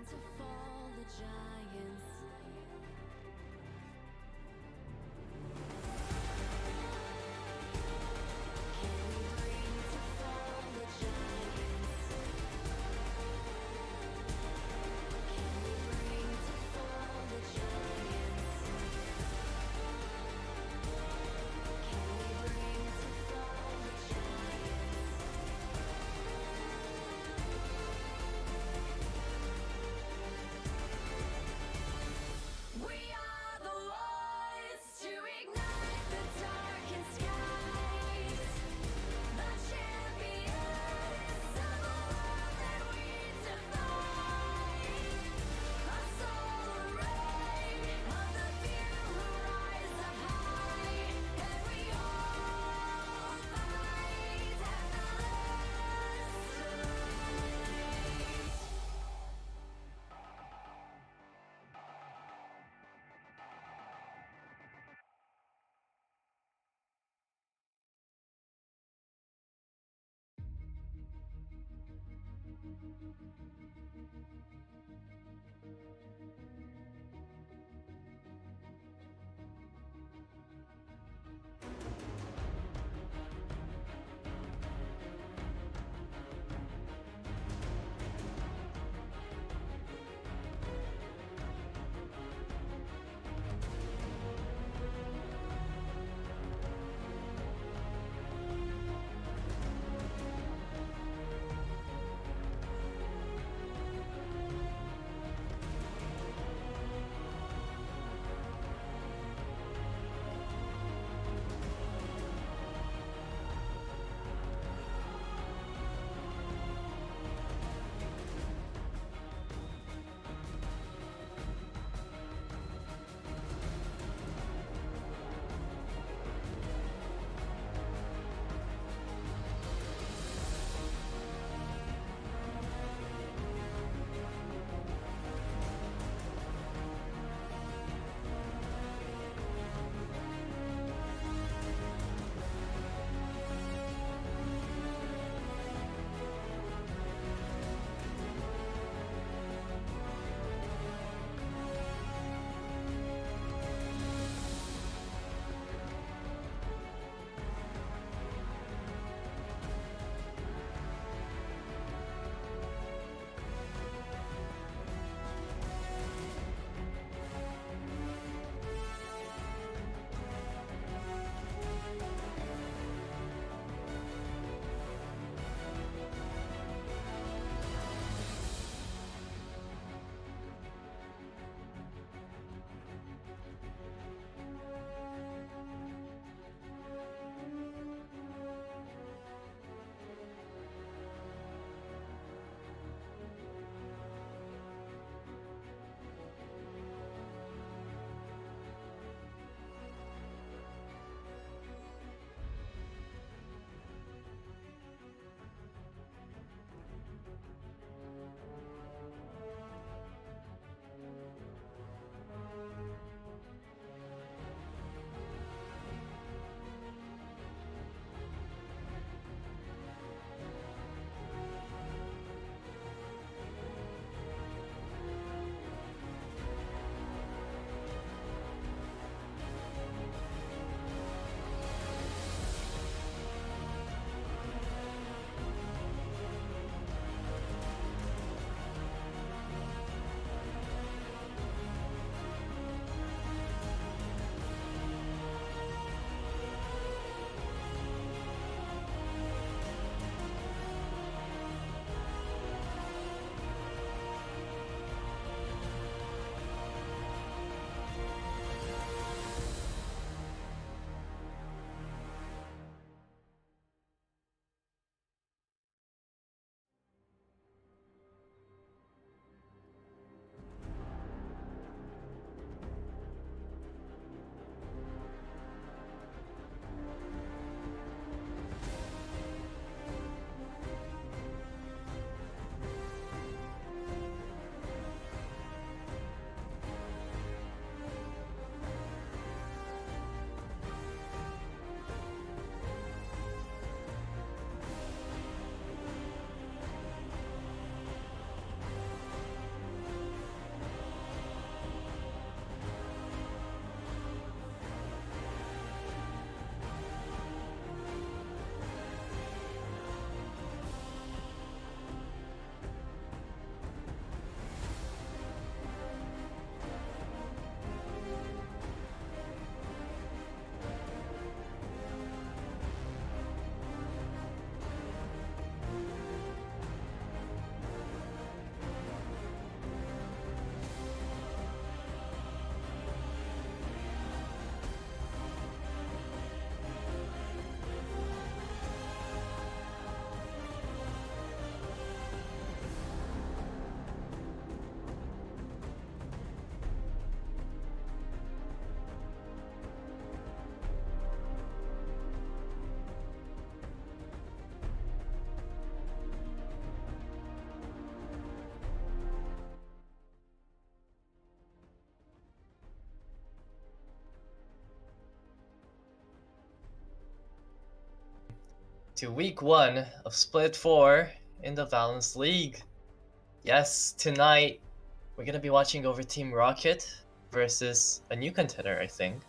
to fall the giants? Can we bring to fall the giants? Can we bring to fall the giants? Can we bring to fall the giants? We are the ones to ignite the darkened skies, the champions of the world that we defy. A solar ray of the few who rise up high, and we all fight at the to week 1 of Split 4 in the Valence League. Yes, tonight we're gonna be watching over Team Roccet versus a new contender, I think,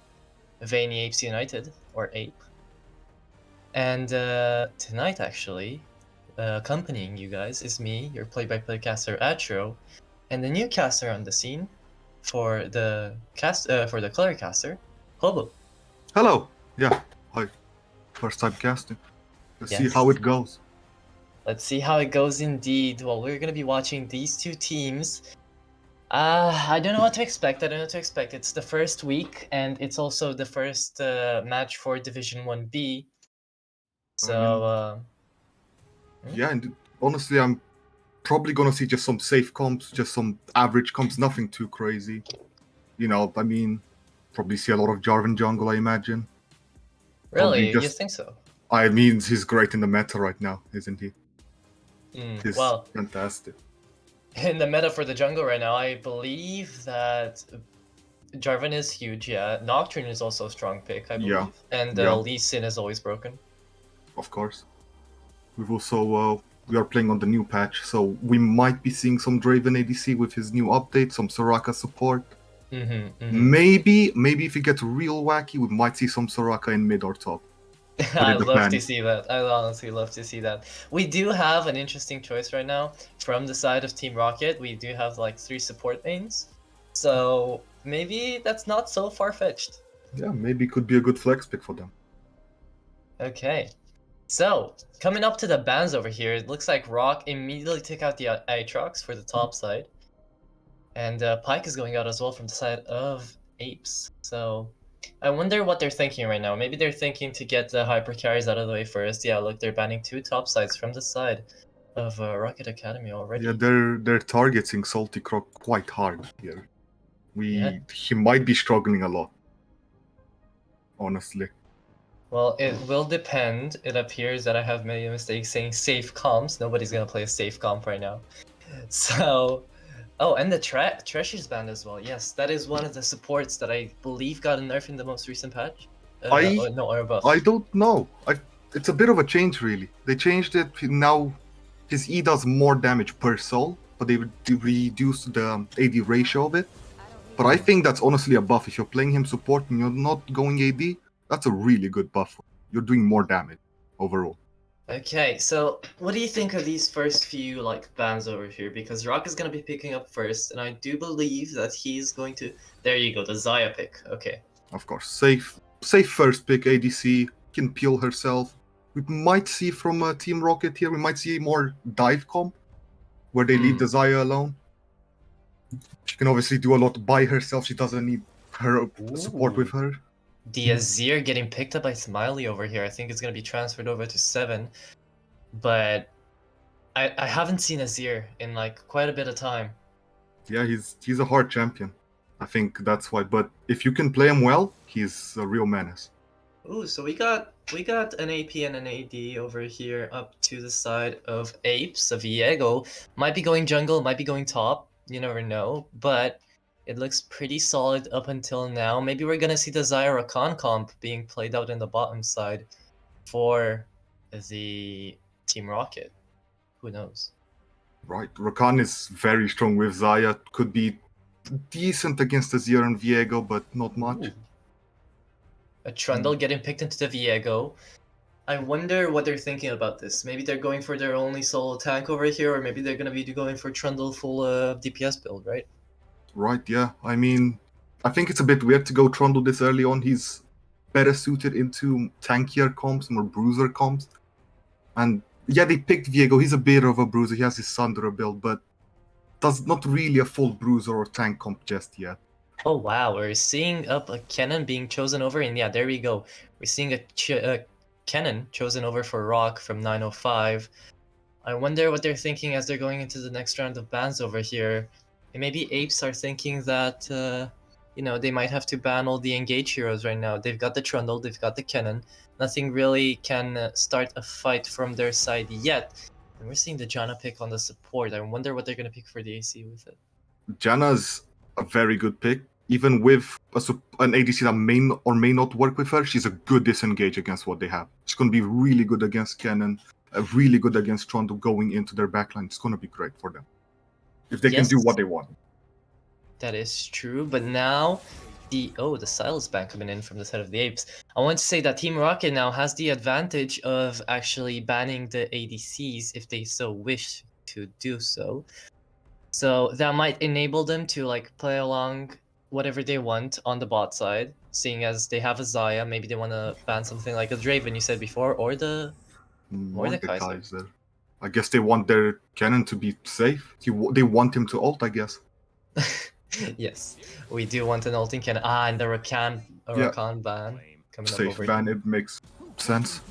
Veiny Apes United, or Ape. And tonight, actually, accompanying you guys is me, your play-by-play caster Atro, and the new caster on the scene for the color caster, Hobo. Hello. Yeah. Hi. First time casting. Let's see how Yes. it goes. Let's see how it goes indeed. Well, we're gonna be watching these two teams. I don't know what to expect. I don't know what to expect. It's the first week, and it's also the first match for Division 1B. I mean, So, yeah, and honestly, I'm probably gonna see just some safe comps, just some average comps, nothing too crazy. I mean, probably see a lot of Jarvan jungle, I imagine. Probably really, you just, think so? I mean, he's great in the meta right now, isn't he? He's Well, fantastic. in the meta for the jungle right now, I believe that Jarvan is huge, yeah. Nocturne is also a strong pick, I Yeah, believe. And yeah, Lee Sin is always broken. of course. We've also, we are playing on the new patch, so we might be seeing some Draven ADC with his new update, some Soraka support. Maybe if it gets real wacky, we might see some Soraka in mid or top. But I it love to depends. see that. I honestly love to see that. We do have an interesting choice right now from the side of Team Rocket. We do have like 3 support lanes. So maybe that's not so far-fetched. Yeah, maybe it could be a good flex pick for them. Okay. So, coming up to the bans over here, it looks like Rock immediately took out the Aatrox for the top side. And Pike is going out as well from the side of Apes. So, I wonder what they're thinking right now. Maybe they're thinking to get the hyper carries out of the way first. Yeah, look, they're banning 2 top sides from the side of Rocket Academy Yeah, already. they're targeting Salty Croc quite hard here. Yeah. He might be struggling a lot, honestly. Well, it will depend. It appears that I have made a mistake saying safe comps. Nobody's gonna play a safe comp right now. So, oh, and the Treasure's banned as well. Yes, that is one of the supports that I believe got a nerf in the most recent patch. I Oh, no, or a I buff. don't know. It's a bit of a change, really. They changed it now. His E does more damage per soul, but they reduced the AD ratio of it. But I think that's honestly a buff. If you're playing him support and you're not going AD, that's a really good buff. You're doing more damage overall. Okay, so what do you think of these first few like bans over here? Because Rock is gonna be picking up first, and I do believe that he's going to. There you go, the Zaya pick. Okay. Of course, safe first pick. ADC can peel herself. We might see from Team Rocket here. We might see more dive comp where they leave the Zaya alone. She can obviously do a lot by herself. She doesn't need her support with her. The Azir getting picked up by Smiley over here. I think it's gonna be transferred over to 7, but I haven't seen Azir in like quite a bit of time. Yeah, he's a hard champion. I think that's why. But if you can play him well, he's a real menace. Ooh, so we got an AP and an AD over here up to the side of Apes. So Viego might be going jungle, might be going top. You never know, but it looks pretty solid up until now. Maybe we're gonna see the Zyra Khan comp being played out in the bottom side for the Team Rocket. Who knows? Right, Rakan is very strong with Zaya. Could be decent against Azir and Viego, but not much. Ooh. A Trundle getting picked into the Viego. I wonder what they're thinking about this. Maybe they're going for their only solo tank over here, or maybe they're gonna be going for Trundle full DPS build, right? Right, yeah. I mean, I think it's a bit weird to go Trundle this early on. He's better suited into tankier comps, more bruiser comps. And yeah, they picked Viego. He's a bit of a bruiser. He has his Sundra build, but does not really a full bruiser or tank comp just yet. Oh wow, we're seeing up a Kennen being chosen over, and yeah, there we go. We're seeing a Kennen chosen over for Rock from 905. I wonder what they're thinking as they're going into the next round of bans over here. And maybe Apes are thinking that, they might have to ban all the engage heroes right now. They've got the Trundle, they've got the Kennen. Nothing really can start a fight from their side yet. And we're seeing the Janna pick on the support. I wonder what they're going to pick for the AC with it. Janna's a very good pick. even with an ADC that may or may not work with her, she's a good disengage against what they have. She's going to be really good against Kennen, really good against Trundle going into their backline. It's going to be great for them if they can do Yes. what they want. That is true, but now the Silas ban coming in from the side of the Apes. I want to say that Team Rocket now has the advantage of actually banning the ADCs if they so wish to do so. So that might enable them to like play along whatever they want on the bot side, seeing as they have a Zaya. Maybe they want to ban something like a Draven you said before, or the Mordekaiser. Mordekaiser. I guess they want their cannon to be safe. They want him to ult, I guess. Yes, we do want an ulting cannon. And the Rakan ban coming up Safe over ban, here. it makes sense.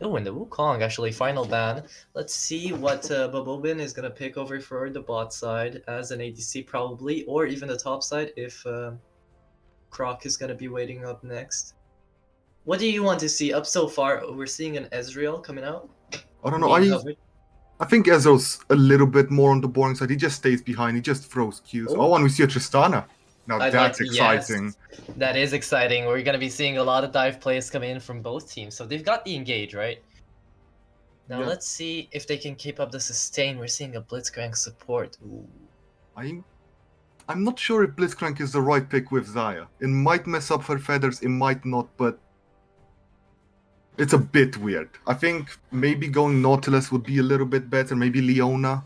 Oh, and the Wukong actually final ban. Let's see what Bobobin is gonna pick over for the bot side as an ADC probably, or even the top side if Croc is gonna be waiting up next. What do you want to see up so far? We're seeing an Ezreal coming out. I don't know. being covered. I think Ezreal's a little bit more on the boring side. He just stays behind. He just throws Qs. Oh. And we see a Tristana. Now I'd that's like- exciting. Yes, that is exciting. We're gonna be seeing a lot of dive plays coming in from both teams. So they've got the engage, right? Now Yeah. let's see if they can keep up the sustain. We're seeing a Blitzcrank support. Ooh. I'm not sure if Blitzcrank is the right pick with Zaya. It might mess up her feathers, it might not, but it's a bit weird. I think maybe going Nautilus would be a little bit better, maybe Leona.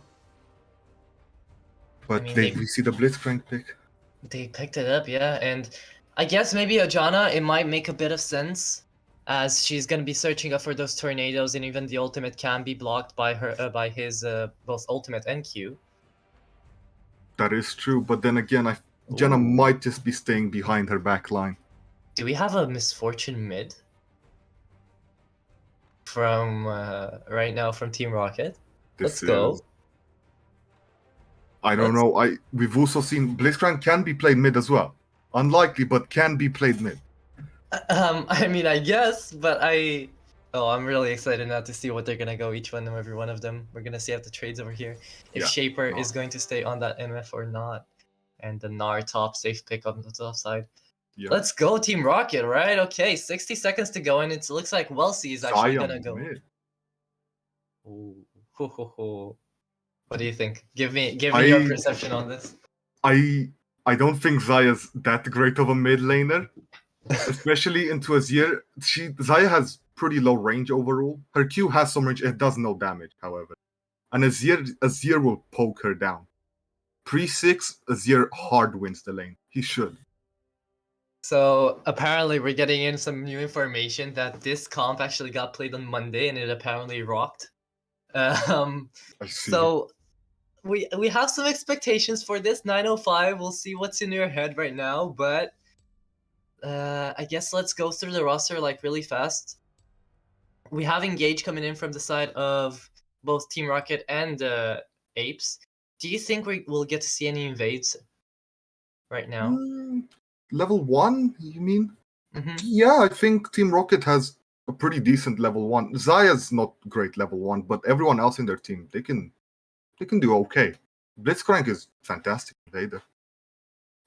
But we see the Blitzcrank pick. They picked it up, yeah, and I guess maybe Ajana, it might make a bit of sense, as she's gonna be searching up for those tornadoes, and even the ultimate can be blocked by her, by his both ultimate and Q. That is true, but then again, Janna Ooh. might just be staying behind her backline. Do we have a Misfortune mid? From right now from Team Rocket. Let's go. I don't know. We've also seen Blitzcrank can be played mid as well. Unlikely, but can be played mid. I mean, I guess, but I'm really excited now to see what they're gonna go, each one and every one of them. We're gonna see if the trades over here, if Yeah. Shaper is going to stay on that MF or not. And the Gnar top safe pick on the top side. Yeah. Let's go, Team Rocket, right? Okay, 60 seconds to go, and it looks like Welsi is actually gonna go. Mid. Ooh. Ho, ho, ho. What do you think? Give me your perception on this. I don't think Zaya's that great of a mid laner, especially into Azir. Zaya has pretty low range overall. Her Q has some range. It does no damage, however. And Azir will poke her down. Pre-6, Azir hard wins the lane. He should. So apparently we're getting in some new information that this comp actually got played on Monday and it apparently rocked. I see. So we have some expectations for this 905. We'll see what's in your head right now, but I guess let's go through the roster like really fast. We have Engage coming in from the side of both Team Rocket and Apes. Do you think we'll get to see any invades right now? Level 1, you mean? Mm-hmm. Yeah, I think Team Rocket has a pretty decent level 1. Zaya's not great level 1, but everyone else in their team, they can do okay. Blitzcrank is fantastic invader.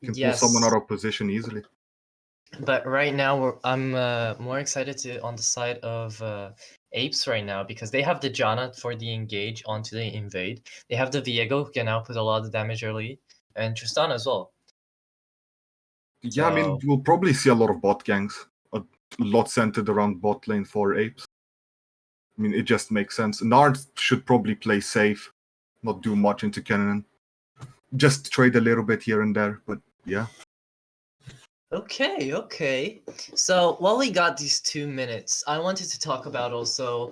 Can pull someone out of position easily. But right now, I'm more excited on the side of Apes right now because they have the Janna for the engage onto the invade. They have the Viego who can output a lot of damage early, and Tristan as well. Yeah, I mean, we'll probably see a lot of bot gangs. A lot centered around bot lane for Apes. I mean, it just makes sense. Nard should probably play safe, not do much into Kennen. Just trade a little bit here and there, but yeah. Okay. So while we got these 2 minutes, I wanted to talk about also,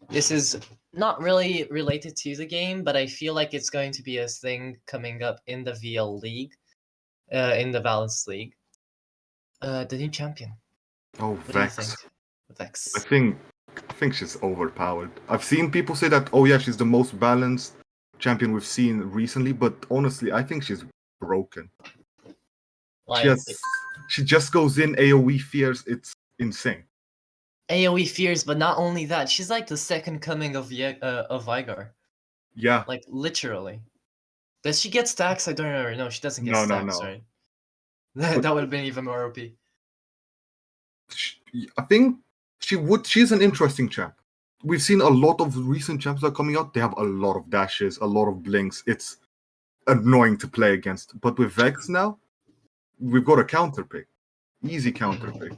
this is not really related to the game, but I feel like it's going to be a thing coming up in the VL League, in the Valence League. The new champion. Oh, What Vex. do you think? Vex. I think she's overpowered. I've seen people say that, oh yeah, she's the most balanced champion we've seen recently, but honestly, I think she's broken. She just goes in AoE fears. It's insane. AoE fears, but not only that, she's like the second coming of Vigar. Yeah. Like literally. Does she get stacks? I don't remember. No, she doesn't get stacks, right? That would have been even more OP. I think she's an interesting champ. We've seen a lot of recent champs that are coming out. They have a lot of dashes, a lot of blinks. It's annoying to play against. But with Vex now, we've got a counter pick. Easy counter pick.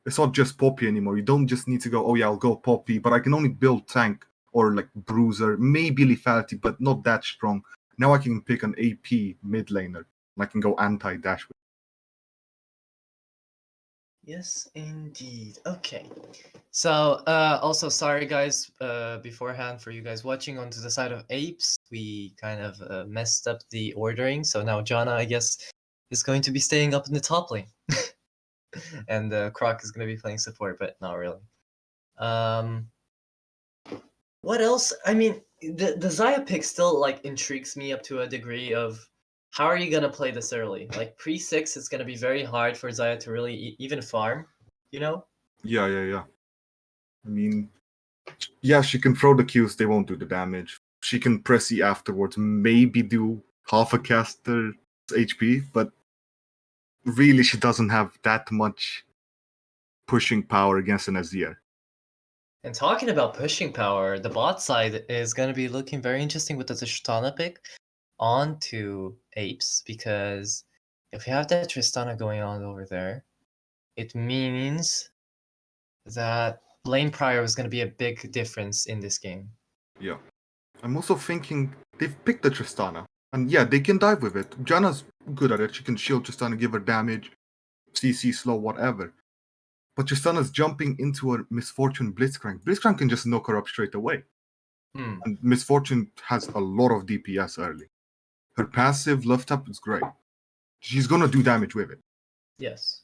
It's not just Poppy anymore. You don't just need to go, oh yeah, I'll go Poppy, but I can only build tank or like Bruiser, maybe lethality, but not that strong. Now I can pick an AP mid laner and I can go anti-dash. Yes, indeed. Okay. So, also sorry guys, beforehand for you guys watching onto the side of Apes. We kind of messed up the ordering, so now Jana, I guess, is going to be staying up in the top lane. And Croc is going to be playing support, but not really. What else? I mean, the Xayah pick still like intrigues me up to a degree of how are you gonna play this early? Like pre-6, it's gonna be very hard for Xayah to really even farm, you know? Yeah. I mean, yeah, she can throw the Qs, they won't do the damage. She can press E afterwards, maybe do half a caster's HP, but really she doesn't have that much pushing power against an Azir. And talking about pushing power, the bot side is gonna be looking very interesting with the Tristana pick onto Apes, because if we have that Tristana going on over there, it means that lane prior is going to be a big difference in this game. Yeah. I'm also thinking they've picked the Tristana. And yeah, they can dive with it. Janna's good at it. She can shield Tristana, give her damage, CC slow, whatever. But Tristana's jumping into a Misfortune Blitzcrank. Blitzcrank can just knock her up straight away. And Misfortune has a lot of DPS early. Her passive left up is great. She's gonna do damage with it. Yes.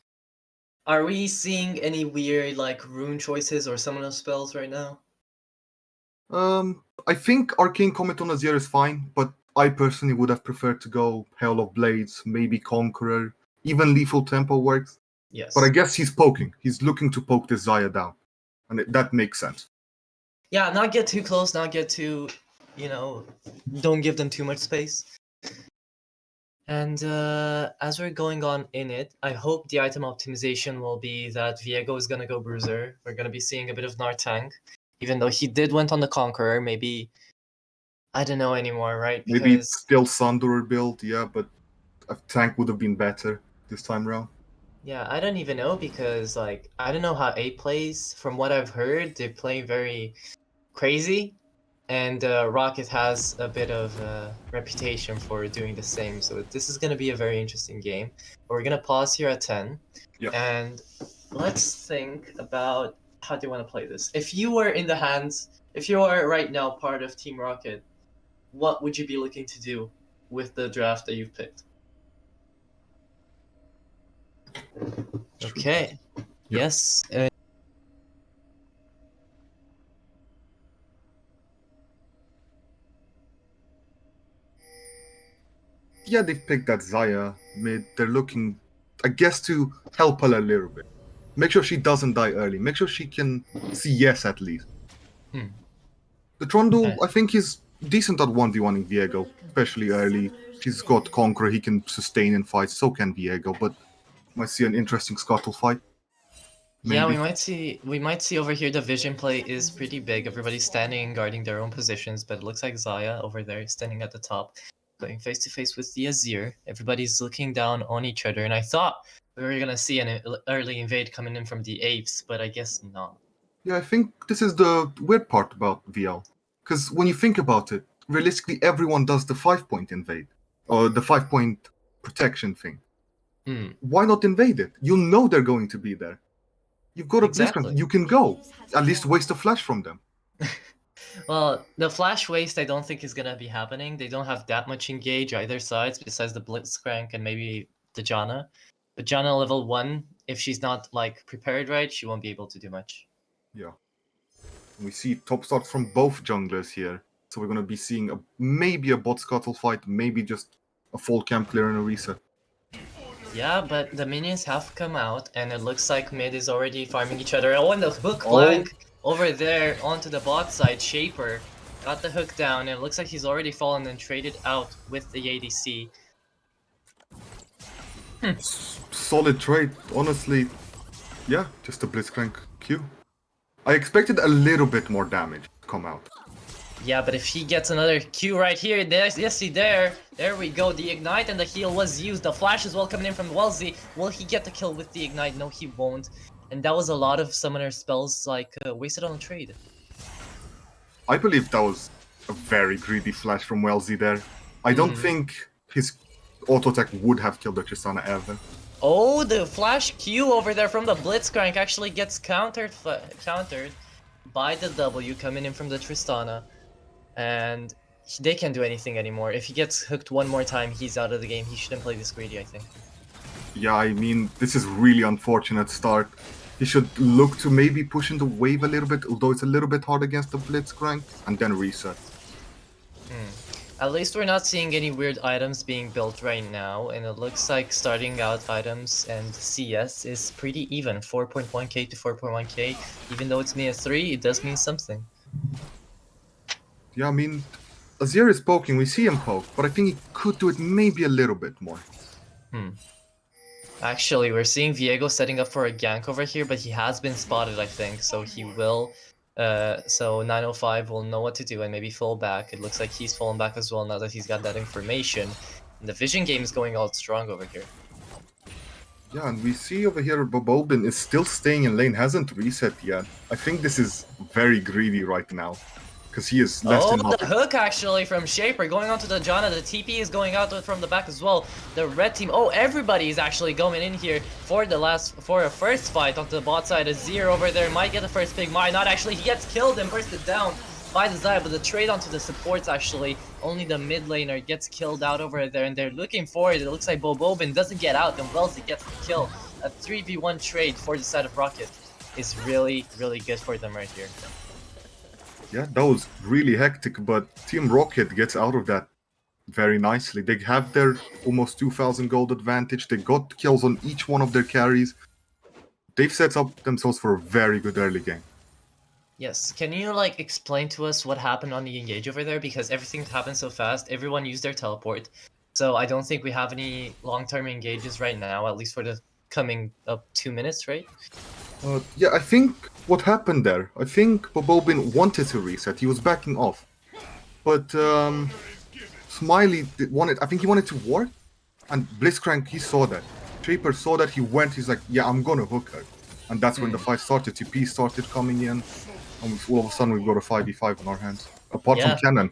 Are we seeing any weird like rune choices or summoner spells right now? I think Arcane Comet on Azir is fine, but I personally would have preferred to go Hail of Blades, maybe Conqueror, even Lethal Tempo works. Yes. But I guess he's poking. He's looking to poke this Xayah down. And that makes sense. Yeah, not get too close, not get too, don't give them too much space. And as we're going on in it, I hope the item optimization will be that Viego is going to go Bruiser. We're going to be seeing a bit of Nartang. Even though he did went on the Conqueror, maybe... I don't know anymore, right? Maybe still Sunderer build, yeah, but a tank would have been better this time around. Yeah, I don't even know because, like, I don't know how A plays. From what I've heard, they play very crazy. And Rocket has a bit of a reputation for doing the same. So this is going to be a very interesting game. But we're going to pause here at 10. Yeah. And let's think about how do you want to play this. If you were in the hands, if you are right now part of Team Rocket, what would you be looking to do with the draft that you've picked? Okay. Yep. Yes. Yeah, they've picked that Xayah mid. They're looking, I guess, to help her a little bit. Make sure she doesn't die early. Make sure she can see yes at least. The Trundle, Okay. I think, he's decent at 1v1ing Viego, especially early. She's got Conqueror, he can sustain in fights, so can Viego, but might see an interesting scuttle fight. Yeah, we Maybe. might see over here the vision play is pretty big. Everybody's standing and guarding their own positions, but it looks like Xayah over there standing at the top, going face to face with the Azir. Everybody's looking down on each other, and I thought we were gonna see an early invade coming in from the Apes, but I guess not. Yeah, I think this is the weird part about VL. Because when you think about it, realistically, everyone does the 5-point invade, or the 5-point protection thing. Why not invade it? You know they're going to be there. You've got a Exactly. Blitzcrank, you can go. At least waste a flash from them. Well, the flash waste I don't think is gonna be happening. They don't have that much engage either sides besides the Blitzcrank and maybe the Janna. But Janna level 1, if she's not like prepared right, she won't be able to do much. Yeah. We see top starts from both junglers here. So we're going to be seeing maybe a bot scuttle fight, maybe just a full camp clear and a reset. Yeah, but the minions have come out, and it looks like mid is already farming each other. Oh, and the hook flank over there onto the bot side. Shaper got the hook down, and it looks like he's already fallen and traded out with the ADC. Solid trade, honestly. Yeah, just a Blitzcrank Q. I expected a little bit more damage to come out. Yeah, but if he gets another Q right here, yes, there we go. The Ignite and the heal was used. The flash as well coming in from Wellesley. Will he get the kill with the Ignite? No, he won't. And that was a lot of summoner spells like wasted on a trade. I believe that was a very greedy flash from Wellesley there. I don't think his auto attack would have killed the Tristana ever. Oh, the flash Q over there from the Blitzcrank actually gets countered by the W coming in from the Tristana. And they can't do anything anymore. If he gets hooked one more time, he's out of the game. He shouldn't play this greedy, I think. Yeah, I mean, this is really unfortunate start. He should look to maybe push in the wave a little bit, although it's a little bit hard against the Blitzcrank, and then reset. At least we're not seeing any weird items being built right now, and it looks like starting out items and CS is pretty even, 4.1k to 4.1k. Even though it's Mia 3, it does mean something. Yeah, I mean, Azir is poking, we see him poke, but I think he could do it maybe a little bit more. Actually, we're seeing Viego setting up for a gank over here, but he has been spotted, I think, so he will... so 905 will know what to do and maybe fall back. It looks like he's fallen back as well now that he's got that information. And the vision game is going all strong over here. Yeah, and we see over here Bobobin is still staying in lane, hasn't reset yet. I think this is very greedy right now, because he is left in the hook actually from Shaper going onto the Janna. The TP is going out from the back as well. The red team, everybody is actually going in here for a first fight onto the bot side. Azir over there might get the first pick, might not actually. He gets killed and bursted down by the Zaya, but the trade onto the supports actually, only the mid laner gets killed out over there, and they're looking for it. It looks like Bobobin doesn't get out, and Wellesley gets the kill. A 3v1 trade for the side of Roccet is really, really good for them right here. Yeah, that was really hectic, but Team Roccet gets out of that very nicely. They have their almost 2000 gold advantage. They got kills on each one of their carries. They've set up themselves for a very good early game. Yes, can you like explain to us what happened on the engage over there? Because everything happened so fast, everyone used their teleport. So I don't think we have any long-term engages right now, at least for the coming up 2 minutes, right? Yeah, I think what happened there, I think Bobobin wanted to reset. He was backing off. But Smiley I think he wanted to ward. And Blitzcrank, he saw that. Shaper saw that, he went, he's like, yeah, I'm gonna hook her. And that's when the fight started. TP started coming in. And all of a sudden we've got a 5v5 on our hands. Apart from Cannon.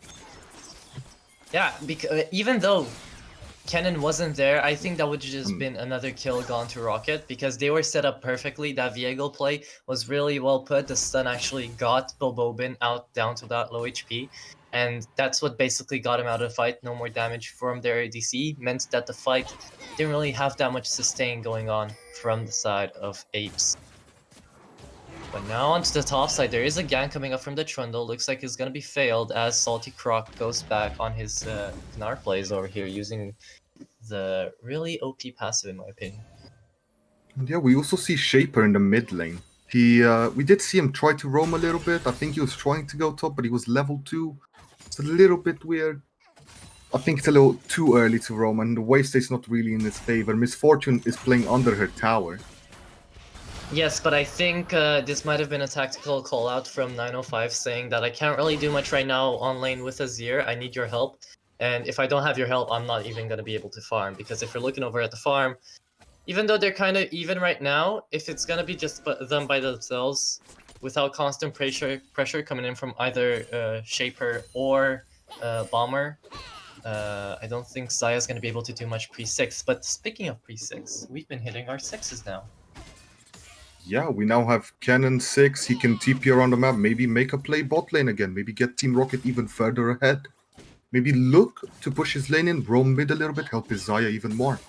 Yeah, because even though Kennen wasn't there, I think that would just been another kill gone to Roccet, because they were set up perfectly. That Viego play was really well put. The stun actually got Bobobin out down to that low HP, and that's what basically got him out of the fight. No more damage from their ADC meant that the fight didn't really have that much sustain going on from the side of Apes. But now onto the top side, there is a gank coming up from the Trundle. Looks like it's gonna be failed as Salty Croc goes back on his Gnar plays over here using the really OP passive in my opinion. And yeah, we also see Shaper in the mid lane. We did see him try to roam a little bit. I think he was trying to go top, but he was level 2. It's a little bit weird. I think it's a little too early to roam, and the wave state's not really in his favor. Misfortune is playing under her tower. Yes, but I think this might have been a tactical call out from 905 saying that I can't really do much right now on lane with Azir. I need your help. And if I don't have your help, I'm not even going to be able to farm. Because if you're looking over at the farm, even though they're kind of even right now, if it's going to be just them by themselves, without constant pressure coming in from either Shaper or Bomber, I don't think Zaya's going to be able to do much pre-6. But speaking of pre-6, we've been hitting our 6s now. Yeah, we now have Cannon 6. He can TP around the map, maybe make a play bot lane again, maybe get Team Roccet even further ahead. Maybe look to push his lane in, roam mid a little bit, help his Zaya even more.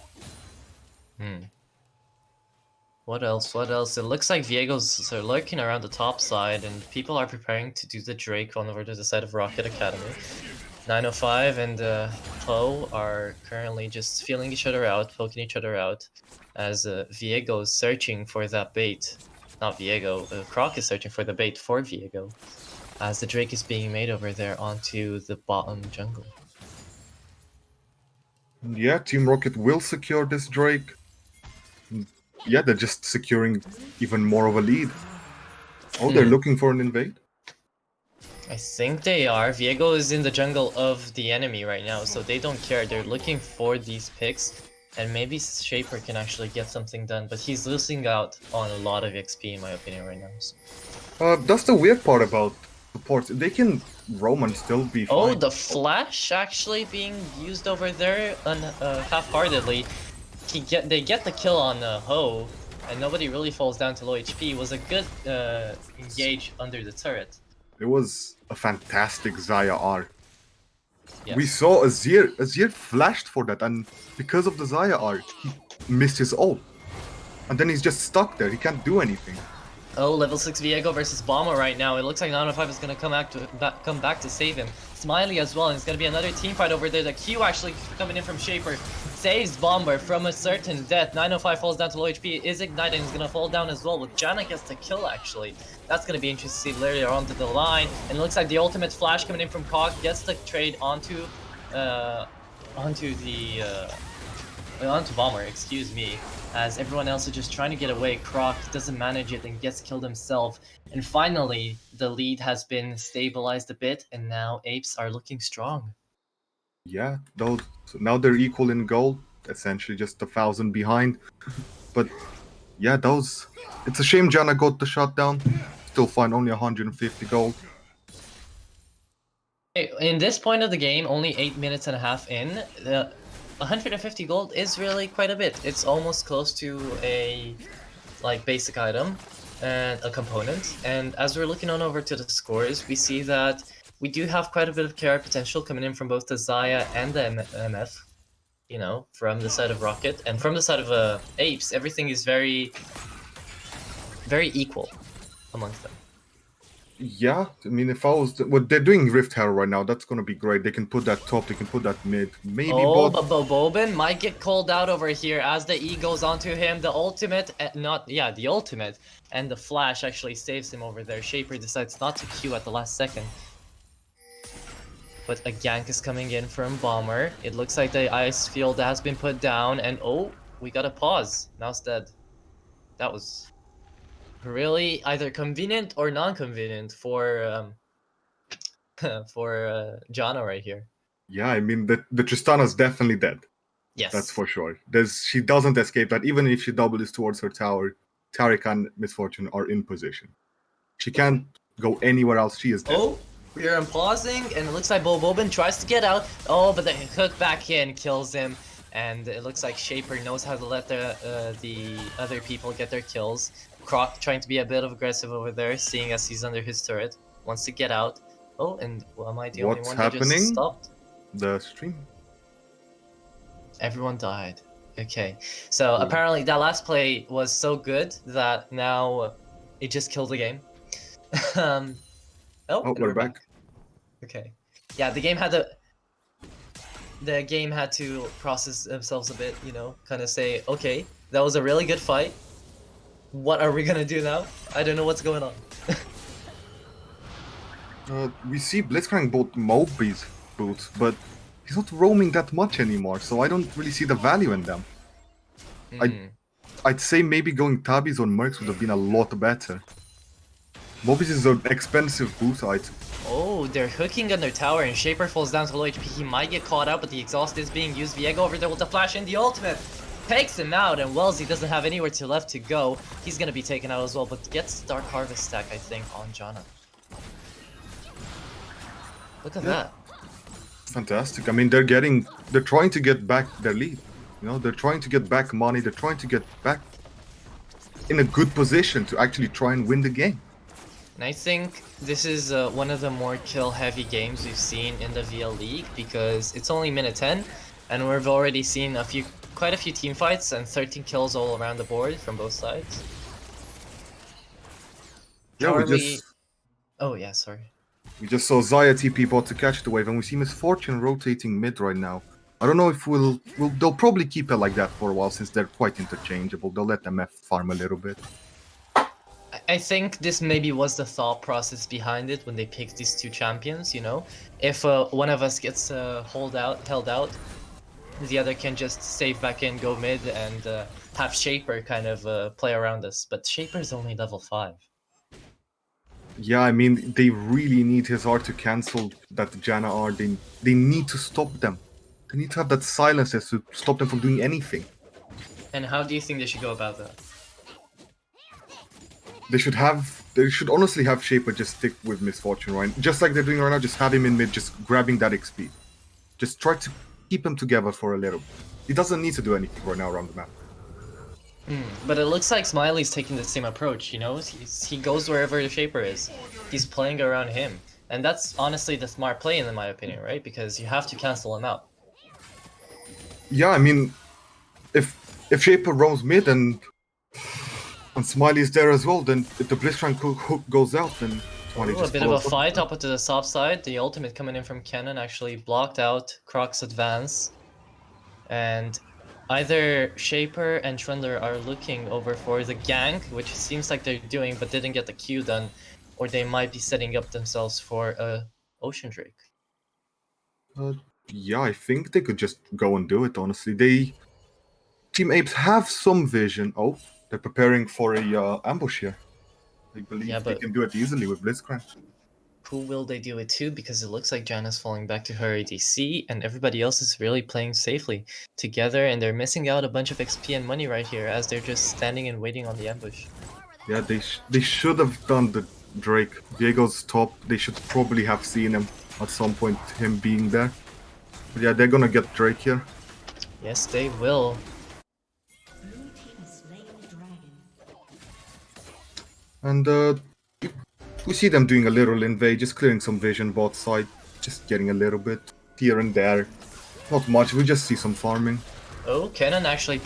What else? What else? It looks like Viego's lurking around the top side, and people are preparing to do the Drake on over to the side of Roccet Academy. 905 and Poe are currently just feeling each other out, poking each other out, as Viego is searching for that bait. Not Viego, Croc is searching for the bait for Viego, as the Drake is being made over there onto the bottom jungle. Yeah, Team Roccet will secure this Drake. yeah, they're just securing even more of a lead. Oh, they're looking for an invade. I think they are. Viego is in the jungle of the enemy right now, so they don't care. They're looking for these picks, and maybe Shaper can actually get something done, but he's losing out on a lot of XP in my opinion right now. So. That's the weird part about supports. They can roam and still be Oh, fine. the flash actually being used over there half-heartedly. They get the kill on Ho, and nobody really falls down to low HP. It was a good engage under the turret. It was a fantastic Zaya R. Yes. We saw Azir. Azir flashed for that, and because of the Zaya R, he missed his ult. And then he's just stuck there. He can't do anything. Oh, level 6 Viego versus Bomber right now. It looks like 905 is going to come back to save him. Smiley as well, and it's going to be another team fight over there. The Q actually coming in from Shaper saves Bomber from a certain death. 905 falls down to low HP, is ignited, and is going to fall down as well, with Janna gets the kill actually. That's going to be interesting to see later onto the line. And it looks like the ultimate flash coming in from Cog gets the trade onto Bomber, excuse me, as everyone else is just trying to get away. Croc doesn't manage it and gets killed himself. And finally, the lead has been stabilized a bit, and now Apes are looking strong. Yeah, those now they're equal in gold, essentially just 1,000 behind. But yeah, those. It's a shame Janna got the shutdown. Still fine, only 150 gold. In this point of the game, only 8 minutes and a half in, 150 gold is really quite a bit. It's almost close to a basic item and a component. And as we're looking on over to the scores, we see that we do have quite a bit of KR potential coming in from both the Zaya and the MF. You know, from the side of Roccet and from the side of Apes, everything is very, very equal amongst them. Yeah, I mean, if I was what they're doing Rift Herald right now, that's gonna be great. They can put that top, they can put that mid, maybe but bot. Bobin might get called out over here as the E goes onto him. The ultimate, the ultimate, and the flash actually saves him over there. Shaper decides not to Q at the last second. But a gank is coming in from Bomber. It looks like the ice field has been put down, and oh, we got a pause. Now it's dead. That was really either convenient or non-convenient for Janna right here. Yeah, I mean the Tristana's definitely dead. Yes, That's for sure. She doesn't escape that. Even if she doubles towards her tower, Tariq and Misfortune are in position. She can't go anywhere else. She is dead. Oh, we are pausing, and it looks like Bobin tries to get out. Oh, but the hook back in kills him, and it looks like Shaper knows how to let the other people get their kills. Croc trying to be a bit of aggressive over there, seeing as he's under his turret, wants to get out. Oh, and am I the only What's one that just happening? stopped? The stream. Everyone died. Okay, so apparently that last play was so good that now it just killed the game. And we're back. Okay, yeah, the game had to process themselves a bit, you know, kind of say, okay, that was a really good fight. What are we gonna do now? I don't know what's going on. We see Blitzcrank bought Moby's boots, but he's not roaming that much anymore, so I don't really see the value in them. I'd say maybe going Tabis on Mercs would have been a lot better. Moby's is an expensive boot item. Oh, they're hooking on their tower, and Shaper falls down to low HP. He might get caught out, but the exhaust is being used. Viego over there with the flash and the ultimate takes him out, and Wellesley doesn't have anywhere left to go. He's gonna be taken out as well, but gets Dark Harvest stack, I think, on Janna. Look at that. Fantastic. I mean, they're trying to get back their lead. You know, they're trying to get back money. They're trying to get back in a good position to actually try and win the game. And I think this is one of the more kill-heavy games we've seen in the VL League, because it's only minute 10, and we've already seen quite a few team fights and 13 kills all around the board from both sides. Yeah, Oh yeah, sorry. we just saw Zaya TP bot to catch the wave, and we see Misfortune rotating mid right now. I don't know if they'll probably keep it like that for a while since they're quite interchangeable. They'll let MF farm a little bit. I think this maybe was the thought process behind it when they picked these two champions, you know? If one of us gets held out, The other can just save back in, go mid, and have Shaper kind of play around us. But Shaper's only level 5. Yeah, I mean, they really need his art to cancel that Janna art. They need to stop them. They need to have that silencer to stop them from doing anything. And how do you think they should go about that? They should honestly have Shaper just stick with Misfortune, right? Just like they're doing right now, just have him in mid, just grabbing that XP. Just try to keep them together for a little. He doesn't need to do anything right now around the map. But it looks like Smiley's taking the same approach, you know? He goes wherever the Shaper is. He's playing around him. And that's honestly the smart play in my opinion, right? Because you have to cancel him out. Yeah, I mean, if Shaper roams mid and Smiley's there as well, then if the Blitzcrank hook goes out, then Smiley Ooh, a just bit of a follows up. fight up to the top side. The ultimate coming in from Kennen actually blocked out Croc's advance. And either Shaper and Trundler are looking over for the gank, which seems like they're doing but didn't get the Q done, or they might be setting up themselves for a Ocean Drake. Yeah, I think they could just go and do it, honestly. Team Apes have some vision. Oh, they're preparing for a ambush here. I believe Yeah, they but can do it easily with Blitzcrank. who will they do it to? Because it looks like Janna's falling back to her ADC, and everybody else is really playing safely together, and they're missing out a bunch of XP and money right here as they're just standing and waiting on the ambush. Yeah, they should have done the Drake. Diego's top. They should probably have seen him at some point, him being there. But yeah, they're gonna get Drake here. Yes, they will. Blue team has slain the dragon. And we see them doing a little invade, just clearing some vision bot side, just getting a little bit here and there. Not much, we just see some farming. Oh, Kennen actually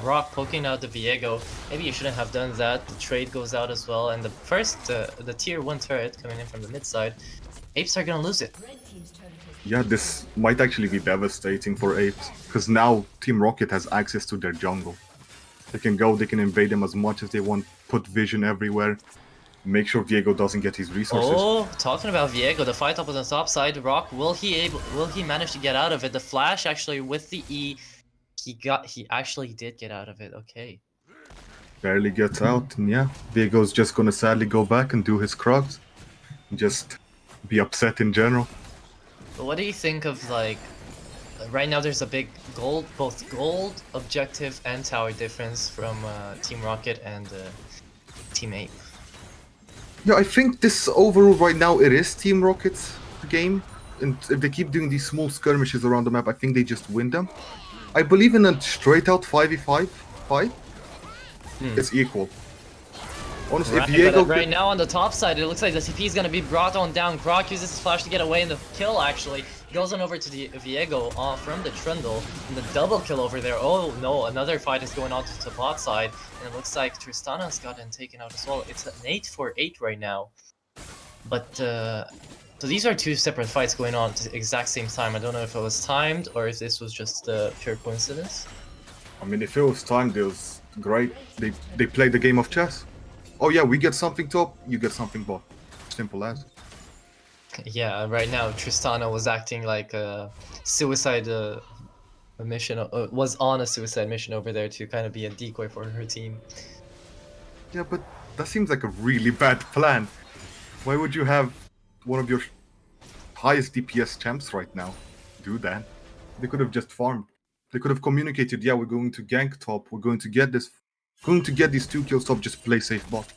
Rock poking out the Viego. Maybe you shouldn't have done that. The trade goes out as well, and the tier 1 turret coming in from the mid side. Apes are gonna lose it. Red team's turret has Yeah, this might actually be devastating for Apes, because now Team Rocket has access to their jungle. They can go, they can invade them as much as they want, put vision everywhere, make sure Diego doesn't get his resources. Oh, talking about Viego, the fight up on the top side. Rock, will he manage to get out of it? The flash actually with the E, he actually did get out of it. Okay. Barely gets out, and yeah, Diego's just gonna sadly go back and do his Krugs. Just be upset in general. But what do you think of like right now? There's a big both gold objective and tower difference from Team Rocket and Team Ape. Yeah, I think this overall right now it is Team Rocket's game, and if they keep doing these small skirmishes around the map, I think they just win them. I believe in a straight out 5v5 fight, it's equal. Honestly, Right, if Diego but right now on the top side, it looks like the CP is gonna be brought on down. Grok uses his flash to get away, and the kill actually goes on over to the Viego from the Trundle, and the double kill over there. Oh no, another fight is going on to the bot side, and it looks like Tristana's gotten taken out as well. It's an 8-for-8 right now, but so these are two separate fights going on at the exact same time. I don't know if it was timed or if this was just pure coincidence. I mean, if it was timed, it was great. They played the game of chess. Oh yeah, we get something top, you get something bot. Simple as. Yeah, right now Tristana was acting like a suicide mission, was on a suicide mission over there to kind of be a decoy for her team. Yeah, but that seems like a really bad plan. Why would you have one of your highest DPS champs right now do that? They could have just farmed. They could have communicated, yeah, we're going to gank top, we're going to get these 2 kills top, just play safe bot.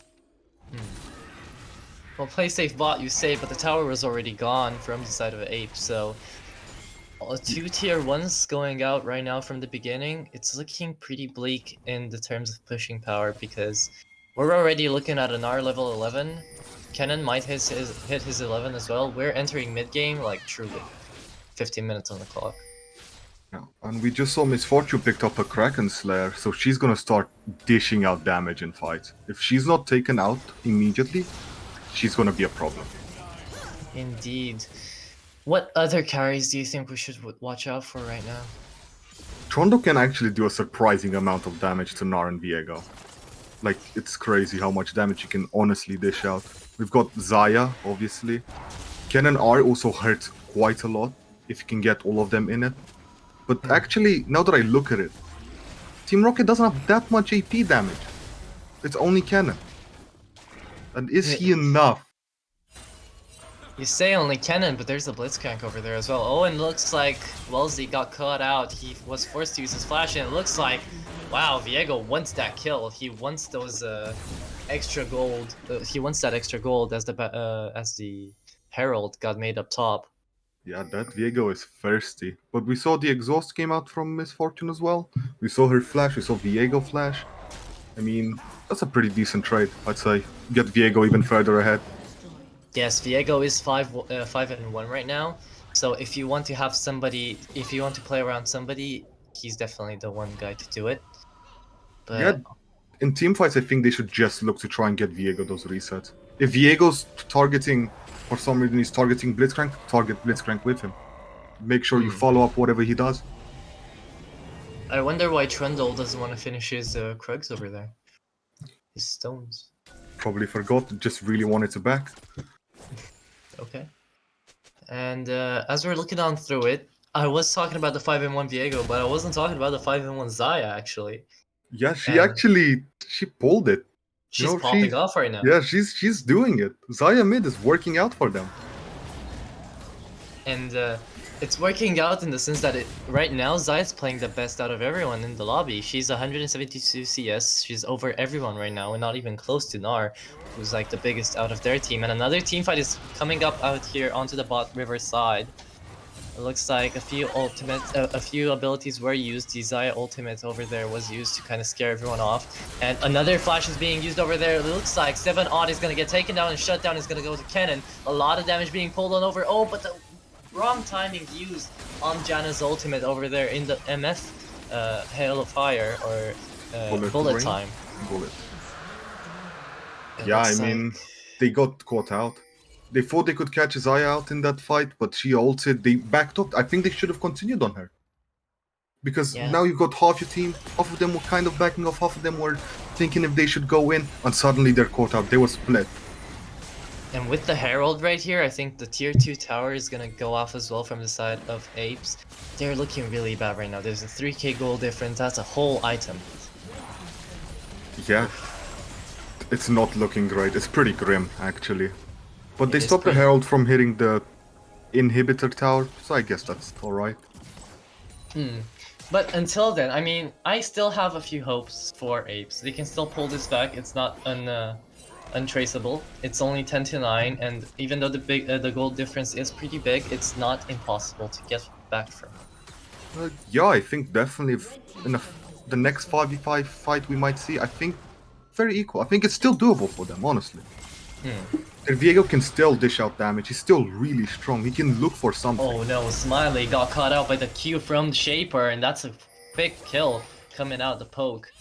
Well, play safe bot, you say, but the tower was already gone from the side of Ape, so 2 tier 1s going out right now from the beginning. It's looking pretty bleak in the terms of pushing power because we're already looking at an R level 11. Kennen might hit his 11 as well. We're entering mid game like truly. 15 minutes on the clock. Yeah. And we just saw Misfortune picked up a Kraken Slayer, so she's gonna start dishing out damage in fights. If she's not taken out immediately, she's gonna be a problem. Indeed. What other carries do you think we should watch out for right now? Trondo can actually do a surprising amount of damage to Gnar and Viego. Like, it's crazy how much damage he can honestly dish out. We've got Zaya, obviously. Ken and R also hurt quite a lot, if you can get all of them in it. But actually, now that I look at it, Team Rocket doesn't have that much AP damage. It's only cannon. And is he enough? You say only cannon, but there's a Blitzcrank over there as well. Oh, and looks like Wellesley got caught out. He was forced to use his flash, and it looks like, wow, Viego wants that kill. He wants those extra gold. He wants that extra gold as the Herald got made up top. Yeah, that Viego is thirsty. But we saw the exhaust came out from Miss Fortune as well. We saw her flash, we saw Viego flash. I mean, that's a pretty decent trade, I'd say. Get Viego even further ahead. Yes, Viego is 5-1 right now. So if you want to have somebody, if you want to play around somebody, he's definitely the one guy to do it. But Yeah, in team fights, I think they should just look to try and get Viego those resets. If Viego's targeting, for some reason he's targeting Blitzcrank, target Blitzcrank with him. Make sure you follow up whatever he does. I wonder why Trundle doesn't want to finish his Krugs over there. His stones. Probably forgot, just really wanted to back. Okay. And as we're looking on through it, I was talking about the 5-1 Viego, but I wasn't talking about the 5-1 Zaya actually. Yeah, she And actually, she pulled it. she's No, popping off right now. Yeah, she's doing it. Zaya mid is working out for them. And it's working out in the sense that right now Zaya's playing the best out of everyone in the lobby. She's 172 CS. She's over everyone right now, and not even close to Nar, who's like the biggest out of their team. And another team fight is coming up out here onto the bot river side. It looks like a few abilities were used. The Zaya ultimate over there was used to kind of scare everyone off. And another flash is being used over there. It looks like 7 odd is going to get taken down, and shutdown is going to go to Kennen. A lot of damage being pulled on over. Oh, but the wrong timing used on Janna's ultimate over there in the MF Hail of Fire or bullet rain? time. Bullet. It Yeah, I looks mean, like- they got caught out. They thought they could catch Zaya out in that fight, but she ulted. They backed up. I think they should have continued on her. Because Yeah. now you've got half your team, half of them were kind of backing off, half of them were thinking if they should go in, and suddenly they're caught out. They were split. And with the Herald right here, I think the tier 2 tower is gonna go off as well from the side of Apes. They're looking really bad right now. There's a 3k gold difference. That's a whole item. Yeah. It's not looking great. It's pretty grim, actually. But It they is stopped the pretty- Herald from hitting the inhibitor tower, so I guess that's alright. But until then, I mean, I still have a few hopes for Apes. They can still pull this back. It's not untraceable. It's only 10-9, and even though the gold difference is pretty big, it's not impossible to get back from. Yeah, I think definitely in the next 5v5 fight we might see, I think very equal. I think it's still doable for them, honestly. And Viego can still dish out damage. He's still really strong. He can look for something. Oh no, Smiley got caught out by the Q from Shaper, and that's a quick kill coming out the poke.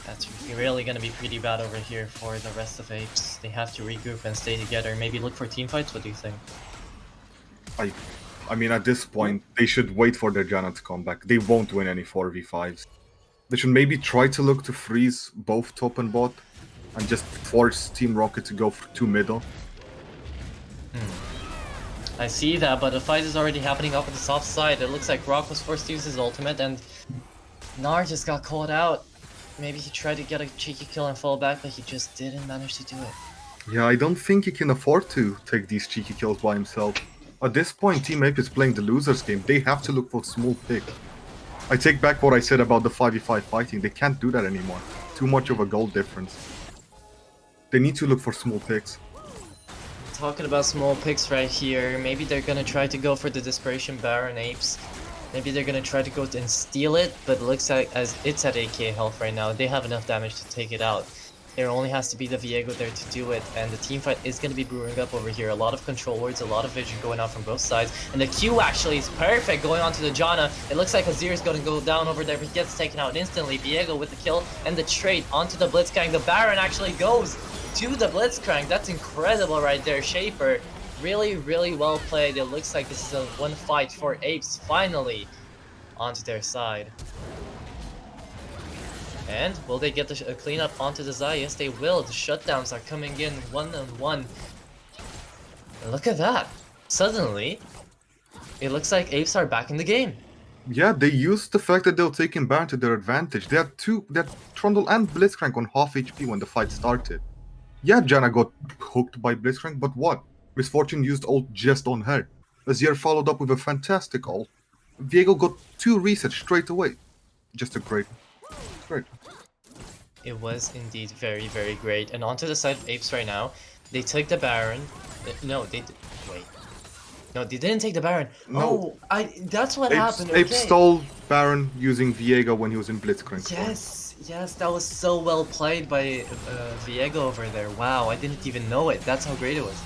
That's really gonna be pretty bad over here for the rest of Apes. They have to regroup and stay together. Maybe look for team fights. What do you think? I mean, at this point, they should wait for their Janna to come back. They won't win any 4v5s. They should maybe try to look to freeze both top and bot, and just force Team Rocket to go to middle. I see that, but the fight is already happening up on the soft side. It looks like Rock was forced to use his ultimate, and Nar just got caught out. Maybe he tried to get a cheeky kill and fall back, but he just didn't manage to do it. Yeah, I don't think he can afford to take these cheeky kills by himself. At this point, Team Ape is playing the loser's game. They have to look for small pick. I take back what I said about the 5v5 fighting. They can't do that anymore. Too much of a goal difference. They need to look for small picks. Talking about small picks right here, maybe they're gonna try to go for the Desperation Baron Apes. Maybe they're gonna try to go and steal it, but it looks like as it's at 8k health right now, they have enough damage to take it out. There only has to be the Viego there to do it, and the team fight is gonna be brewing up over here. A lot of control wards, a lot of vision going out from both sides, and the Q actually is perfect going on to the Janna. It looks like Azir is gonna go down over there, but he gets taken out instantly. Viego with the kill and the trade onto the Blitzcrank. The Baron actually goes to the Blitzcrank. That's incredible right there. Shaper, really, really well played. It looks like this is a one fight for Apes finally onto their side. And will they get the cleanup onto the Zai? Yes, they will. The shutdowns are coming in 1-on-1. And look at that. Suddenly, it looks like Apes are back in the game. Yeah, they used the fact that they were taking Baron to their advantage. They had Trundle and Blitzcrank on half HP when the fight started. Yeah, Janna got hooked by Blitzcrank, but what? Misfortune used ult just on her. Azir followed up with a fantastic ult. Viego got 2 resets straight away. Just a great. It was indeed very, very great. And onto the side of Apes right now. They took the Baron. No, they did. Wait. No, they didn't take the Baron. No. Oh, that's what Apes, happened. Apes Okay. stole Baron using Viego when he was in Blitzcrank form. Yes, that was so well played by Viego over there. Wow, I didn't even know it. That's how great it was.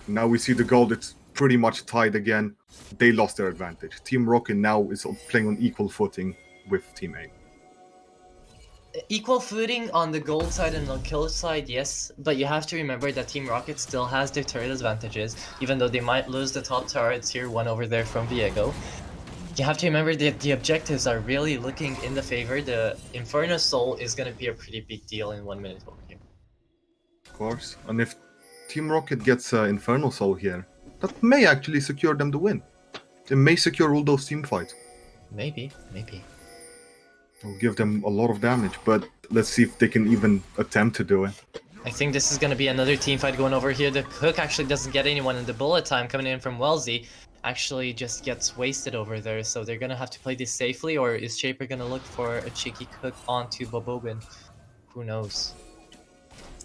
Now we see the gold, it's pretty much tied again. They lost their advantage. Team Rocket now is playing on equal footing with Team A. Equal footing on the gold side and on kill side, yes, but you have to remember that Team Rocket still has their turret advantages, even though they might lose the top tower tier 1 over there from Viego. You have to remember that the objectives are really looking in the favor. The Inferno Soul is going to be a pretty big deal in 1 minute over here. Of course. And if Team Rocket gets Infernal Soul here, that may actually secure them the win. It may secure all those team fights. Maybe. It'll give them a lot of damage, but let's see if they can even attempt to do it. I think this is going to be another team fight going over here. The hook actually doesn't get anyone, and the bullet time coming in from Wellesley actually just gets wasted over there, so they're going to have to play this safely, or is Shaper going to look for a cheeky hook onto Bobobin? Who knows?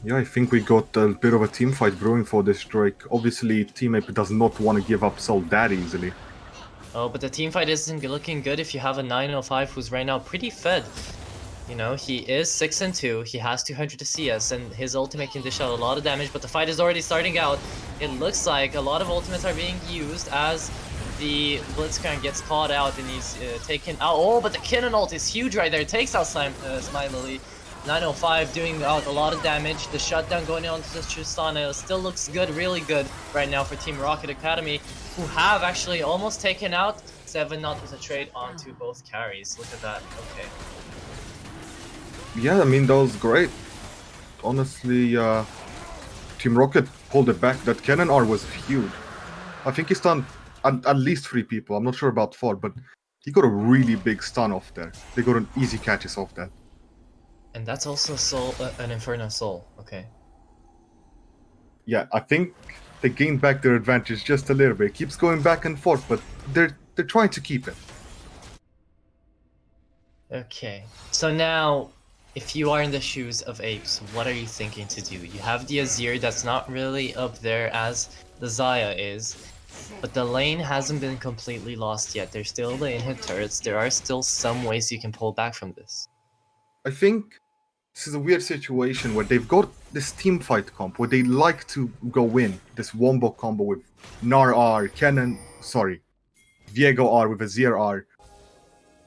Yeah, I think we got a bit of a team fight brewing for this Drake. Obviously, Team Ape does not want to give up Soul that easily. Oh, but the team fight isn't looking good if you have a 905 who's right now pretty fed. You know, he is 6-2, he has 200 to CS, and his ultimate can dish out a lot of damage, but the fight is already starting out. It looks like a lot of ultimates are being used as the Blitzcrank gets caught out and he's taken out. Oh, but the Kinnon ult is huge right there. It takes out Smiley. 905 doing out a lot of damage. The shutdown going on to Tristana still looks good, really good right now for Team Rocket Academy, who have actually almost taken out 7 not with a trade onto both carries. Look at that. Okay. Yeah, I mean, that was great. Honestly, Team Rocket pulled it back. That Cannon R was huge. I think he stunned at least 3 people. I'm not sure about 4, but he got a really big stun off there. They got an easy catches off that. And that's also an Inferno Soul. Okay. Yeah, I think they gained back their advantage just a little bit. It keeps going back and forth, but they're trying to keep it. Okay. So now, if you are in the shoes of Apes, what are you thinking to do? You have the Azir that's not really up there as the Xayah is, but the lane hasn't been completely lost yet. There's still the in-hit turrets. There are still some ways you can pull back from this. I think this is a weird situation where they've got this team fight comp where they like to go in this wombo combo with Gnar R, Viego R with Azir R.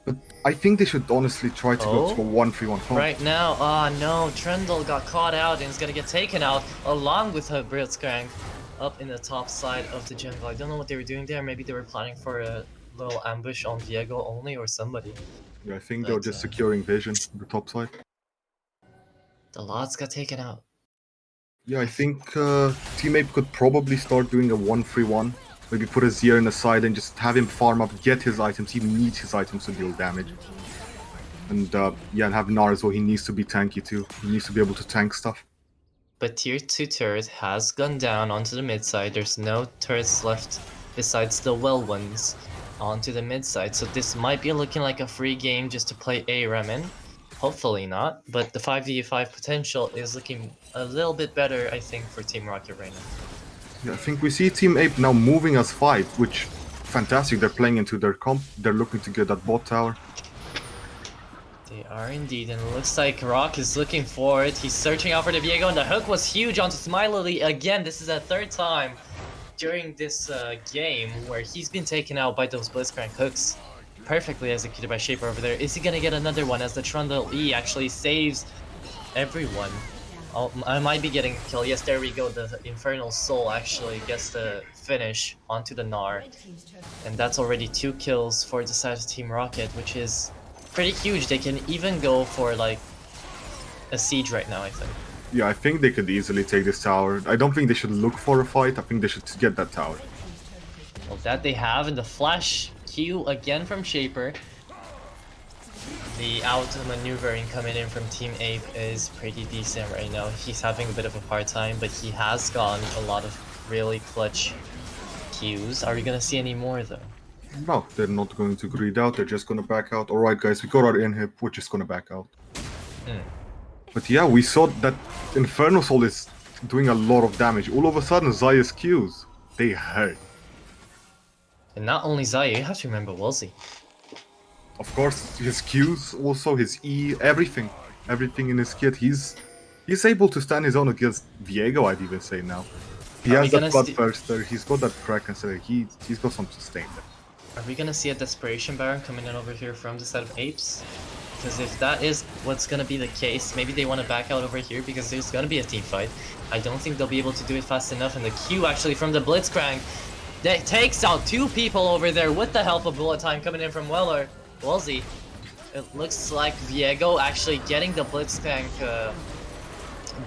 But I think they should honestly try to go to a 1-3-1 comp. Right now, no, Trundle got caught out and is gonna get taken out along with her Blitzcrank up in the top side of the jungle. I don't know what they were doing there. Maybe they were planning for a little ambush on Viego only or somebody. Yeah, I think they were just securing vision on the top side. The lots got taken out. Yeah, I think Team Ape could probably start doing a 1-3-1. Maybe put Azir in the side and just have him farm up, get his items. He needs his items to deal damage. And yeah, and have Gnar as well. He needs to be tanky too. He needs to be able to tank stuff. But tier 2 turret has gone down onto the mid side. There's no turrets left besides the well ones onto the mid side. So this might be looking like a free game just to play A Remen. Hopefully not, but the 5v5 potential is looking a little bit better, I think, for Team Rocket right now. Yeah, I think we see Team Ape now moving as 5, which fantastic. They're playing into their comp. They're looking to get that bot tower. They are indeed, and it looks like Rock is looking for it. He's searching out for the Viego, and the hook was huge onto Smiley. Again, this is the 3rd time during this game where he's been taken out by those Blitzcrank hooks. Perfectly executed by Shaper over there. Is he gonna get another one as the Trundle E actually saves everyone? Oh, I might be getting a kill. Yes, there we go. The Infernal Soul actually gets the finish onto the Gnar. And that's already 2 kills for the side of Team Rocket, which is pretty huge. They can even go for like a siege right now, I think. Yeah, I think they could easily take this tower. I don't think they should look for a fight. I think they should get that tower. Well, that they have, and the flash Q again from Shaper. The out maneuvering coming in from Team Ape is pretty decent right now. He's having a bit of a hard time, but he has gotten a lot of really clutch Qs. Are we gonna see any more though? No, they're not going to greed out. They're just gonna back out. All right, guys, we got our inhib. We're just gonna back out. But yeah, we saw that Inferno Soul is doing a lot of damage. All of a sudden, Zaya's Qs, they hurt. And not only Zaya, you have to remember Wolsey. Of course, his Qs, also his E, everything in his kit. He's able to stand his own against Viego, I'd even say now. He Are has we that gonna Bloodthirster, he's got that Kraken, so he's got some sustain there. Are we gonna see a Desperation Baron coming in over here from the side of Apes? Because if that is what's gonna be the case, maybe they want to back out over here because there's gonna be a team fight. I don't think they'll be able to do it fast enough, and the Q actually from the Blitzcrank that takes out two people over there with the help of Bullet Time coming in from Wellesley. It looks like Viego actually getting the Blitzcrank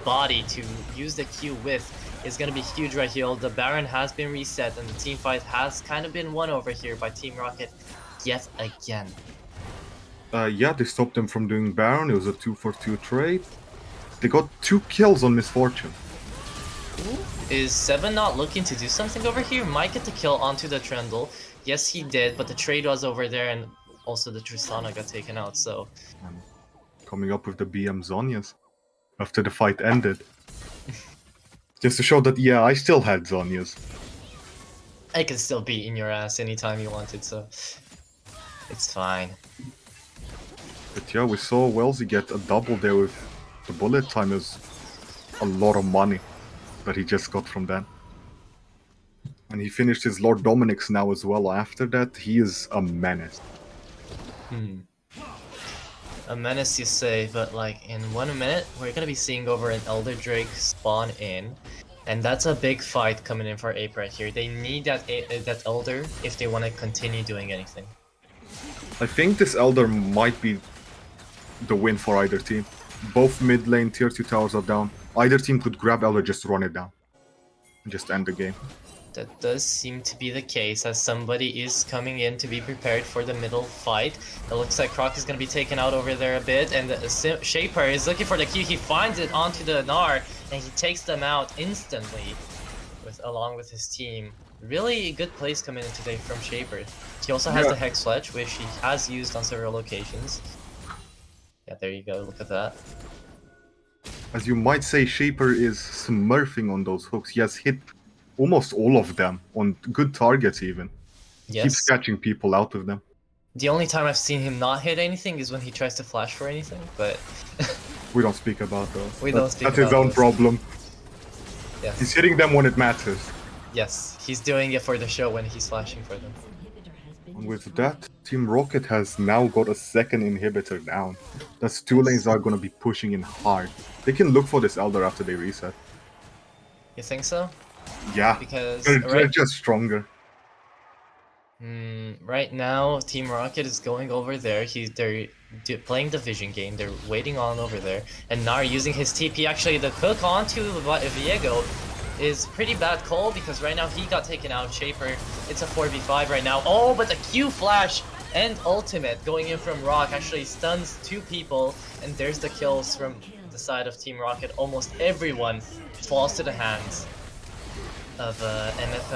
body to use the Q with is going to be huge right here. The Baron has been reset and the team fight has kind of been won over here by Team Rocket yet again. Yeah, they stopped them from doing Baron. It was a 2-for-2 trade. They got 2 kills on Misfortune. Is Seven not looking to do something over here? Might get the kill onto the Trundle. Yes, he did, but the trade was over there and also the Tristana got taken out, so... Coming up with the BM Zonyas after the fight ended. Just to show that, yeah, I still had Zonyas. I can still beat in your ass anytime you wanted, so... It's fine. But yeah, we saw Wellesley get a double there with the bullet time. Is a lot of money that he just got from that. And he finished his Lord Dominic's now as well. After that, he is a menace. A menace you say, but like in 1 minute, we're gonna be seeing over an Elder Drake spawn in. And that's a big fight coming in for Ape right here. They need that Elder if they want to continue doing anything. I think this Elder might be the win for either team. Both mid lane tier 2 towers are down. Either team could grab Elder, just run it down. And just end the game. That does seem to be the case, as somebody is coming in to be prepared for the middle fight. It looks like Croc is going to be taken out over there a bit, and the Shaper is looking for the Q. He finds it onto the Gnar, and he takes them out instantly, along with his team. Really good plays coming in today from Shaper. He also has the Hex Sledge, which he has used on several occasions. Yeah, there you go, look at that. As you might say, Shaper is smurfing on those hooks. He has hit almost all of them on good targets even. Yes. Keeps catching people out of them. The only time I've seen him not hit anything is when he tries to flash for anything, but... We don't speak about those. That's his own problem. Yes. He's hitting them when it matters. Yes, he's doing it for the show when he's flashing for them. And with that, Team Rocket has now got a second inhibitor down. That's 2 lanes are gonna be pushing in hard. They can look for this Elder after they reset. You think so? Yeah, Because they're just stronger. right now, Team Rocket is going over there. They're playing the vision game. They're waiting on over there. And Gnar using his TP. Actually, the hook onto Viego is pretty bad call because right now he got taken out. Shaper, it's a 4v5 right now. Oh, but the Q flash and ultimate going in from Rock actually stuns 2 people. And there's the kills from the side of Team Rocket. Almost everyone falls to the hands of MF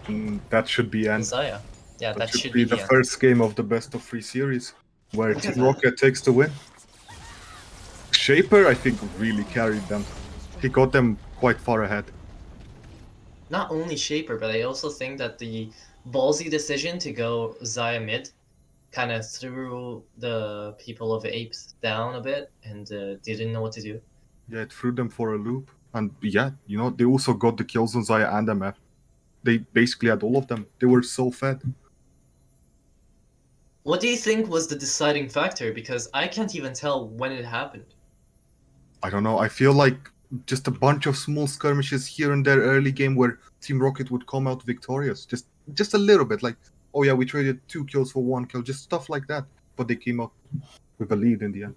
and that should be end. Zaya. Yeah, that should be the end. first game of the best of 3 series, where Team Rocket takes the win. Shaper, I think, really carried them. He got them quite far ahead. Not only Shaper, but I also think that the ballsy decision to go Zaya mid kind of threw the people of Apes down a bit and didn't know what to do. Yeah, it threw them for a loop. And yeah, you know, they also got the kills on Zaya and MF. They basically had all of them. They were so fed. What do you think was the deciding factor? Because I can't even tell when it happened. I don't know. I feel like just a bunch of small skirmishes here and there early game where Team Rocket would come out victorious. Just a little bit. Like, oh yeah, we traded 2 kills for 1 kill. Just stuff like that. But they came up with a lead in the end.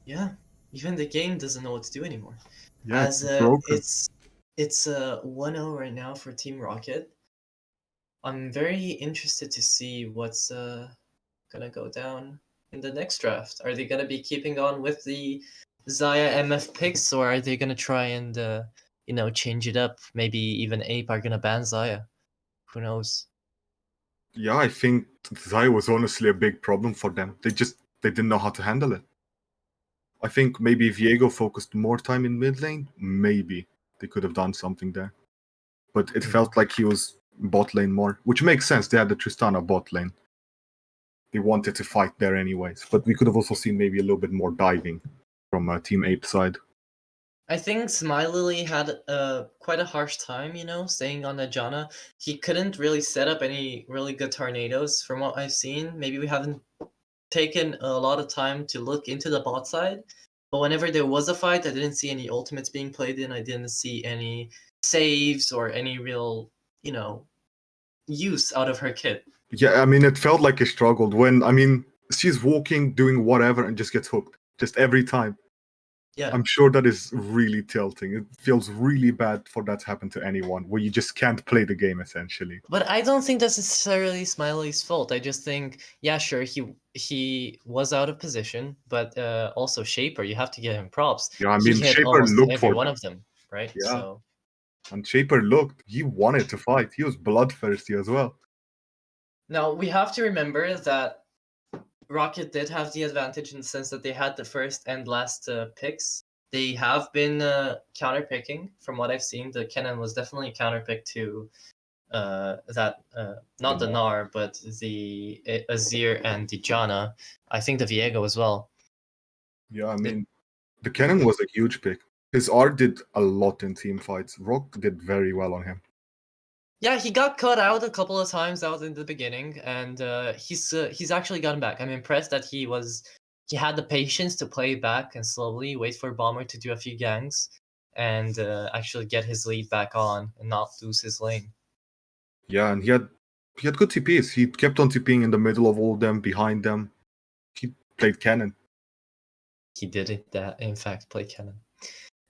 Yeah, even the game doesn't know what to do anymore. Yeah, As it's 1-0 right now for Team Rocket. I'm very interested to see what's gonna go down in the next draft. Are they gonna be keeping on with the Zaya MF picks, or are they gonna try and change it up? Maybe even Ape are gonna ban Zaya. Who knows? Yeah, I think Zai was honestly a big problem for them. They didn't know how to handle it. I think maybe if Viego focused more time in mid lane, maybe they could have done something there. But it felt like he was bot lane more, which makes sense. They had the Tristana bot lane. They wanted to fight there anyways. But we could have also seen maybe a little bit more diving from Team Ape side. I think Smiley had quite a harsh time, staying on the Janna. He couldn't really set up any really good tornadoes from what I've seen. Maybe we haven't taken a lot of time to look into the bot side, but whenever there was a fight, I didn't see any ultimates being played in. I didn't see any saves or any real, use out of her kit. Yeah, I mean, it felt like he struggled when, I mean, she's walking, doing whatever, and just gets hooked. Just every time. Yeah. I'm sure that is really tilting. It feels really bad for that to happen to anyone, where you just can't play the game, essentially. But I don't think that's necessarily Smiley's fault. I just think, yeah, sure, he was out of position, but also Shaper, you have to give him props. Yeah, I He mean, hit Shaper almost looked every for one them. of them, right? Yeah. So And Shaper looked. He wanted to fight. He was bloodthirsty as well. now we have to remember that Rocket did have the advantage in the sense that they had the first and last picks. They have been counter picking, from what I've seen. The Kennen was definitely a counter pick to that not the Gnar, but the Azir and the Janna. I think the Viego as well. Yeah, I mean, the Cannon was a huge pick. His art did a lot in team fights. Rock did very well on him. Yeah, he got cut out a couple of times out in the beginning, and he's actually gotten back. I'm impressed that he had the patience to play back and slowly wait for Bomber to do a few gangs and actually get his lead back on and not lose his lane. Yeah, and he had good TPs. He kept on TPing in the middle of all of them, behind them. He played Cannon. He did it. That in fact play Kennen.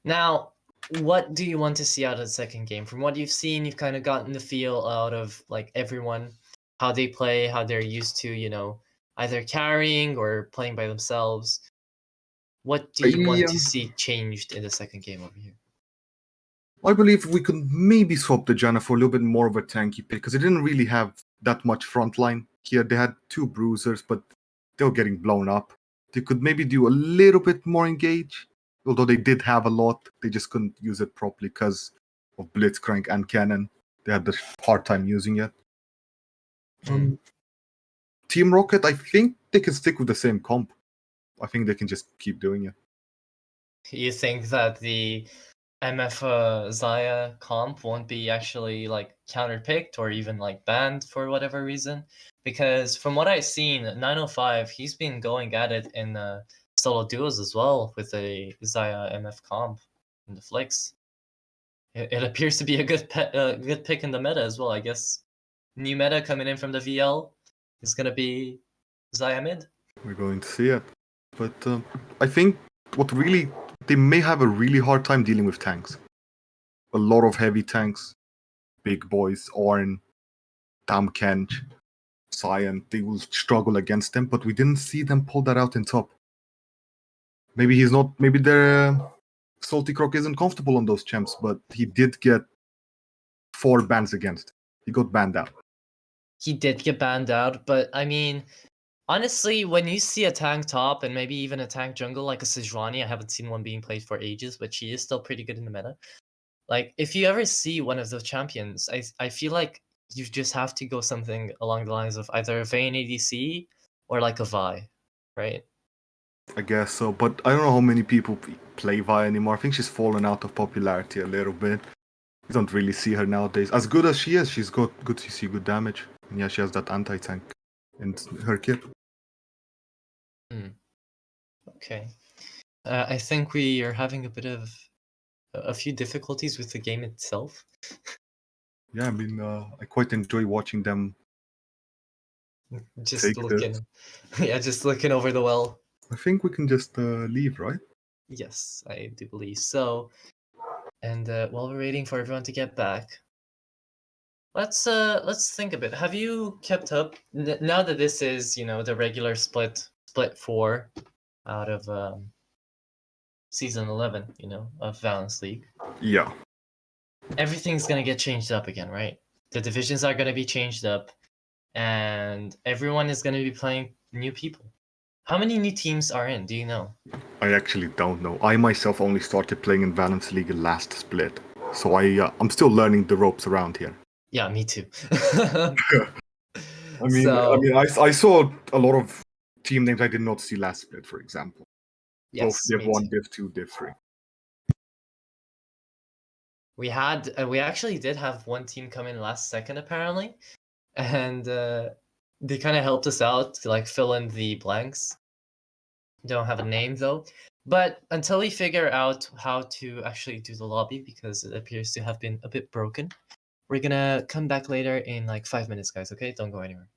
Now, what do you want to see out of the second game? From what you've seen, you've kind of gotten the feel out of like everyone, how they play, how they're used to, either carrying or playing by themselves. What do you want to see changed in the second game over here? I believe we could maybe swap the Janna for a little bit more of a tanky pick because it didn't really have that much frontline here. They had two bruisers, but they were getting blown up. They could maybe do a little bit more engage, although they did have a lot. They just couldn't use it properly because of Blitzcrank and Cannon. They had the hard time using it. Team Rocket, I think they can stick with the same comp. I think they can just keep doing it. You think that the MF Zaya comp won't be actually like counterpicked or even like banned for whatever reason? Because from what I've seen, 905, he's been going at it in solo duos as well with a Zaya MF comp in the flicks. It appears to be a good pick in the meta as well, I guess. New meta coming in from the VL is gonna be Zaya mid. We're going to see it. But I think they may have a really hard time dealing with tanks. A lot of heavy tanks, big boys, Ornn, Tam Kench, Cyan, they will struggle against them, but we didn't see them pull that out in top. Maybe their Salty Croc isn't comfortable on those champs, but he did get 4 bans against. He got banned out. He did get banned out, but I mean, honestly, when you see a tank top and maybe even a tank jungle like a Sejuani, I haven't seen one being played for ages, but she is still pretty good in the meta. Like, if you ever see one of those champions, I feel like you just have to go something along the lines of either a Veiny ADC or like a Vi, right? I guess so, but I don't know how many people play Vi anymore. I think she's fallen out of popularity a little bit. You don't really see her nowadays. As good as she is, she's got good CC, good damage. And yeah, she has that anti-tank in her kit. Okay. I think we are having a bit of a few difficulties with the game itself. Yeah, I mean, I quite enjoy watching them Just take looking, yeah, just looking over the well. I think we can just leave, right? Yes, I do believe so. And while we're waiting for everyone to get back, let's think a bit. Have you kept up now that this is, the regular split 4 out of season 11, of Valence League? Yeah. Everything's gonna get changed up again, right? The divisions are gonna be changed up, and everyone is gonna be playing new people. How many new teams are in? Do you know? I actually don't know. I myself only started playing in Valence League last split, so I'm still learning the ropes around here. Yeah, me too. I mean, So I saw a lot of team names I did not see last split, for example. Both yes, Div me 1, too. Div 2, Div 3. We actually did have one team come in last second apparently, and they kind of helped us out to like fill in the blanks. Don't have a name though. But until we figure out how to actually do the lobby, because it appears to have been a bit broken, we're gonna come back later in like 5 minutes, guys. Okay, don't go anywhere.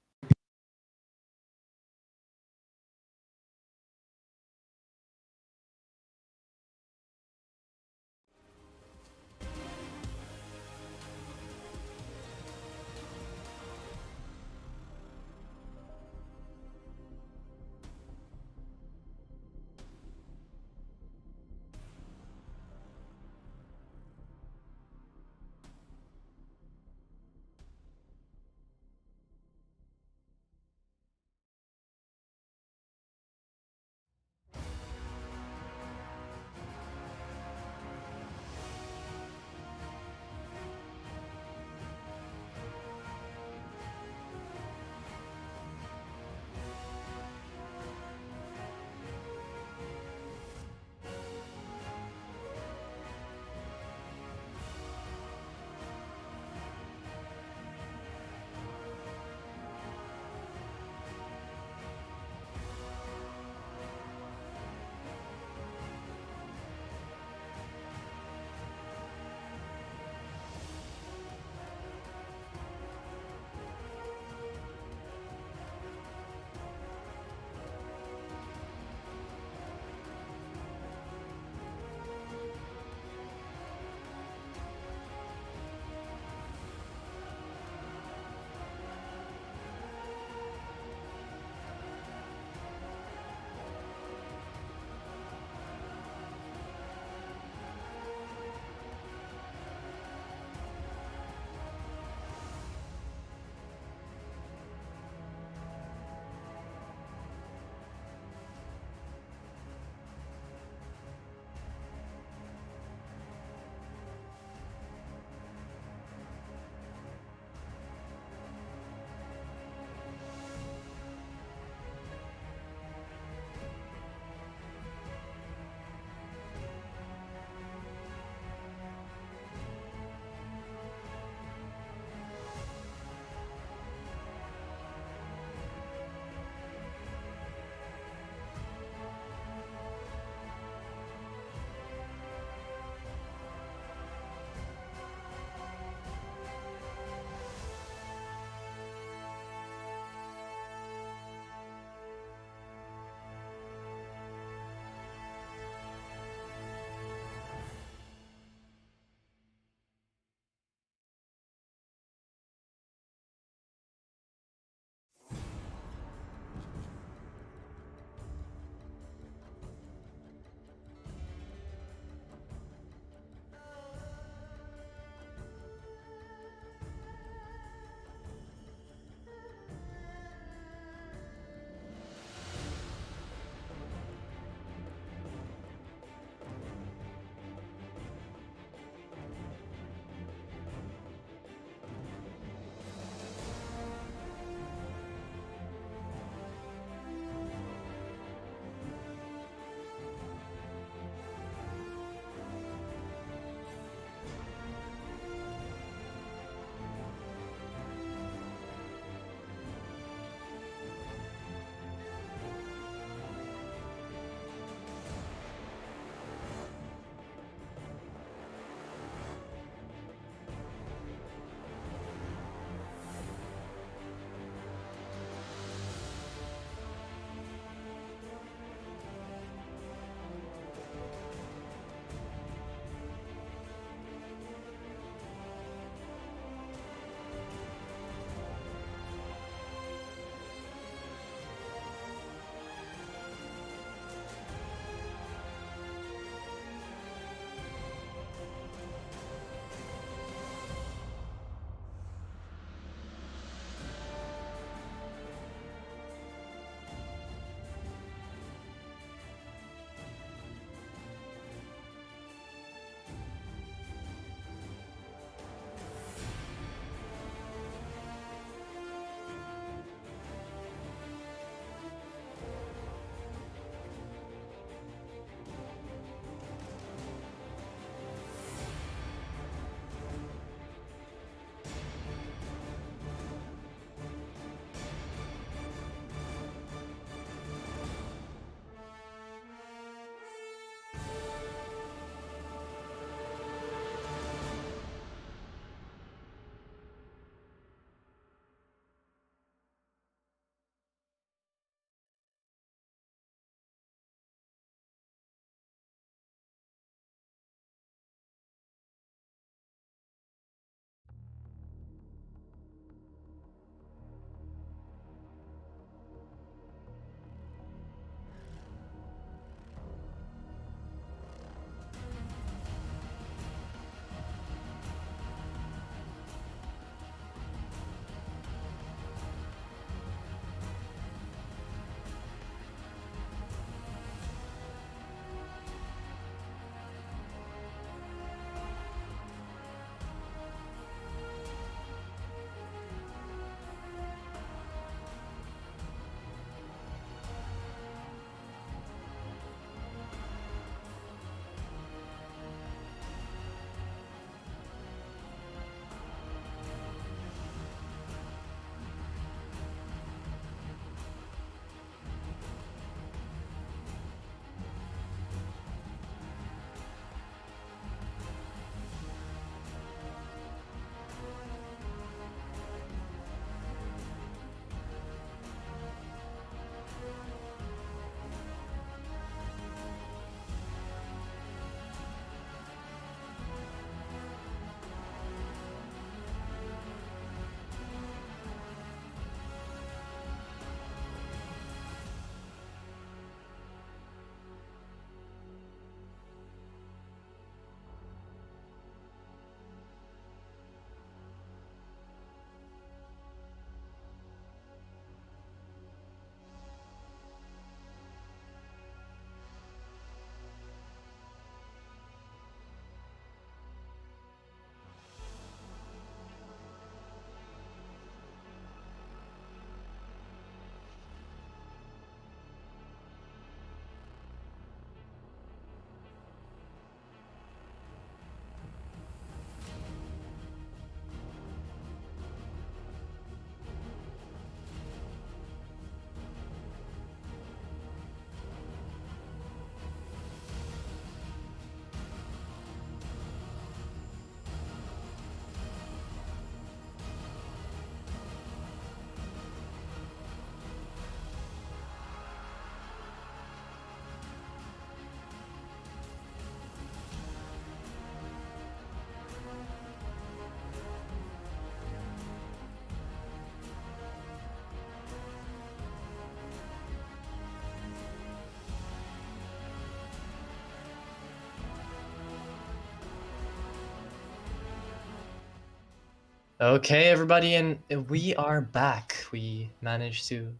Okay, everybody, and we are back. We managed to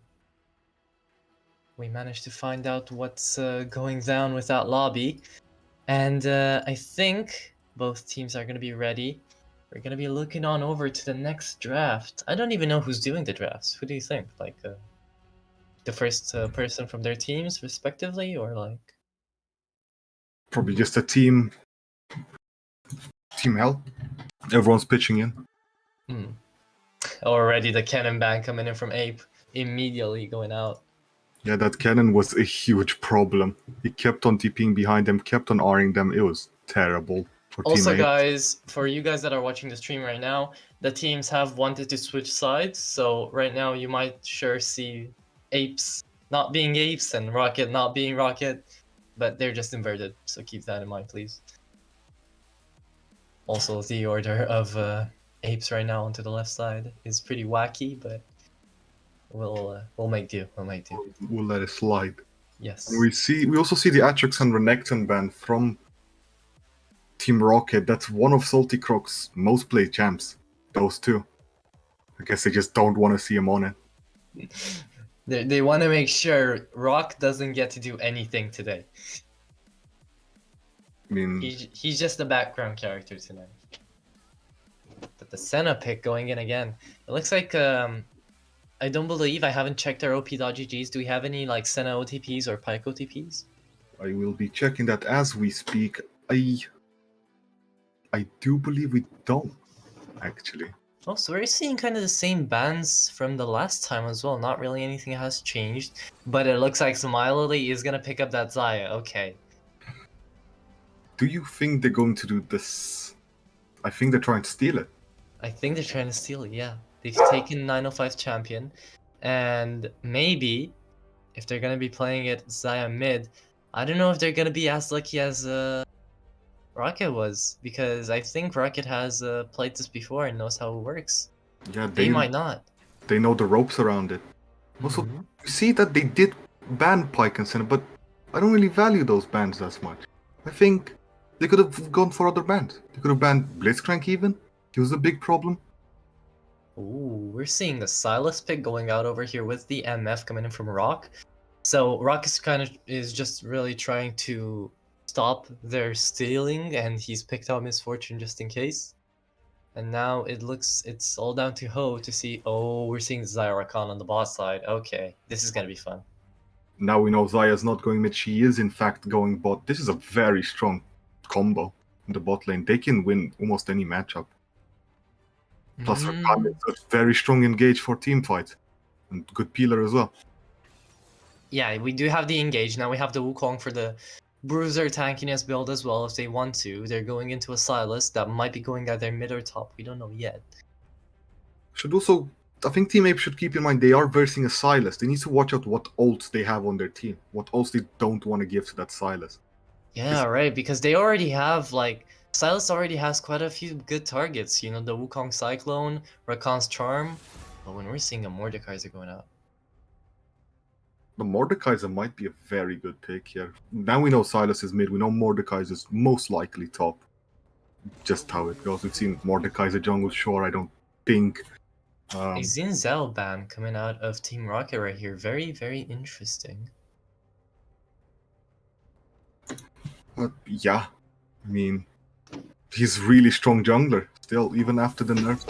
find out what's going down with that lobby, and I think both teams are gonna be ready. We're gonna be looking on over to the next draft. I don't even know who's doing the drafts. Who do you think? Like the first person from their teams, respectively, or like? Probably just a team help. Everyone's pitching in. Hmm. Already the cannon ban coming in from Ape, immediately going out. Yeah, that cannon was a huge problem. He kept on TPing behind them, kept on Ring them. It was terrible for Also, teammates. guys, for you guys that are watching the stream right now, the teams have wanted to switch sides. So right now, you might sure see Apes not being Apes and Rocket not being Rocket, but they're just inverted. So keep that in mind, please. Also, the order of Apes right now onto the left side is pretty wacky, but we'll make do. We'll make do. We'll let it slide. Yes. We also see the Atrox and Renekton ban from Team Roccet. That's one of Salty Croc's most played champs. Those two. I guess they just don't want to see him on it. They want to make sure Rock doesn't get to do anything today. I mean, He's just a background character tonight. But the Senna pick going in again. It looks like I don't believe, I haven't checked our OP.GGs. Do we have any like Senna OTPs or Pyke OTPs? I will be checking that as we speak. I do believe we don't, actually. Oh, so we're seeing kind of the same bans from the last time as well. Not really anything has changed, but it looks like Smiley is gonna pick up that Xayah. Okay. Do you think they're going to do this? I think they're trying to steal it. I think they're trying to steal it, yeah. They've taken 905 champion, and maybe if they're gonna be playing it Xayah mid, I don't know if they're gonna be as lucky as Rocket was, because I think Rocket has played this before and knows how it works. Yeah, They might not. They know the ropes around it. Also, Mhm. you see that they did ban Pyke and Senna, but I don't really value those bans as much. I think they could have gone for other bans. They could have banned Blitzcrank even. He was a big problem. Ooh, we're seeing the Silas pick going out over here with the MF coming in from Rock. So Rock is just really trying to stop their stealing, and he's picked out Misfortune just in case. And now it's all down to Ho to see. Oh, we're seeing Xayah Rakan on the boss side. Okay, this is gonna be fun. Now we know Xayah's not going mid. She is in fact going bot. This is a very strong combo in the bot lane. They can win almost any matchup. Plus Rakan is a very strong engage for team fights. And good peeler as well. Yeah, we do have the engage. Now we have the Wukong for the bruiser tankiness build as well if they want to. They're going into a Silas that might be going either mid or top. We don't know yet. Should also, I think Team Ape should keep in mind they are versing a Silas. They need to watch out what ults they have on their team. What ults they don't want to give to that Silas. Yeah, right, because they already have, like, Silas already has quite a few good targets. You know, the Wukong Cyclone, Rakan's Charm. But when we're seeing a Mordekaiser going out. The Mordekaiser might be a very good pick here. Now we know Silas is mid. We know Mordekaiser is most likely top. Just how it goes. We've seen Mordekaiser jungle. Sure, I don't think. A Xin Zhao ban coming out of Team Rocket right here. Very, very interesting. But yeah, I mean, he's really strong jungler still, even after the nerfs.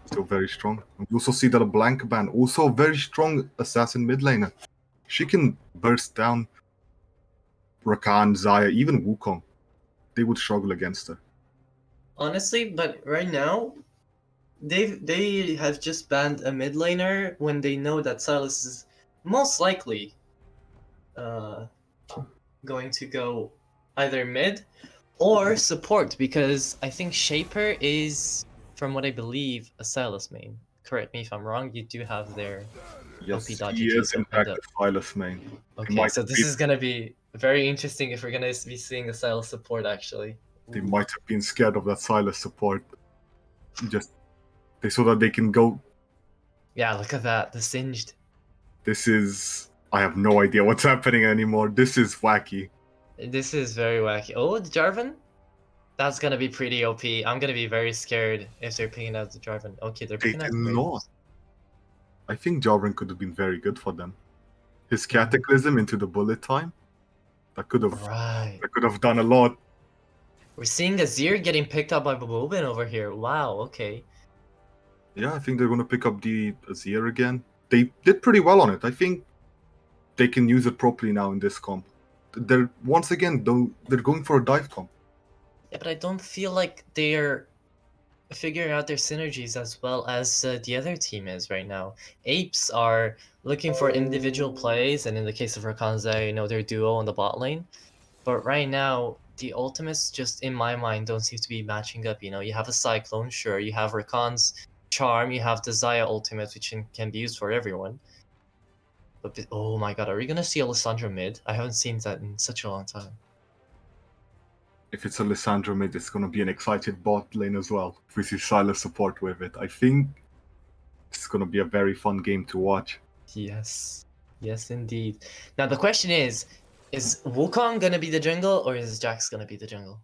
Still very strong. We also see that a blank ban, also a very strong assassin mid laner. She can burst down Rakan, Xayah, even Wukong. They would struggle against her. Honestly, but right now, they have just banned a mid laner when they know that Silas is most likely going to go either mid or support, because I think Shaper is, from what I believe, a Silas main. Correct me if I'm wrong, you do have their Yes, OP.GG he is in fact up. a Silas main. Okay, so this is gonna be very interesting if we're gonna be seeing a Silas support actually. They might have been scared of that Silas support. Just so that they can go. Yeah, look at that, the singed. This is. I have no idea what's happening anymore. This is wacky. This is very wacky. Oh, the Jarvan? That's gonna be pretty OP. I'm gonna be very scared if they're picking out the Jarvan. Okay, they're They picking out did not. Graves. I think Jarvan could have been very good for them. His Mhm. Cataclysm into the bullet time, that could Right. have done a lot. We're seeing Azir getting picked up by Bobobin over here. Wow, okay. Yeah, I think they're gonna pick up the Azir again. They did pretty well on it. I think they can use it properly now in this comp. They're once again though they're going for a dive comp. Yeah, but I don't feel like they're figuring out their synergies as well as the other team is right now. Apes are looking for individual plays, and in the case of Rakanza, you know, their duo on the bot lane. But right now, the ultimates just in my mind don't seem to be matching up. You know, you have a Cyclone, sure, you have Rakan's Charm, you have the Zaya ultimate, which can be used for everyone. But oh my god, are we gonna see Alessandro mid? I haven't seen that in such a long time. If it's Alessandro mid, it's gonna be an excited bot lane as well. If we see Sylas support with it, I think it's gonna be a very fun game to watch. Yes. Yes, indeed. Now the question is Wukong gonna be the jungle or is Jax gonna be the jungle?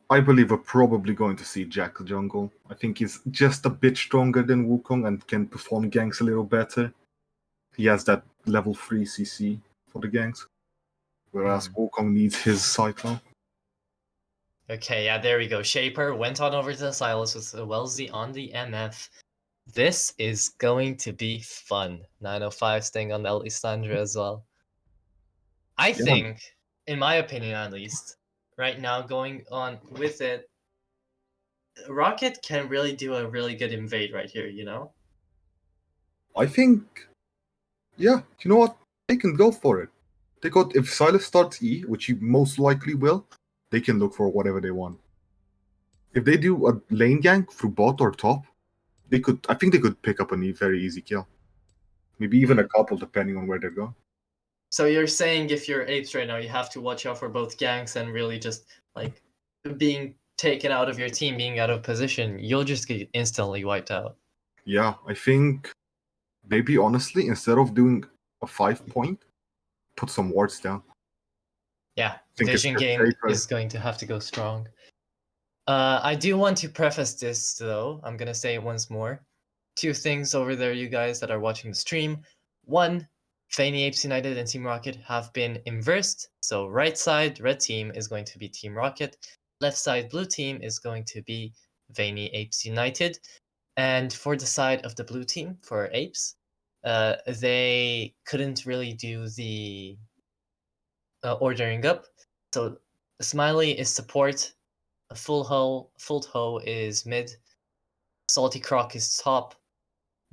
I believe we're probably going to see Jack jungle. I think he's just a bit stronger than Wukong and can perform ganks a little better. He has that level 3 CC for the ganks, whereas Wukong needs his Cyclone. Okay, yeah, there we go. Shaper went on over to the Silas with Wellesley on the MF. This is going to be fun. 905 staying on Alessandra as well. I think, in my opinion at least, right now going on with it, Rocket can really do a really good invade right here, you know? I think, yeah, you know what? They can go for it. They got if Silas starts E, which he most likely will, they can look for whatever they want. If they do a lane gank through bot or top, they could. I think they could pick up a very easy kill. Maybe even a couple, depending on where they're going. So you're saying if you're Apes right now, you have to watch out for both ganks and really just like being taken out of your team, being out of position, you'll just get instantly wiped out. Yeah, I think maybe honestly, instead of doing a 5 point, put some wards down. Yeah, Think it's Vision just game safer. is going to have to go strong. I do want to preface this though. I'm gonna say it once more. Two things over there, you guys that are watching the stream. One, Veiny Apes United and Team Rocket have been inversed. So right side, red team is going to be Team Rocket. Left side, blue team is going to be Veiny Apes United. And for the side of the blue team, for Apes, they couldn't really do the ordering up. So Smiley is support, Full Hoe is mid, Salty Croc is top,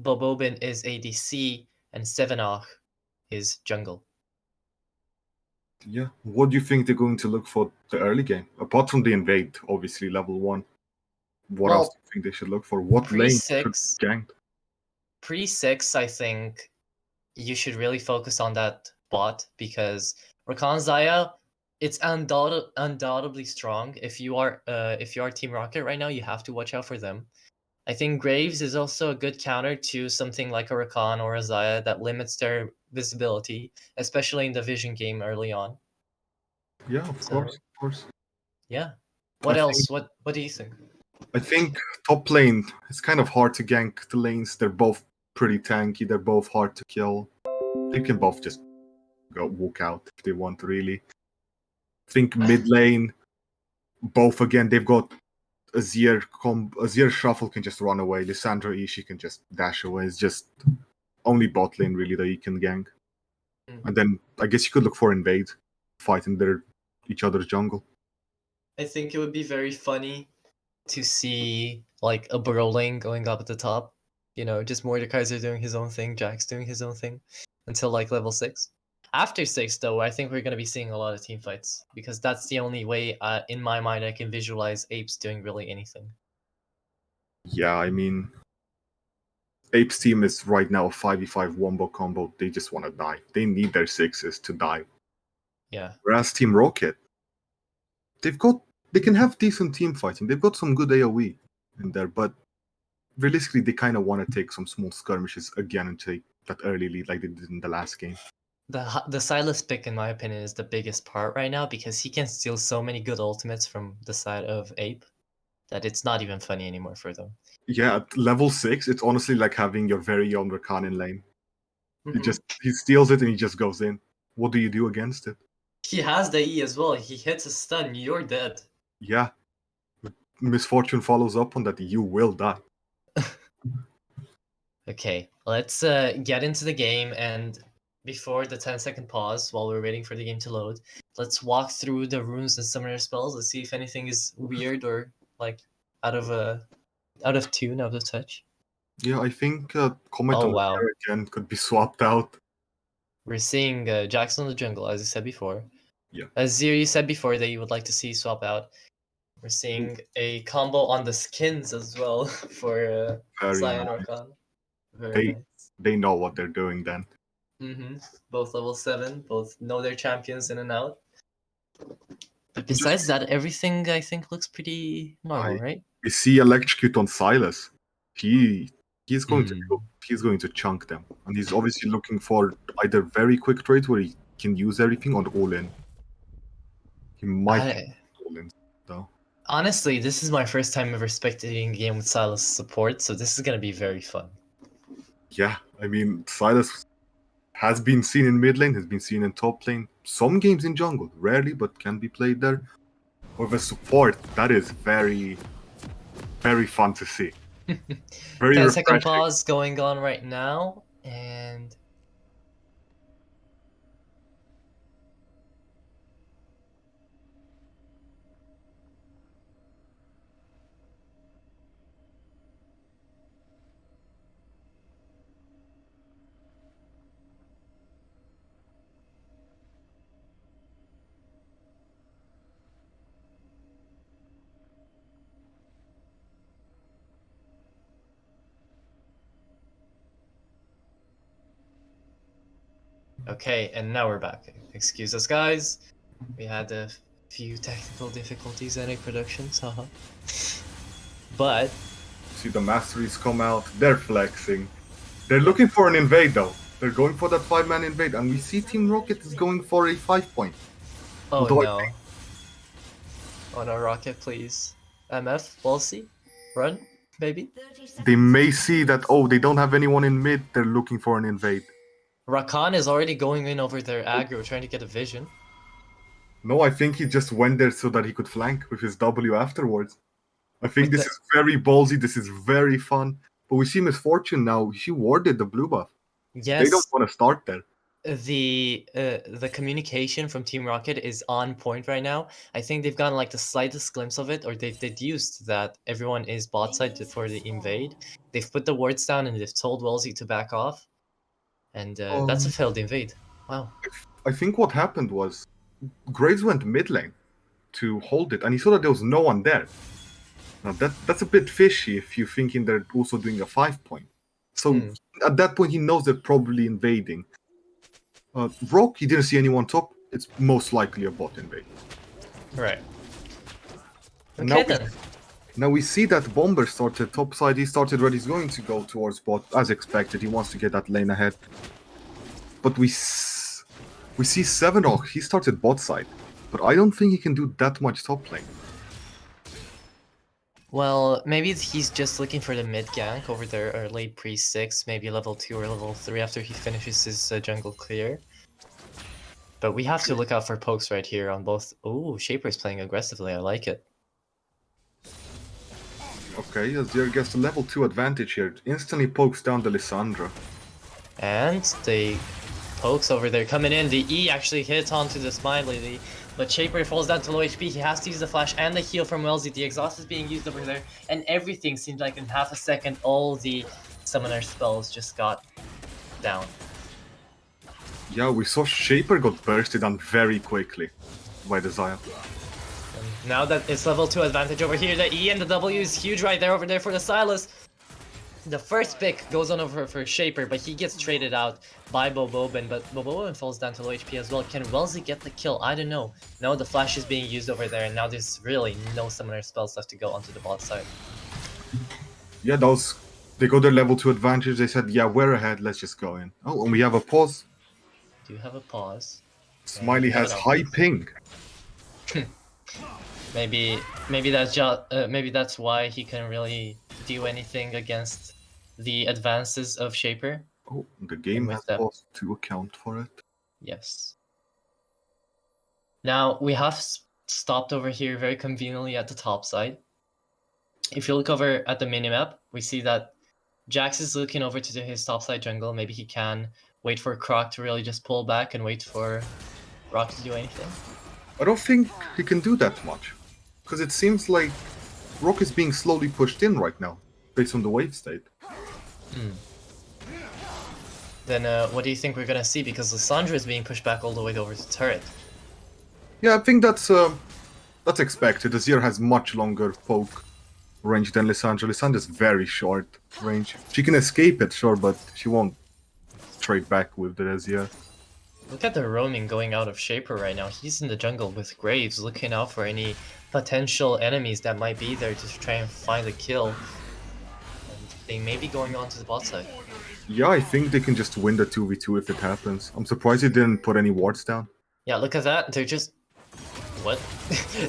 Bobobin is ADC, and Sevenach is jungle. Yeah. What do you think they're going to look for the early game? Apart from the invade, obviously level 1. What else do you think they should look for? What lane should Pre-6, be ganked? pre-6, I think you should really focus on that bot because Rakan Zaya, it's undoubtedly strong. If you are Team Rocket right now, you have to watch out for them. I think Graves is also a good counter to something like a Rakan or a Zaya that limits their visibility, especially in the vision game early on. Yeah, of So course, of course. yeah. I What think else? What do you think? I think top lane, it's kind of hard to gank the lanes. They're both pretty tanky. They're both hard to kill. They can both just walk out if they want, really. Think mid lane, both again, they've got Azir Shuffle can just run away. Lissandra Ishii can just dash away. It's just only bot lane, really, that you can gank. And then I guess you could look for invade, fighting each other's jungle. I think it would be very funny to see like a bro lane going up at the top. You know, just Mordekaiser doing his own thing, Jax doing his own thing until like level 6. After 6, though, I think we're going to be seeing a lot of team fights because that's the only way, in my mind, I can visualize Apes doing really anything. Yeah, I mean, Apes team is right now a 5v5 wombo combo. They just want to die. They need their 6s to die. Yeah. Whereas Team Rocket, they can have decent team fighting. They've got some good AoE in there, but realistically, they kind of want to take some small skirmishes again and take that early lead like they did in the last game. The Silas pick, in my opinion, is the biggest part right now because he can steal so many good ultimates from the side of Ape that it's not even funny anymore for them. Yeah, at level 6, it's honestly like having your very own Rakan in lane. Mhm. He steals it and he just goes in. What do you do against it? He has the E as well. He hits a stun, you're dead. Yeah. Misfortune follows up on that, you will die. Okay, let's get into the game, and before the 10-second pause, while we're waiting for the game to load, let's walk through the runes and summoner spells. Let's see if anything is weird or like out of tune, out of touch. Yeah, I think Comet Oh on the wow, Terra again could be swapped out. we're seeing Jackson in the jungle, as you said before. Yeah. As you said before that you would like to see swap out. We're seeing a combo on the skins as well for Very Zion nice. Orkan. Very nice. They know what they're doing then. Both level 7, both know their champions in and out. But besides that, everything I think looks pretty normal, right? You see electrocute on Silas. He's going Hmm. he's going to chunk them. And he's obviously looking for either very quick trades where he can use everything or all in. He might I, all in though. honestly, this is my first time ever spectating a game with Silas support, so this is gonna be very fun. Yeah, I mean Silas has been seen in mid lane, has been seen in top lane. Some games in jungle, rarely, but can be played there. With a support, that is very, very fun to see. Very 10-second refreshing. pause going on right now, and okay, and now we're back. Excuse us, guys. We had a few technical difficulties at a productions, haha. But See the masteries come out, they're flexing. They're looking for an invade though. They're going for that 5-man invade, and we see Team Rocket is going for a 5-point. oh Although I no. Oh no, Rocket, please. MF, Ballsy, run, maybe. They may see that, oh, they don't have anyone in mid, they're looking for an invade. Rakan is already going in over their aggro, trying to get a vision. No, I think he just went there so that he could flank with his W afterwards. I think With this is very ballsy, this is very fun. But we see Misfortune now, she warded the blue buff. They don't Yes, want to start there. the communication from Team Rocket is on point right now. I think they've gotten like the slightest glimpse of it, or they've deduced that everyone is bot side for the invade. They've put the words down and they've told Wellesley to back off. And that's a failed invade. Wow. I think what happened was Graves went mid lane to hold it, and he saw that there was no one there. Now that's a bit fishy if you're thinking they're also doing a 5-point. So at that point, he knows they're probably invading. Rock, he didn't see anyone top. It's most likely a bot invade. Right. And Okay then. Now we see that Bomber started top side. He started where he's going to go towards bot, as expected. He wants to get that lane ahead. But we see Sevenrock. He started bot side, but I don't think he can do that much top lane. Well, maybe he's just looking for the mid gank over there, or late pre-6, maybe level 2 or level 3 after he finishes his jungle clear. But we have to look out for pokes right here on both. Ooh, Shaper's playing aggressively, I like it. Okay, Azir gets the level 2 advantage here. Instantly pokes down the Lissandra. And the pokes over there coming in. The E actually hits onto the Smiley, but Shaper falls down to low HP. He has to use the flash and the heal from Wellesley. The exhaust is being used over there, and everything seemed like in half a second all the summoner spells just got down. Yeah, we saw Shaper got bursted on very quickly by the Zion. And now that it's level 2 advantage over here, the E and the W is huge right there over there for the Silas. The first pick goes on over for Shaper, but he gets traded out by Boboben, but Boboben falls down to low HP as well. Can Wellesley get the kill? I don't know. No, the flash is being used over there, and now there's really no summoner spells left to go onto the bot side. Yeah, they got their level 2 advantage. They said, yeah, we're ahead, let's just go in. Oh, and we have a pause. Do have a pause. Smiley have has it up. high ping. Maybe that's just maybe that's why he couldn't really do anything against the advances of Shaper. Oh, the game with has that- paused to account for it. Yes. Now we have stopped over here very conveniently at the top side. If you look over at the minimap, we see that Jax is looking over to his topside jungle. Maybe he can wait for Croc to really just pull back and wait for Rocket to do anything. I don't think he can do that much. Because it seems like Rock is being slowly pushed in right now, based on the wave state. Then what do you think we're gonna see? Because Lissandra is being pushed back all the way over to turret. Yeah, I think that's expected. Azir has much longer poke range than Lissandra. Lissandra's very short range. She can escape it, sure, but she won't trade back with the Azir. Look at the roaming going out of Shaper right now. He's in the jungle with Graves, looking out for any potential enemies that might be there to try and find a kill. And they may be going on to the bot side. Yeah, I think they can just win the 2v2 if it happens. I'm surprised he didn't put any wards down. Yeah, look at that. They're just... What?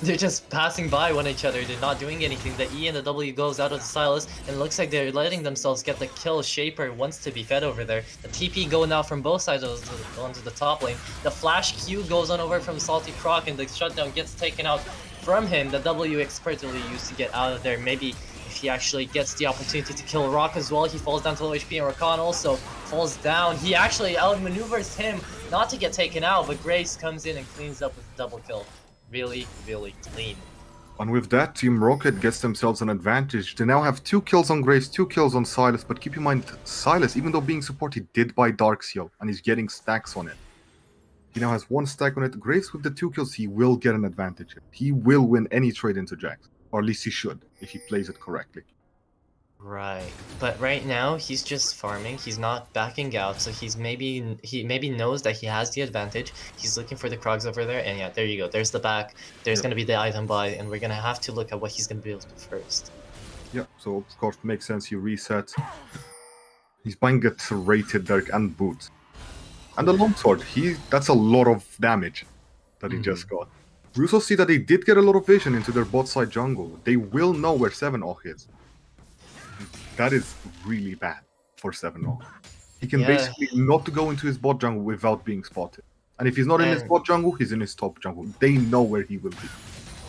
They're just passing by one each other. They're not doing anything. The E and the W goes out of the Silas, and it looks like they're letting themselves get the kill. Shaper wants to be fed over there. The TP going out from both sides onto the top lane. The flash Q goes on over from Salty Croc, and the shutdown gets taken out from him. The W expertly used to get out of there. Maybe if he actually gets the opportunity to kill Rock as well, he falls down to low HP, and Rakan also falls down. He actually outmaneuvers him not to get taken out, but Grace comes in and cleans up with a double kill. Really, really clean. And with that, Team Rocket gets themselves an advantage. They now have 2 kills on Grace, 2 kills on Silas, but keep in mind, Silas, even though being supported, did buy Darkseal, and he's getting stacks on it. He now has 1 stack on it. Grace with the 2 kills, he will get an advantage. He will win any trade into Jax. Or at least he should, if he plays it correctly. Right, but right now he's just farming. He's not backing out, so he maybe knows that he has the advantage. He's looking for the Krogs over there, and yeah, there you go. There's the back. There's gonna be the item buy, and we're gonna have to look at what he's gonna be able to do first. Yeah, so of course makes sense. He resets. He's buying a rated Dirk and boots, and the longsword. That's a lot of damage that he just got. We also see that they did get a lot of vision into their bot side jungle. They will know where 7-0 is. That is really bad for 7-0. He can basically not go into his bot jungle without being spotted. And if he's not in his bot jungle, he's in his top jungle. They know where he will be.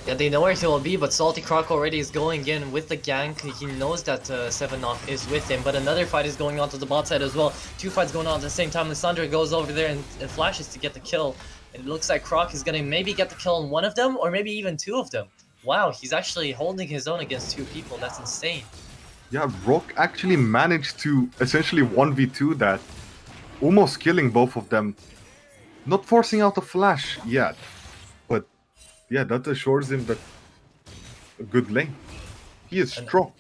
Yeah, they know where he will be, but Salty Croc already is going in with the gank. He knows that 7-0 is with him, but another fight is going on to the bot side as well. 2 fights going on at the same time. Lissandra goes over there and flashes to get the kill. It looks like Croc is going to maybe get the kill on one of them, or maybe even 2 of them. Wow, he's actually holding his own against 2 people. That's insane. Yeah, Rock actually managed to essentially 1v2 that, almost killing both of them. Not forcing out a flash yet, but yeah, that assures him that a good lane. He is strong.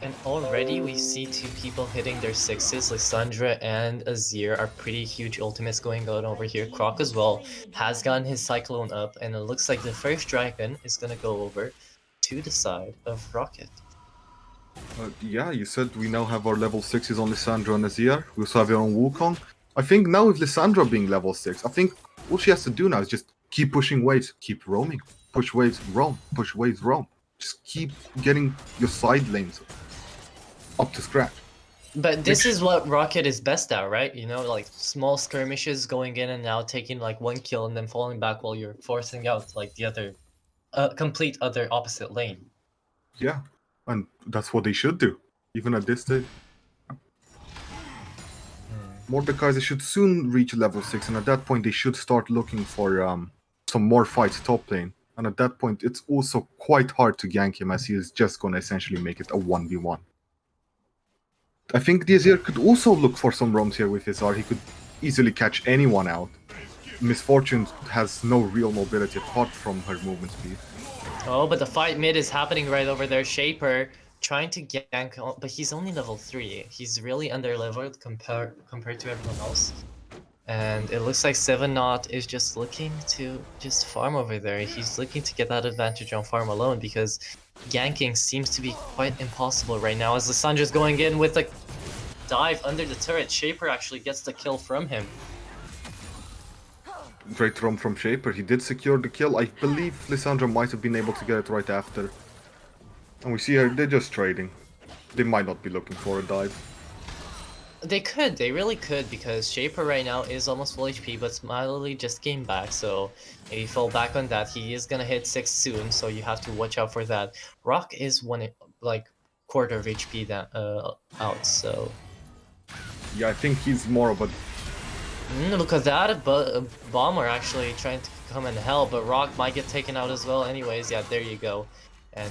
And already we see 2 people hitting their 6s. Lissandra and Azir are pretty huge ultimates going on over here. Croc as well has gotten his Cyclone up, and it looks like the first dragon is going to go over to the side of Rocket. Yeah, you said we now have our level 6s on Lissandra and Azir. We also have it on Wukong. I think now with Lissandra being level 6, I think all she has to do now is just keep pushing waves, keep roaming. Push waves, roam. Push waves, roam. Just keep getting your side lanes up to scratch. But this is what Rocket is best at, right? You know, like small skirmishes going in and out, taking like 1 kill and then falling back while you're forcing out like the other, complete other opposite lane. Yeah, and that's what they should do, even at this stage. Mordekaiser should soon reach level 6, and at that point they should start looking for some more fights top lane. And at that point, it's also quite hard to gank him, as he is just going to essentially make it a 1v1. I think the Azir could also look for some roams here with his R. He could easily catch anyone out. Misfortune has no real mobility apart from her movement speed. Oh, but the fight mid is happening right over there. Shaper trying to gank, but he's only level 3. He's really under-leveled compared to everyone else. And it looks like 7-0 is just looking to just farm over there. He's looking to get that advantage on farm alone, because ganking seems to be quite impossible right now, as Lissandra's going in with a dive under the turret. Shaper actually gets the kill from him. Great run from Shaper. He did secure the kill. I believe Lissandra might have been able to get it right after. And we see her, they're just trading. They might not be looking for a dive. They really could, because Shaper right now is almost full HP, but Smiley just came back, so if he fall back on that, he is gonna hit 6 soon, so you have to watch out for that. Rock is like quarter of HP out, so Yeah, I think he's more of a... look at that, but Bomber actually trying to come and help, but Rock might get taken out as well anyways. Yeah, there you go. And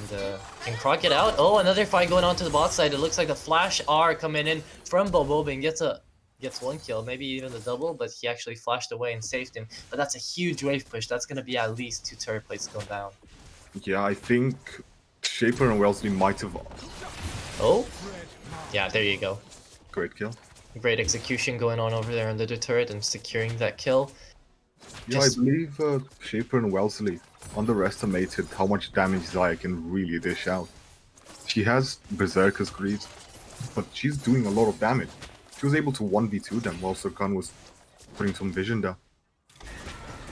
can Croc get out? Oh, another fight going on to the bot side. It looks like the Flash R coming in from Bobobin gets one kill, maybe even the double, but he actually flashed away and saved him. But that's a huge wave push. That's gonna be at least 2 turret plates going down. Yeah, I think Shaper and Wellesley might have... Oh? Yeah, there you go. Great kill. Great execution going on over there under the turret and securing that kill. Yeah, I believe Shaper and Wellesley underestimated how much damage Zaya can really dish out. She has Berserker's Greed, but she's doing a lot of damage. She was able to 1v2 them while Serkan was putting some vision down.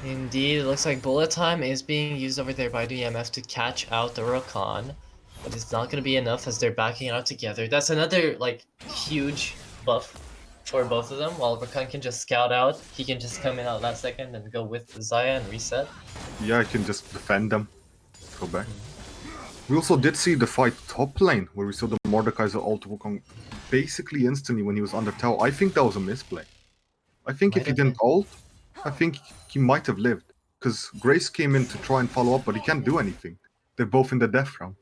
Indeed, it looks like bullet time is being used over there by the EMF to catch out the Rakan, but it's not going to be enough as they're backing out together. That's another like huge buff for both of them. While Rakan can just scout out, he can just come in at last second and go with the Zaya and reset. Yeah, I can just defend them. Go back. We also did see the fight top lane, where we saw the Mordekaiser ult Wukong basically instantly when he was under tower. I think that was a misplay. I think if he didn't ult, I think he might have lived. Because Grace came in to try and follow up, but he can't do anything. They're both in the death realm.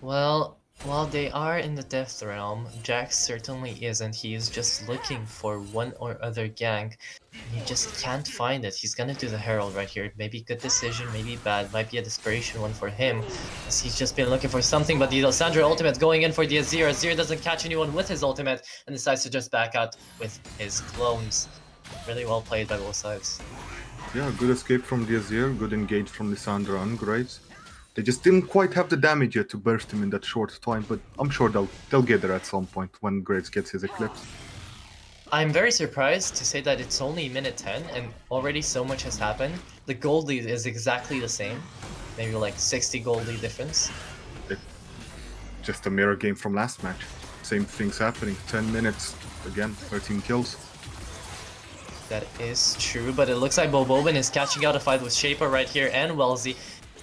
Well, while they are in the Death Realm, Jax certainly isn't. He is just looking for one or other gank. He just can't find it. He's gonna do the Herald right here. Maybe good decision, maybe bad. Might be a desperation one for him, as he's just been looking for something. But the Lissandra ultimate's going in for the Azir. Azir doesn't catch anyone with his ultimate and decides to just back out with his clones. Really well played by both sides. Yeah, good escape from the Azir, good engage from Lissandra and Graves. They just didn't quite have the damage yet to burst him in that short time, but I'm sure they'll get there at some point when Graves gets his Eclipse. I'm very surprised to say that it's only minute 10 and already so much has happened. The gold lead is exactly the same. Maybe like 60 gold lead difference. Just a mirror game from last match. Same things happening. 10 minutes, again, 13 kills. That is true, but it looks like Bobobin is catching out a fight with Shaper right here and Wellesley.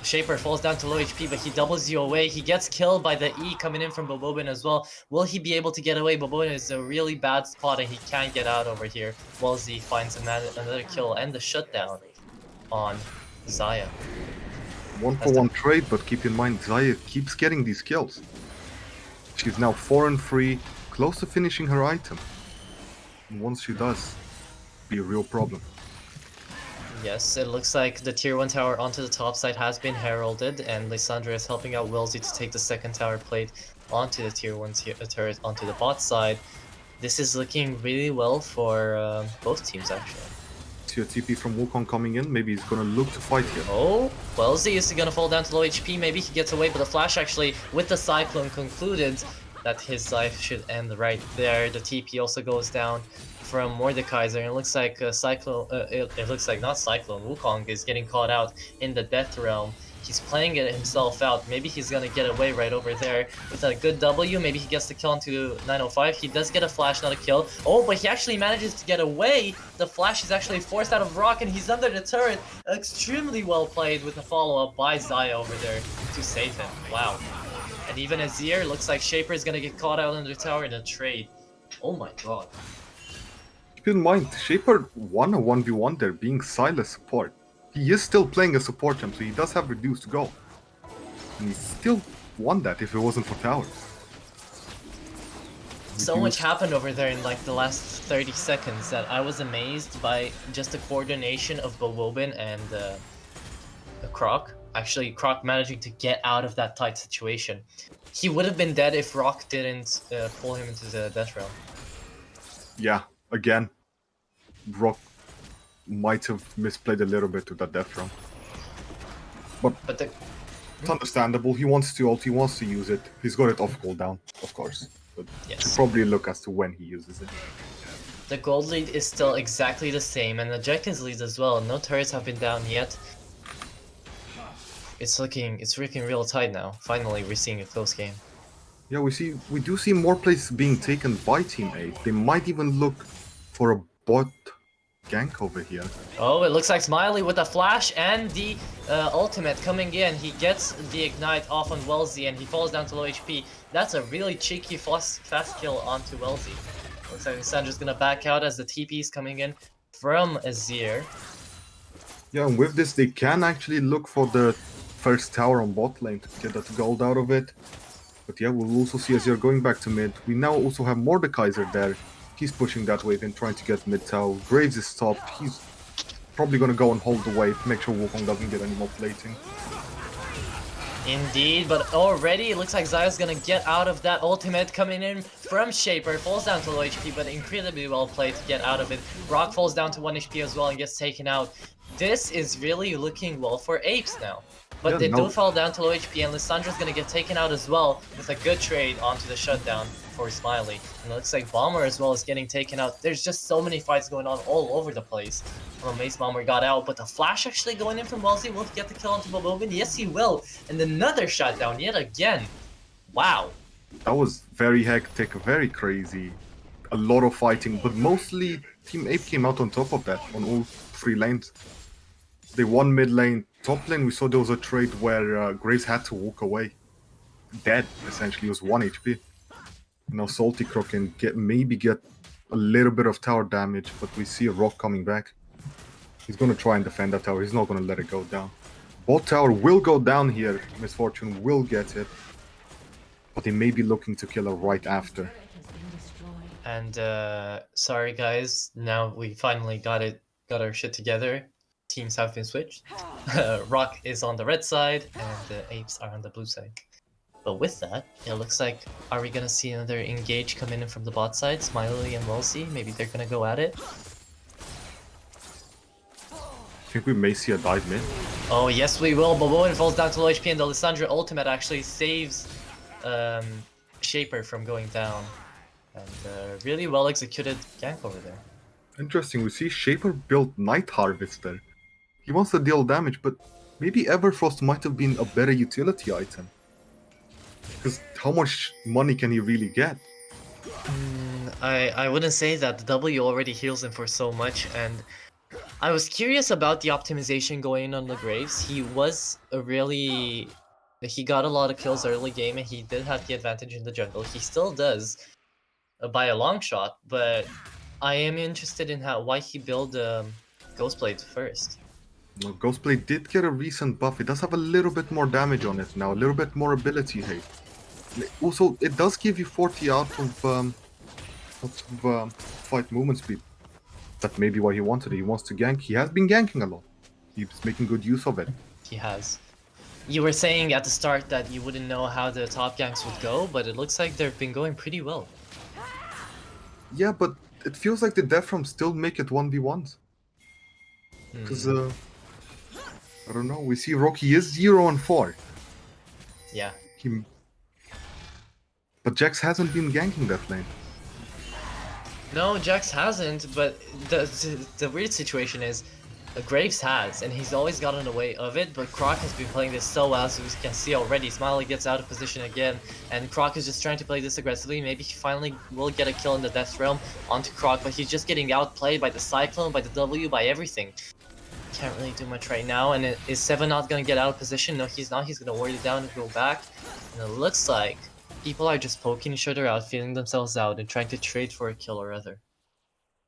Shaper falls down to low HP, but he doubles you away. He gets killed by the E coming in from Bobobin as well. Will he be able to get away? Bobobin is a really bad spot and he can't get out over here. Wellesley finds another kill and the shutdown on Zaya. One for one trade, but keep in mind, Zaya keeps getting these kills. She's now 4 and 3, close to finishing her item. And once she does, be a real problem. Yes, it looks like the tier 1 tower onto the top side has been heralded, and Lissandra is helping out Wellesley to take the second tower plate onto the tier 1 turret onto the bot side. This is looking really well for both teams, actually. See a TP from Wukong coming in, maybe he's gonna look to fight here. Oh, Wellesley is gonna fall down to low HP, maybe he gets away, but the flash actually, with the Cyclone, concluded that his life should end right there. The TP also goes down from Mordekaiser, and it looks like Cyclone, it looks like not Cyclone, Wukong is getting caught out in the Death Realm. He's playing it himself out. Maybe he's gonna get away right over there with a good W. Maybe he gets the kill onto 905. He does get a flash, not a kill. Oh, but he actually manages to get away. The flash is actually forced out of Rock, and he's under the turret. Extremely well played with a follow-up by Zaya over there to save him. Wow. And even Azir, looks like Shaper is gonna get caught out under the tower in a trade. Oh my god. Keep in mind, Shaper won a 1v1 there, being Silas support. He is still playing a support champ, so he does have reduced gold. And he still won that if it wasn't for towers. So much happened over there in like the last 30 seconds that I was amazed by just the coordination of Bobobin and Croc. Actually, Croc managing to get out of that tight situation. He would have been dead if Rock didn't pull him into the Death Realm. Yeah, again, Rock might have misplayed a little bit to that Death Realm. But the It's understandable. He wants to ult, he wants to use it. He's got it off cooldown, of course. But Yes. should probably look as to when he uses it. The gold lead is still exactly the same, and the Jenkins lead as well. No turrets have been down yet. It's looking real tight now. Finally, we're seeing a close game. Yeah, we do see more plays being taken by Team 8. They might even look for a bot gank over here. Oh, it looks like Smiley with a flash and the ultimate coming in. He gets the ignite off on Wellesley and he falls down to low HP. That's a really cheeky fast kill onto Wellesley. Looks like Sandra's gonna back out as the TP is coming in from Azir. Yeah, and with this they can actually look for the first tower on bot lane to get that gold out of it. But yeah, we'll also see Azir going back to mid. We now also have Mordekaiser there. He's pushing that wave and trying to get mid tower. Graves is stopped. He's probably gonna go and hold the wave, make sure Wukong doesn't get any more plating. Indeed, but already it looks like Zaya's gonna get out of that ultimate coming in from Shaper. Falls down to low HP, but incredibly well played to get out of it. Rock falls down to 1 HP as well and gets taken out. This is really looking well for Apes now. But Yeah, they no. do fall down to low HP, and Lissandra's gonna get taken out as well with a good trade onto the shutdown for Smiley. And it looks like Bomber as well is getting taken out. There's just so many fights going on all over the place. Well, Mace Bomber got out, but the flash actually going in from Wellesley will get the kill onto Bobovin. Yes, he will. And another shutdown yet again. Wow. That was very hectic, very crazy. A lot of fighting, but mostly Team 8 came out on top of that on all 3 lanes. They won mid lane. Top lane, we saw there was a trade where Graves had to walk away. Dead, essentially. He was 1 HP. Now Salty Croc can maybe get a little bit of tower damage, but we see a Rock coming back. He's going to try and defend that tower. He's not going to let it go down. Bot tower will go down here. Misfortune will get it. But they may be looking to kill her right after. And sorry guys, now we finally got our shit together. Teams have been switched. Rock is on the red side and the Apes are on the blue side. But with that, it looks like, are we gonna see another engage come in from the bot side? Smiley and Wellesley, maybe they're gonna go at it. I think we may see a dive mid. Oh yes we will, Boboin falls down to low HP and the Lissandra ultimate actually saves Shaper from going down. And really well executed gank over there. Interesting, we see Shaper build Night Harvester. He wants to deal damage, but maybe Everfrost might have been a better utility item. Because how much money can he really get? I wouldn't say that. The W already heals him for so much, and I was curious about the optimization going on the Graves. He got a lot of kills early game, and he did have the advantage in the jungle. He still does, by a long shot, but I am interested in why he built Ghostblade first. Well, Ghostblade did get a recent buff. It does have a little bit more damage on it now, a little bit more ability hate. Also, it does give you 40 out of fight movement speed. That may be why he wanted it. He wants to gank. He has been ganking a lot. He's making good use of it. He has. You were saying at the start that you wouldn't know how the top ganks would go, but it looks like they've been going pretty well. Yeah, but it feels like the death from still make it 1v1s. Because, I don't know, we see Rocky is 0 and 4. Yeah. But Jax hasn't been ganking that lane. No, Jax hasn't, but the weird situation is Graves has, and he's always gotten away of it, but Croc has been playing this so well, as we can see already. Smiley gets out of position again, and Croc is just trying to play this aggressively. Maybe he finally will get a kill in the Death Realm onto Croc, but he's just getting outplayed by the Cyclone, by the W, by everything. Can't really do much right now, and is Seven not going to get out of position? No, he's not. He's going to ward it down and go back, and it looks like people are just poking each other out, feeling themselves out, and trying to trade for a kill or other.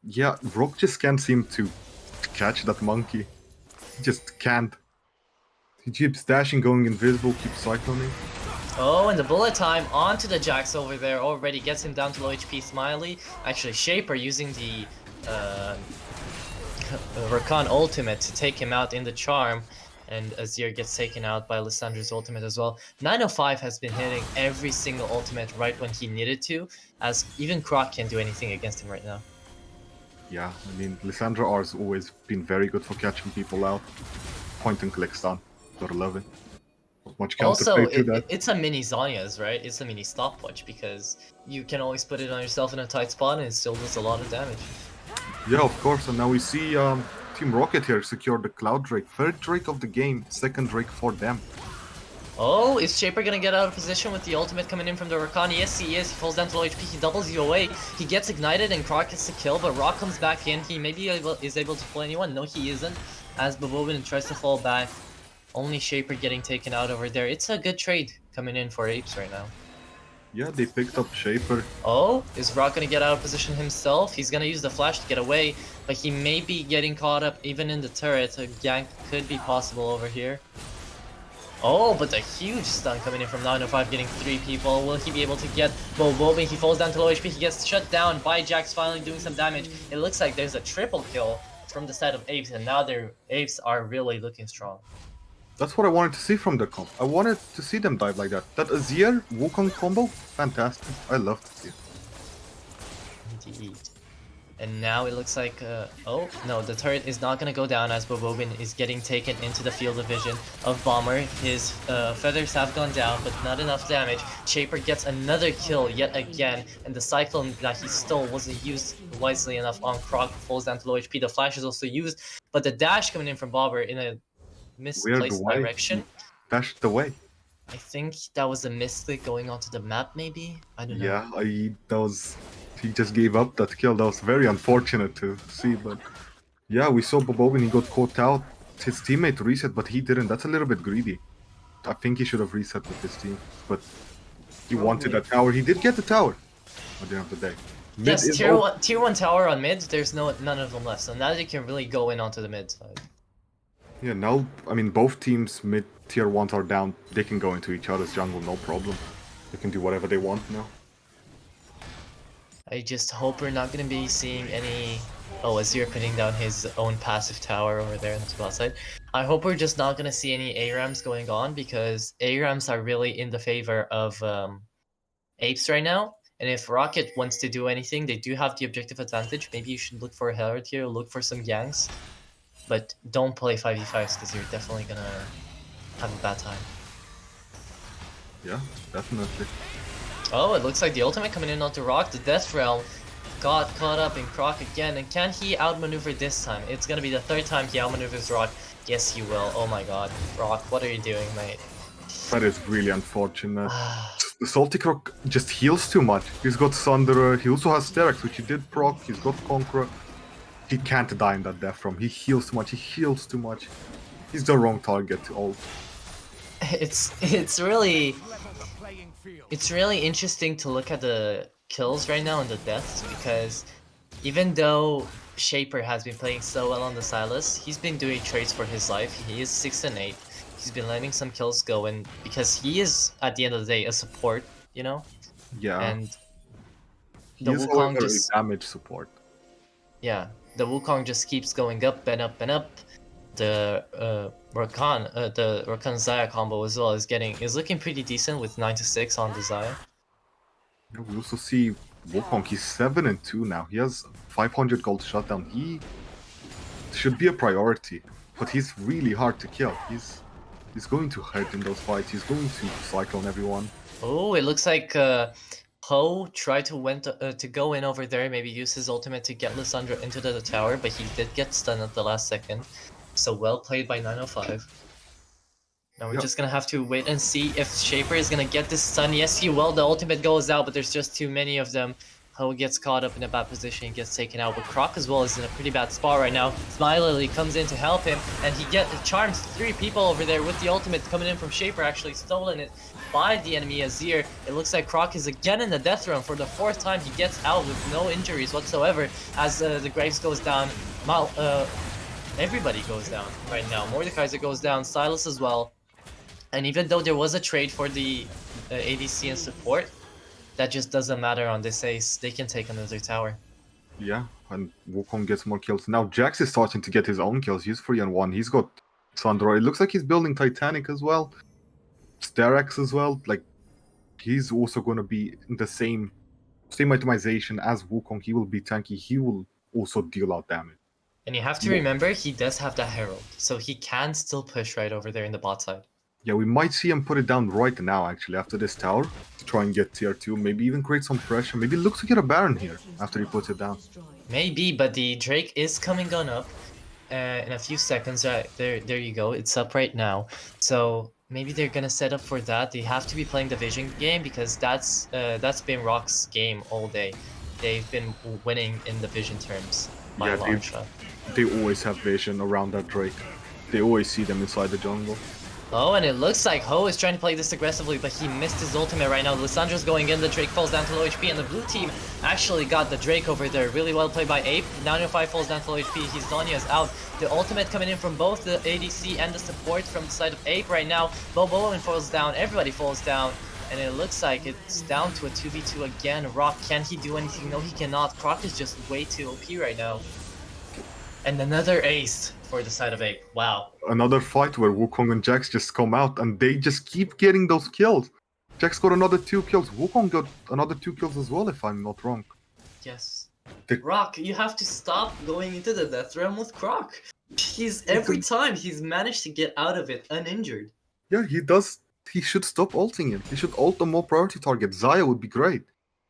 Yeah, Rock just can't seem to catch that monkey. He just can't. He keeps dashing, going invisible, keeps cycloning. Oh, and the bullet time onto the Jax over there already gets him down to low HP. Smiley, actually Shaper using the Rakan ultimate to take him out in the charm, and Azir gets taken out by Lissandra's ultimate as well. 905 has been hitting every single ultimate right when he needed to, as even Croc can't do anything against him right now. Yeah, I mean, Lissandra R has always been very good for catching people out. Point and click stun. Gotta love it. Not much Also, counterplay to that. it's a mini Zanya's, right? It's a mini stopwatch because you can always put it on yourself in a tight spot and it still does a lot of damage. Yeah, of course. And now we see Team Rocket here secure the Cloud Drake. Third Drake of the game, second Drake for them. Oh, is Shaper gonna get out of position with the ultimate coming in from the Roccet? Yes, he is. He falls down to low HP. He doubles you away. He gets ignited and Croc gets the kill, but Rock comes back in. He maybe is able to pull anyone. No, he isn't. As Bobobin tries to fall back. Only Shaper getting taken out over there. It's a good trade coming in for Apes right now. Yeah, they picked up Shaper. Oh, is Rock gonna get out of position himself? He's gonna use the flash to get away, but he may be getting caught up even in the turret. A gank could be possible over here. Oh, but a huge stun coming in from 905, getting 3 people. Will he be able to get Bobobi? He falls down to low HP. He gets shut down by Jax, finally doing some damage. It looks like there's a triple kill from the side of Apes, and now their Apes are really looking strong. That's what I wanted to see from the comp. I wanted to see them dive like that. That Azir Wukong combo, fantastic. I love to see it. Indeed. And now it looks like, oh, no, the turret is not going to go down as Bobobin is getting taken into the field of vision of Bomber. His feathers have gone down, but not enough damage. Shaper gets another kill yet again, and the Cyclone that he stole wasn't used wisely enough on Croc, falls down to low HP. The flash is also used, but the dash coming in from Bomber in a Weird misplaced way. direction. Dashed away. I think that was a misclick going onto the map, maybe? I don't know. Yeah, he just gave up that kill. That was very unfortunate to see, but yeah, we saw Bobobin, he got caught out. His teammate reset, but he didn't. That's a little bit greedy. I think he should have reset with his team, but he wanted that tower. He did get the tower at the end of the day. Mid Yes, is tier 1 tower on mid, there's none of them left, so now they can really go in onto the mid side. Yeah, now, I mean, both teams mid tier 1s are down. They can go into each other's jungle, no problem. They can do whatever they want now. I just hope we're not going to be seeing any... Oh, Azir putting down his own passive tower over there on the bot side. I hope we're just not going to see any ARAMs going on, because ARAMs are really in the favor of Apes right now. And if Rocket wants to do anything, they do have the objective advantage. Maybe you should look for a Herald here, look for some ganks. But don't play 5v5s, because you're definitely going to have a bad time. Yeah, definitely. Oh, it looks like the ultimate coming in onto Rock. The Death Realm got caught up in Croc again. And can he outmaneuver this time? It's gonna be the third time he outmaneuvers Rock. Yes, he will. Oh my god. Rock, what are you doing, mate? That is really unfortunate. The Salty Croc just heals too much. He's got Thunderer, he also has Sterex, which he did proc, he's got Conqueror. He can't die in that Death Realm. He heals too much, he heals too much. He's the wrong target to ult. It's really interesting to look at the kills right now and the deaths, because even though Shaper has been playing so well on the Silas, he's been doing trades for his life. He is 6 and 8. He's been letting some kills go, and because he is at the end of the day a support, you know? Yeah. And the He's Wukong however just a damage support. yeah, the Wukong just keeps going up and up and up. The Rakan Zaya combo as well is looking pretty decent with 9 to 6 on the Zaya. Yeah, we also see Wukong, he's 7 and 2 now. He has 500 gold shutdown. He should be a priority, but he's really hard to kill. He's going to hurt in those fights. He's going to cyclone everyone. Oh, it looks like Ho tried to go in over there, maybe use his ultimate to get Lissandra into the tower, but he did get stunned at the last second. So well played by 905. Now we're Yep. just gonna have to wait and see if Shaper is gonna get this stun. Yes, he will. The ultimate goes out, but there's just too many of them. Ho gets caught up in a bad position, gets taken out, but Croc as well is in a pretty bad spot right now. Smiley comes in to help him, and he charms 3 people over there with the ultimate coming in from Shaper, actually stolen it by the enemy Azir. It looks like Croc is again in the death realm for the 4th time. He gets out with no injuries whatsoever as the Graves goes down. Everybody goes down right now. Mordekaiser goes down, Silas as well. And even though there was a trade for the ADC and support, that just doesn't matter on this ace. They can take another tower. Yeah, and Wukong gets more kills. Now Jax is starting to get his own kills. He's 3 and 1. He's got Sandro. It looks like he's building Titanic as well. Sterex as well. Like, he's also going to be in the same itemization as Wukong. He will be tanky. He will also deal out damage. And you have to remember, he does have that Herald, so he can still push right over there in the bot side. Yeah, we might see him put it down right now, actually, after this tower, to try and get tier 2, maybe even create some pressure, maybe look to get a Baron here, after he puts it down. Maybe, but the Drake is coming on up in a few seconds. There you go. It's up right now. So maybe they're gonna set up for that. They have to be playing the vision game because that's been Rock's game all day. They've been winning in the vision terms by a long shot. They always have vision around that Drake. They always see them inside the jungle. Oh, and it looks like Ho is trying to play this aggressively, but he missed his ultimate right now. Lissandra's going in, the Drake falls down to low HP, and the blue team actually got the Drake over there. Really well played by Ape. 905 falls down to low HP, his Zonya's out. The ultimate coming in from both the ADC and the support from the side of Ape right now. Bowen falls down, everybody falls down, and it looks like it's down to a 2v2 again. Rock, can he do anything? No, he cannot. Croc is just way too OP right now. And another ace for the side of Ape. Wow. Another fight where Wukong and Jax just come out and they just keep getting those kills. Jax got another 2 kills. Wukong got another 2 kills as well, if I'm not wrong. Yes. The- Rock, you have to stop going into the death realm with Croc. Every time he's managed to get out of it uninjured. Yeah, he does. He should stop ulting it. He should ult a more priority target. Xayah would be great.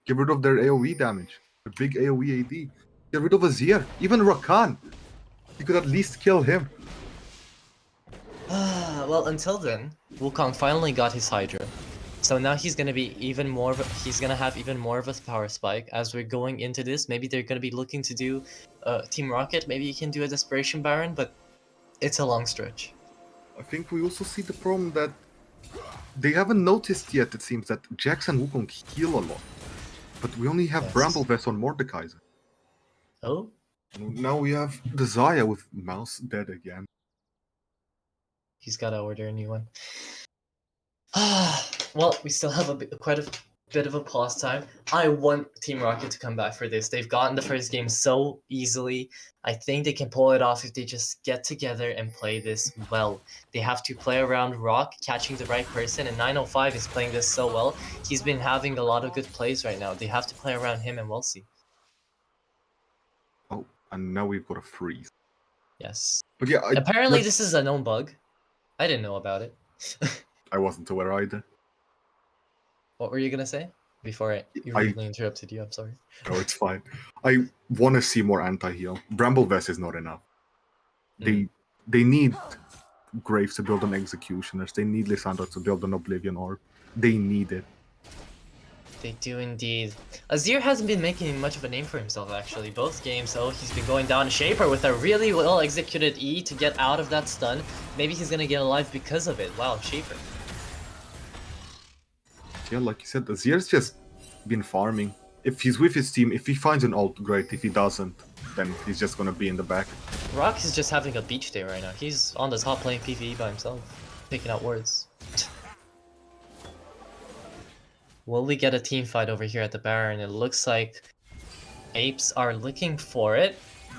Get rid of their AoE damage. The big AoE AD. Get rid of Azir. Even Rakan. You could at least kill him. Well, until then, Wukong finally got his Hydra. So now he's gonna be even more he's gonna have even more of a power spike as we're going into this. Maybe they're gonna be looking to do Team Rocket. Maybe you can do a Desperation Baron, but it's a long stretch. I think we also see the problem that they haven't noticed yet, it seems, that Jax and Wukong heal a lot. But we only have Yes. Bramblevest on Mordekaiser. Oh? Now we have the Xayah with Mouse dead again. He's gotta order a new one. Well, we still have quite a bit of a pause time. I want Team Rocket to come back for this. They've gotten the first game so easily. I think they can pull it off if they just get together and play this well. They have to play around Rock, catching the right person, and 905 is playing this so well. He's been having a lot of good plays right now. They have to play around him, and we'll see. Oh, and now we've got a freeze. Yes. But yeah, Apparently this is a known bug. I didn't know about it. I wasn't aware either. What were you gonna say? Before I rudely interrupted you, I'm sorry. No, it's fine. I want to see more anti-heal. Bramblevest is not enough. They need Graves to build on Executioners. They need Lissandra to build an Oblivion Orb. They need it. They do indeed. Azir hasn't been making much of a name for himself, actually. Both games, though, he's been going down Shaper with a really well-executed E to get out of that stun. Maybe he's gonna get alive because of it. Wow, Shaper. Yeah, like you said, Azir's just been farming. If he's with his team, if he finds an ult, great. If he doesn't, then he's just gonna be in the back. Rock is just having a beach day right now. He's on the top playing PvE by himself, picking out words. Will we get a team fight over here at the Baron? It looks like Apes are looking for it.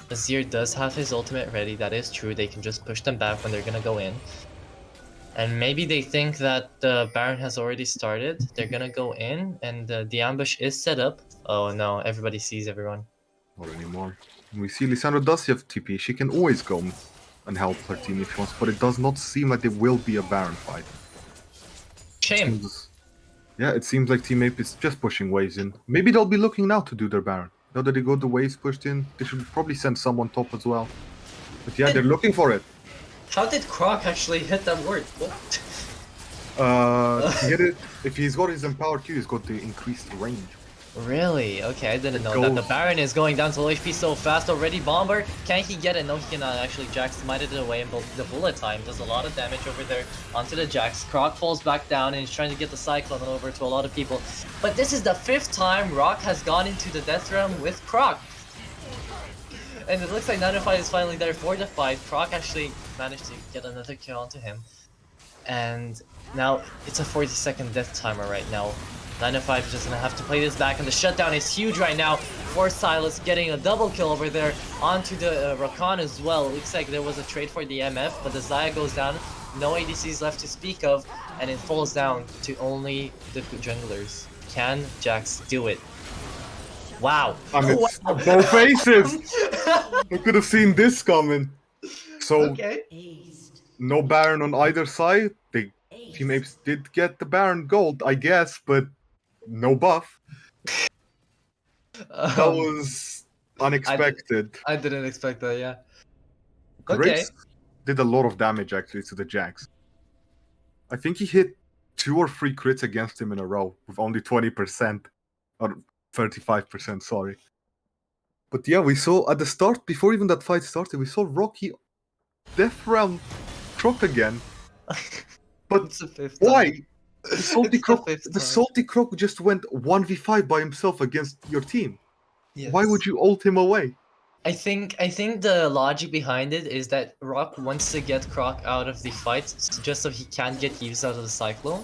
Azir does have his ultimate ready, that is true. They can just push them back when they're gonna go in. And maybe they think that the Baron has already started. They're gonna go in, and the ambush is set up. Oh no, everybody sees everyone. Not anymore. We see Lissandra does have TP. She can always go and help her team if she wants, but it does not seem like there will be a Baron fight. Shame. Yeah, it seems like Team Ape is just pushing waves in. Maybe they'll be looking now to do their Baron. Now that they got the waves pushed in, they should probably send someone top as well. But yeah, they're looking for it. How did Croc actually hit that word? What? He hit it. If he's got his Empowered Q, he's got the increased range. Really? Okay, I didn't know that. The Baron is going down to low HP so fast already. Bomber, can he get it? No, he cannot. Actually, Jax smited it away, and the bullet time does a lot of damage over there onto the Jax. Croc falls back down, and he's trying to get the Cyclone over to a lot of people. But this is the 5th time Rock has gone into the Death Realm with Croc. And it looks like 905 is finally there for the fight. Croc actually managed to get another kill onto him. And now it's a 40-second death timer right now. 905 is just gonna have to play this back, and the shutdown is huge right now for Silas, getting a double kill over there onto the Rakan as well. Looks like there was a trade for the MF, but the Xayah goes down, no ADCs left to speak of, and it falls down to only the junglers. Can Jax do it? Wow. And it's no faces! I could have seen this coming. So, Okay. no Baron on either side. They Team Apes did get the Baron gold, I guess, but no buff. That was unexpected. I didn't expect that. Yeah. Graves Okay. did a lot of damage actually to the Jax. I think he hit 2 or 3 crits against him in a row with only 20%. Or 35%, sorry. But yeah, we saw at the start, before even that fight started, we saw Rocky death round Croc again. But It's the fifth why? time. The Salty It's Croc, fifth the time. Salty Croc just went 1v5 by himself against your team. Yes. Why would you ult him away? I think the logic behind it is that Rock wants to get Croc out of the fight just so he can't get used out of the Cyclone.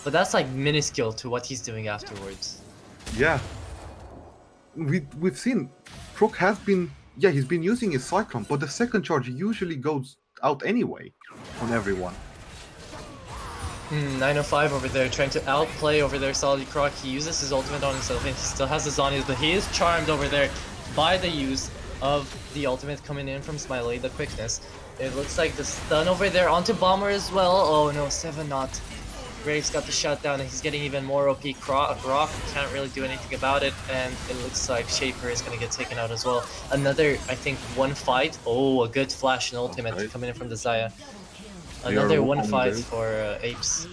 But that's like minuscule to what he's doing afterwards. Yeah. We've seen Croc has been, yeah, he's been using his Cyclone, but the second charge usually goes out anyway on everyone. 905 over there trying to outplay over there Solid Croc. He uses his ultimate on himself and he still has the Zonias, but he is charmed over there by the use of the ultimate coming in from Smiley, the quickness. It looks like the stun over there onto Bomber as well. Oh no, 7 not. Graves got the shutdown and he's getting even more OP. Rock can't really do anything about it, and it looks like Shaper is going to get taken out as well. Another, I think, one fight. Oh, a good flash and ultimate Okay. coming in from the Zaya. They Another are one on fight there. for Apes.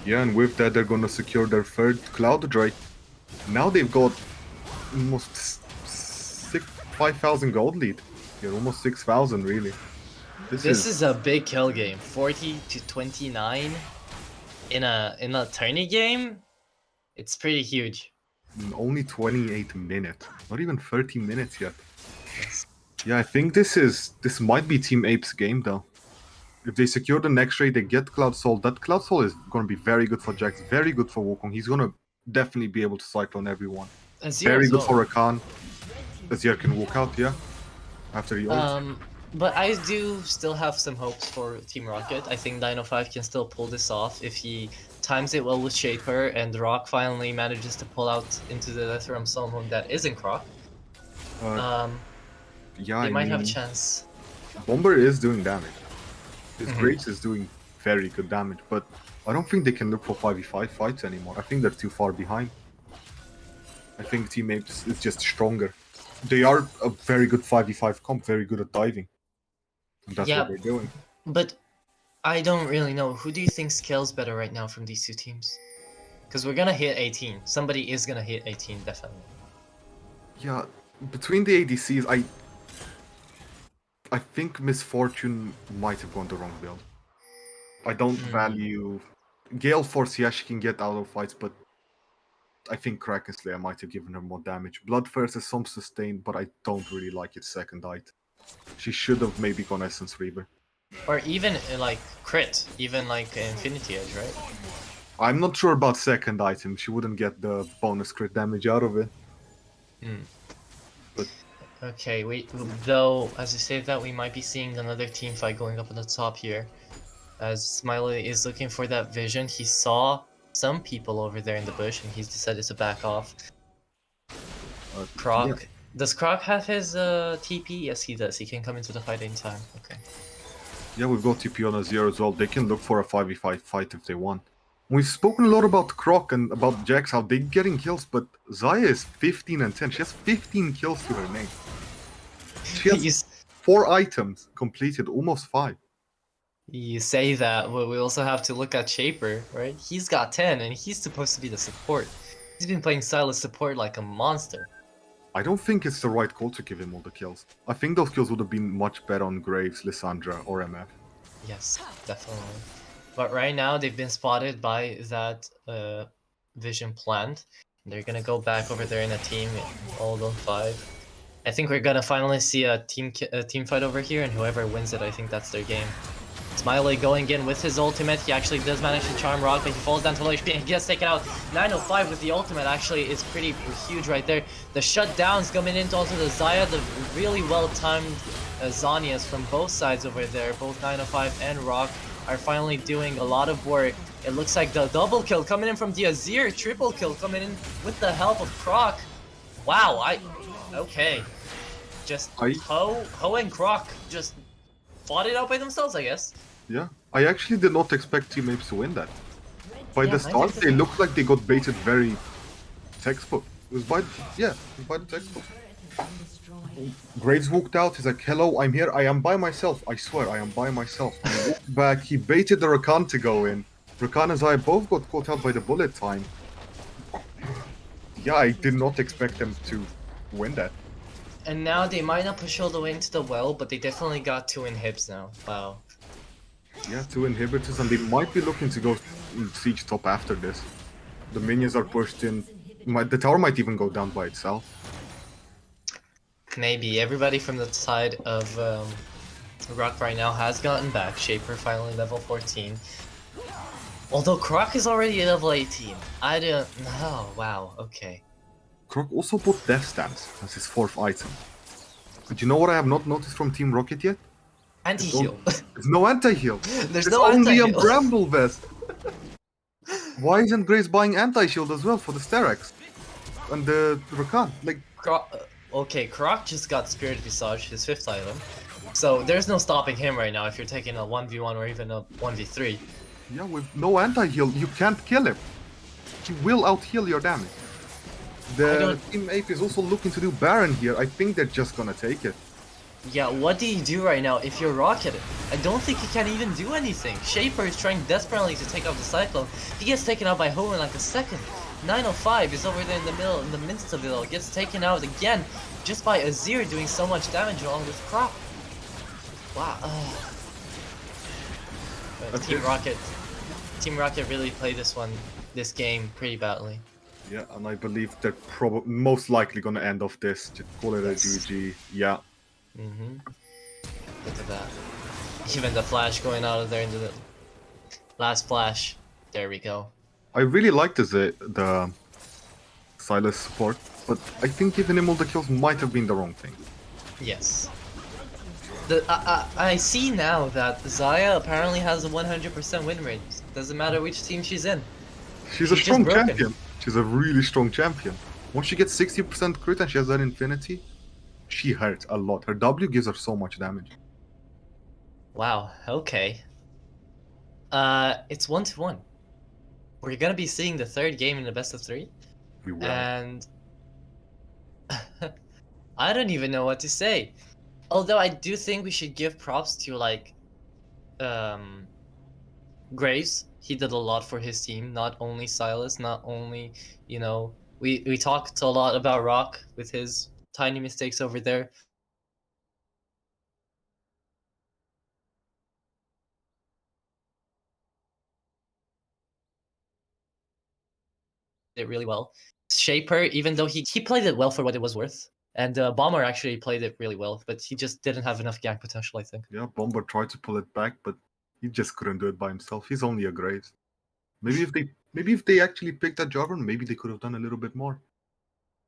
Yeah, and with that, they're gonna secure their third Cloud Drake. Now they've got almost 5,000 gold lead. Yeah, almost 6,000 really. This is a big kill game. 40 to 29 in a tourney game. It's pretty huge. only 28 minutes, not even 30 minutes yet. Yes. Yeah, I think this might be Team Apes' game though. If they secure the next raid, they get Cloud Soul. That Cloud Soul is going to be very good for Jax, very good for Wukong. He's going to definitely be able to cyclone everyone. Azir Very as good well. for Rakan. Azir can walk out, yeah. After he ults. But I do still have some hopes for Team Rocket. I think 905 can still pull this off if he times it well with Shaper and Rock finally manages to pull out into the Death Realm Summon that isn't Croc. Yeah, They I might have a mean, chance. Bomber is doing damage. His Mhm. Graves is doing very good damage, but I don't think they can look for 5v5 fights anymore. I think they're too far behind. I think Team Apes is just stronger. They are a very good 5v5 comp, very good at diving. And that's Yeah. what they're doing. But I don't really know. Who do you think scales better right now from these two teams? Because we're gonna hit 18. Somebody is gonna hit 18, definitely. Yeah, between the ADCs, I think Misfortune might have gone the wrong build. I don't value Gale Force. Yeah, she can get out of fights, but I think Kraken Slayer might have given her more damage. Bloodthirst is some sustain, but I don't really like its second item. She should have maybe gone Essence Reaver. Or even like crit, even like Infinity Edge, right? I'm not sure about second item. She wouldn't get the bonus crit damage out of it. But Okay, wait. Though, as you say that, we might be seeing another team fight going up on the top here. As Smiley is looking for that vision, he saw some people over there in the bush, and he's decided to back off. Croc. yeah. Does Croc have his TP? Yes, he does. He can come into the fight anytime. Okay. Yeah, we've got TP on Azir as well. They can look for a 5v5 fight if they want. We've spoken a lot about Croc and about Jax, how they're getting kills, but Xayah is 15 and 10. She has 15 kills to her name. She has You 4 items completed, almost 5. You say that, but we also have to look at Shaper, right? He's got 10, and he's supposed to be the support. He's been playing Silas support like a monster. I don't think it's the right call to give him all the kills. I think those kills would have been much better on Graves, Lissandra, or MF. Yes, definitely. But right now, they've been spotted by that vision plant. They're gonna go back over there in a team, all on 5. I think we're gonna finally see a team fight over here, and whoever wins it, I think that's their game. Smiley going in with his ultimate. He actually does manage to charm Rock, but he falls down to low HP and he gets taken out. 905 with the ultimate actually is pretty huge right there. The shutdowns coming into also the Xayah, the really well-timed Zonias from both sides over there. Both 905 and Rock are finally doing a lot of work. It looks like the double kill coming in from the Azir, triple kill coming in with the help of Croc. Wow, okay. Just Ho and Croc just fought it out by themselves, I guess. Yeah, I actually did not expect Team Apes to win that. By Yeah, the neither start, did they I. looked like they got baited very textbook. It was by the textbook. Graves walked out. He's like, "Hello, I'm here. I am by myself. I swear, I am by myself." He walked back. He baited the Rakan to go in. Rakan and Zaya both got caught out by the bullet time. Yeah, I did not expect them to win that. And now they might not push all the way into the well, but they definitely got 2 inhibs now. Wow. Yeah, 2 inhibitors, and they might be looking to go siege top after this. The minions are pushed in. The tower might even go down by itself. Maybe everybody from the side of Rock right now has gotten back. Shaper finally level 14. Although Croc is already level 18. I don't know. Wow, okay. Croc also put Death Stance as his 4th item. But you know what I have not noticed from Team Rocket yet? Anti-heal. There's no anti-heal. There's It's no only a anti-heal. Bramble Vest. Why isn't Grace buying anti-shield as well for the Sterex? And the Rakan? Like, Okay, Croc just got Spirit Visage, his 5th item. So there's no stopping him right now if you're taking a 1v1 or even a 1v3. yeah, with no anti-heal, you can't kill him. He will out-heal your damage. The Team Ape is also looking to do Baron here. I think they're just gonna take it. Yeah, what do you do right now if you're Rocket? I don't think he can even do anything. Shaper is trying desperately to take out the Cyclone. He gets taken out by Ho in like a second. 905 is over there in the middle, in the Minsta middle. Gets taken out again just by Azir doing so much damage along with Croc. Wow. Team Rocket really played this game pretty badly. Yeah, and I believe they're probably most likely gonna end off this. Just call it a GG. Yeah. Look at that. Even the flash going out of there into the last flash. There we go. I really liked the Silas support, but I think giving him all the kills might have been the wrong thing. Yes. I see now that Zaya apparently has a 100% win rate. Doesn't matter which team she's in. She's a She's strong just broken. champion. She's a really strong champion. Once she gets 60% crit and she has that infinity, she hurts a lot. Her W gives her so much damage. Wow, okay. It's 1-1. We're gonna be seeing the 3rd game in the best of 3. We will. And I don't even know what to say. Although I do think we should give props to like Graves. He did a lot for his team, not only Silas, not only, you know, we talked a lot about Rock with his tiny mistakes over there. It really well. Shaper, even though he played it well for what it was worth. And Bomber actually played it really well, but he just didn't have enough gank potential, I think. Yeah, Bomber tried to pull it back, but he just couldn't do it by himself. He's only a Graves. Maybe if they actually picked that Jarvan, maybe they could have done a little bit more.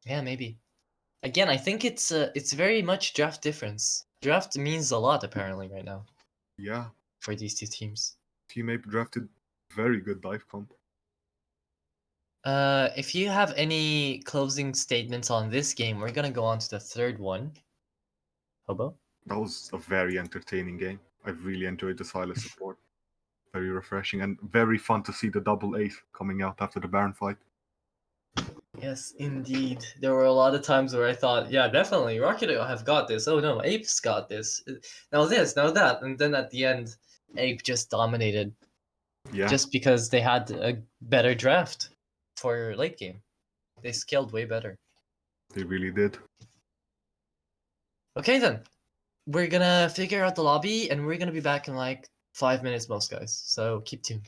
Yeah, maybe. Again, I think it's very much draft difference. Draft means a lot apparently right now Yeah, for these two teams. Team Ape drafted very good dive comp. If you have any closing statements on this game, we're gonna go on to the 3rd one. Hobo? That was a very entertaining game. I really enjoyed the Silas support. Very refreshing and very fun to see the double ace coming out after the Baron fight. Yes, indeed. There were a lot of times where I thought, yeah, definitely, Rocket have got this. Oh no, Apes got this. Now this, now that. And then at the end, Ape just dominated. Yeah. Just because they had a better draft for late game. They scaled way better. They really did. Okay then. We're gonna figure out the lobby and we're gonna be back in like 5 minutes most guys. So keep tuned.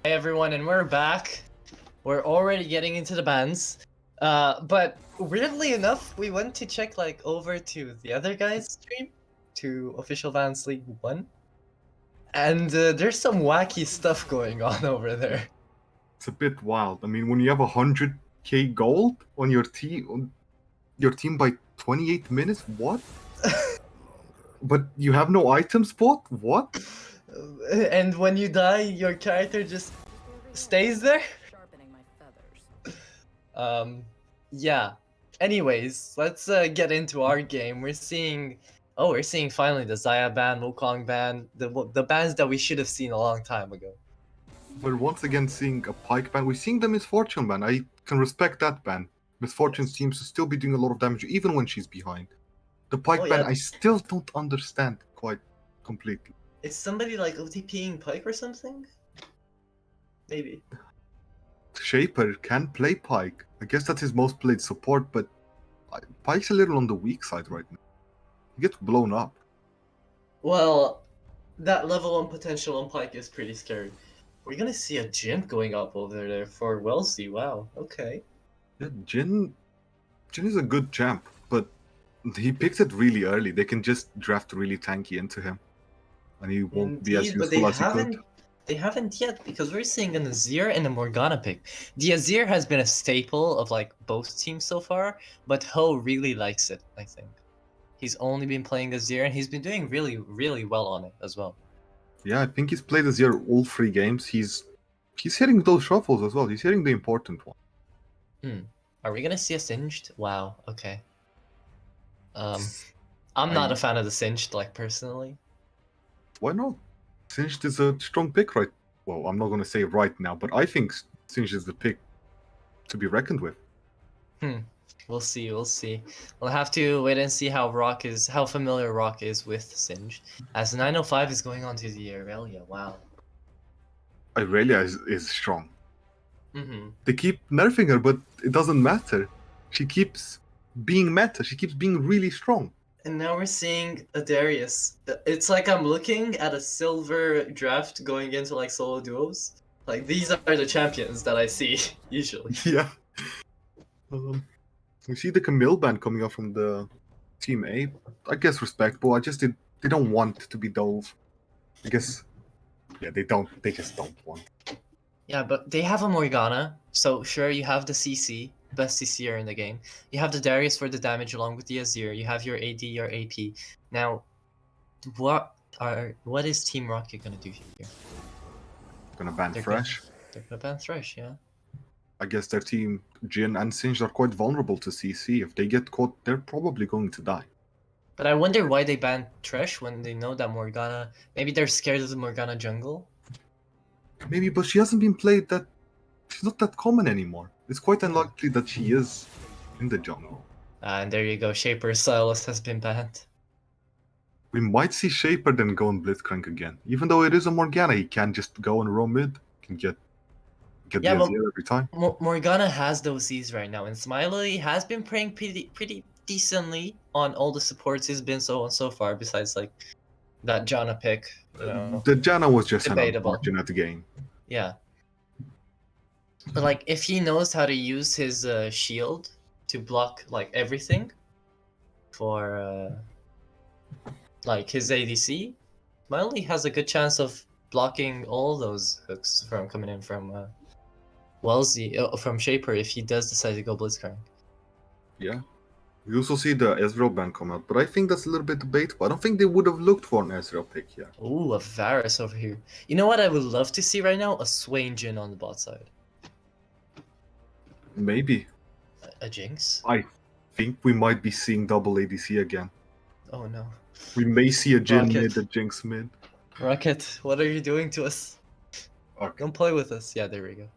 Hey everyone, and we're back. We're already getting into the bans. But weirdly enough, we went to check like over to the other guy's stream, to Official Bans League 1. And there's some wacky stuff going on over there. It's a bit wild. I mean, when you have 100k gold on your team by 28 minutes, what? But you have no item spot? What? And when you die, your character just stays there? Sharpening my feathers. Yeah. Anyways, let's get into our game. We're seeing finally the Zaya ban, Wukong ban, the bans that we should have seen a long time ago. We're once again seeing a Pike ban. We're seeing the Misfortune ban. I can respect that ban. Misfortune seems to still be doing a lot of damage even when she's behind. The Pike Oh, ban, yeah. I still don't understand quite completely. Is somebody like OTPing Pike or something? Maybe. Shaper can play Pike. I guess that's his most played support, but Pike's a little on the weak side right now. He gets blown up. Well, that level 1 potential on Pike is pretty scary. We're gonna see a Jimp going up over there for Wellesley. Wow, okay. Yeah, Jin is a good champ, but he picked it really early. They can just draft really tanky into him, and he won't be as Indeed, but they useful as he could. haven't yet, because we're seeing an Azir and a Morgana pick. The Azir has been a staple of like both teams so far, but Ho really likes it, I think. He's only been playing Azir and he's been doing really, really well on it as well. Yeah, I think he's played Azir all 3 games. He's hitting those shuffles as well. He's hitting the important one. Are we gonna see a Singed? Wow, okay. I'm not a fan of the Singed, like, personally. Why not? Singed is a strong pick, right? Well, I'm not going to say right now, but I think Singed is the pick to be reckoned with. We'll see, we'll see. We'll have to wait and see how familiar Rock is with Singed. As 905 is going on to the Aurelia, wow. Aurelia is strong. Mm-hmm. They keep nerfing her, but it doesn't matter. She keeps being meta. She keeps being really strong. And now we're seeing a Darius. It's like I'm looking at a silver draft going into like solo duos. Like, these are the champions that I see, usually. Yeah. We see the Camille ban coming up from the Team A. I guess respectable. They don't want to be Dove. I guess, yeah, they just don't want. Yeah, but they have a Morgana, so sure, you have the CC, best CCer in the game. You have the Darius for the damage along with the Azir. You have your AD, your AP. Now, what is Team Rocket gonna do here? Gonna ban They're Thresh. They're gonna ban Thresh, yeah. I guess their team, Jin and Singed, are quite vulnerable to CC. If they get caught, they're probably going to die. But I wonder why they banned Thresh when they know that Morgana... Maybe they're scared of the Morgana jungle? Maybe, but she hasn't been played that... She's not that common anymore. It's quite unlikely that she is in the jungle. And there you go, Shaper Silas has been banned. We might see Shaper then go on Blitzcrank again. Even though it is a Morgana, he can just go and roam mid. Can get Yeah, the but Azir every time. Morgana has those Z's right now, and Smiley has been playing pretty decently on all the supports he's been so far, besides like that Janna pick, you know. The Janna was just Debatable. an unfortunate game. Yeah. But like, if he knows how to use his shield to block like everything for like his ADC, Smiley has a good chance of blocking all those hooks from coming in from Wellesley, from Shaper, if he does decide to go Blitzcrank. Yeah. We also see the Ezreal ban come out, but I think that's a little bit debatable. I don't think they would have looked for an Ezreal pick here. Ooh, a Varus over here. You know what I would love to see right now? A Swain Jin on the bot side. Maybe. A Jinx? I think we might be seeing double ADC again. Oh no. We may see a Jin Rocket. mid, a Jinx mid. Rocket, what are you doing to us? Okay. Don't play with us. Yeah, there we go.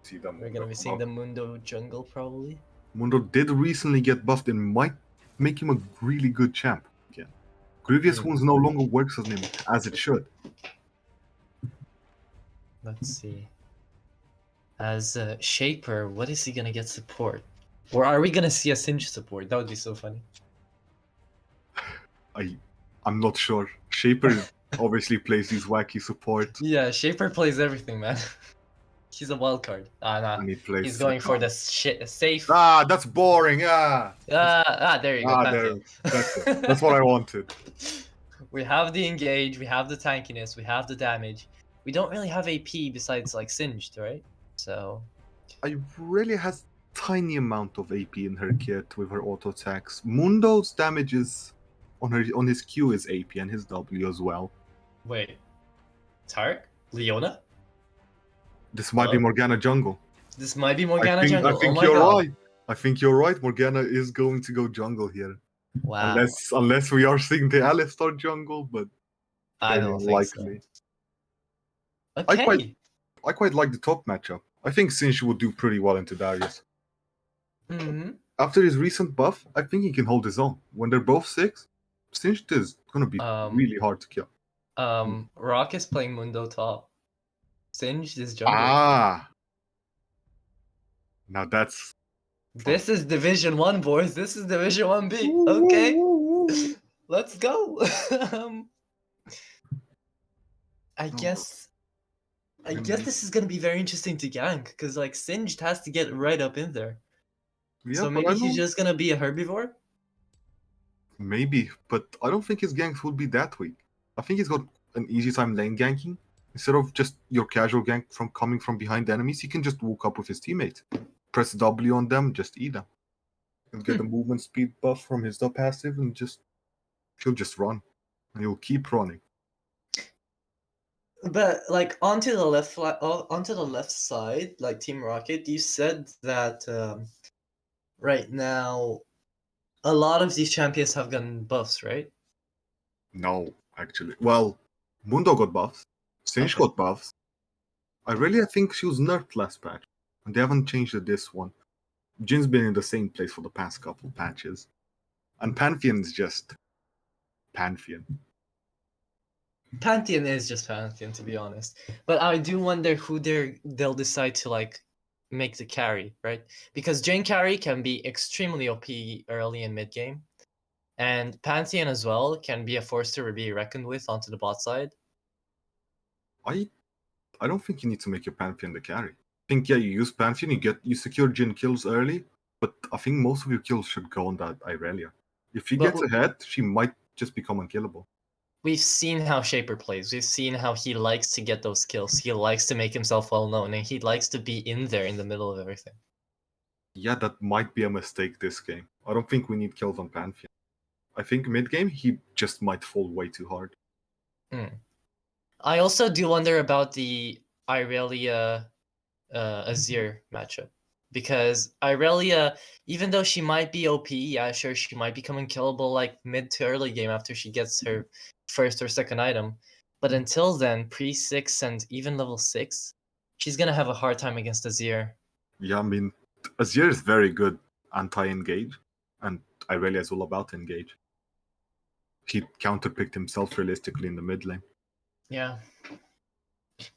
See them. We're gonna be seeing the Mundo jungle probably. Mundo did recently get buffed and might make him a really good champ again. Grievous Wounds no longer works on him as it should. Let's see. As Shaper, what is he gonna get support? Or are we gonna see a Singe support? That would be so funny. I'm not sure. Shaper obviously plays these wacky supports. Yeah, Shaper plays everything, man. He's a wild card. Nah. And he plays He's going for Sakai. the shit safe. That's boring. There you go, There. Pantheon. That's it. That's what I wanted. We have the engage, we have the tankiness, we have the damage. We don't really have AP besides like Singed, right? So I really has tiny amount of AP in her kit with her auto attacks. Mundo's damage is on his Q is AP and his W as well. wait, Tark, Leona. This might be Hello? Morgana jungle. This might be I Morgana think jungle. Oh my you're god! right. I think you're right. Morgana is going to go jungle here, Wow, unless we are seeing the Alistar jungle, but I very don't think so. unlikely. Okay. I quite like the top matchup. I think Sinch would do pretty well into Darius. hmm After his recent buff, I think he can hold his own. When they're both 6, Sinch is gonna be really hard to kill. Rock is playing Mundo top. Singed is jungle. Now that's This is Division 1, boys. This is Division 1B. Okay. Let's go. I guess this is gonna be very interesting to gank, because like Singed has to get right up in there. Yeah, So but maybe I he's don't, just gonna be a herbivore? maybe, but I don't think his ganks will be that weak. I think he's got an easy time lane ganking. Instead of just your casual gank from coming from behind enemies, he can just walk up with his teammates, press W on them, just eat them, and get a movement speed buff from his top passive, and he'll just run, and he'll keep running. But like onto the left side, like Team Rocket, you said that right now a lot of these champions have gotten buffs, right? No, actually. Well, Mundo got buffs. Sinch Okay. got buffs. I think she was nerfed last patch, and they haven't changed it this one. Jin's been in the same place for the past couple patches. And Pantheon's just Pantheon. Pantheon is just Pantheon, to be honest. But I do wonder who they'll decide to like make the carry, right? Because Jane carry can be extremely OP early and mid game, and Pantheon as well can be a force to be reckoned with onto the bot side. I don't think you need to make your Pantheon the carry. I think you use Pantheon, you secure Jin kills early, but I think most of your kills should go on that Irelia. If she But gets ahead, she might just become unkillable. we've seen how Shaper plays. We've seen how he likes to get those kills. He likes to make himself well known, and he likes to be in there in the middle of everything. Yeah, that might be a mistake this game. I don't think we need kills on Pantheon. I think mid game he just might fall way too hard. I also do wonder about the Irelia Azir matchup, because Irelia, even though she might be OP, yeah, sure, she might become unkillable like mid to early game after she gets her first or second item, but until then, pre 6 and even level 6, she's gonna have a hard time against Azir. Yeah, I mean, Azir is very good anti-engage, and Irelia is all about engage. He counterpicked himself realistically in the mid lane. Yeah.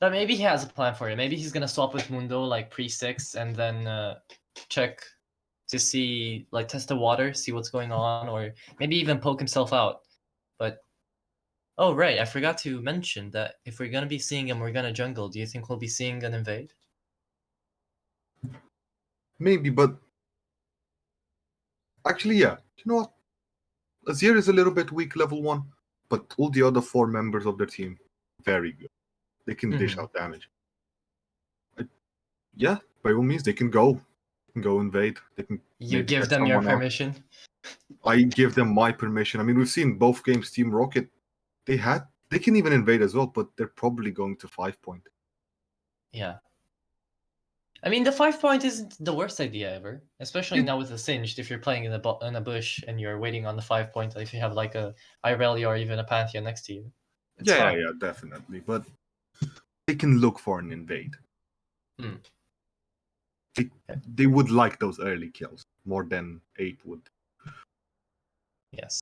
But maybe he has a plan for it. Maybe he's gonna swap with Mundo like pre 6 and then check to see, like, test the water, see what's going on, or maybe even poke himself out. But oh right, I forgot to mention that if we're gonna be seeing a Morgana jungle, do you think we'll be seeing an invade? Maybe, but actually, yeah. You know what? Azir is a little bit weak level 1, but all the other 4 members of their team, very good. They can dish out damage. Yeah, by all means, they can go invade. They can. You maybe give catch them your someone out. permission? I give them my permission. I mean, we've seen both games. Team Rocket, they can even invade as well, but they're probably going to 5-point. Yeah. I mean, the 5-point isn't the worst idea ever, especially now with the Singed. If you're playing in a bush and you're waiting on the 5-point, if you have like a Irelia or even a Pantheon next to you, it's fine. Yeah, definitely. But they can look for an invade. They would like those early kills more than Ape would. Yes.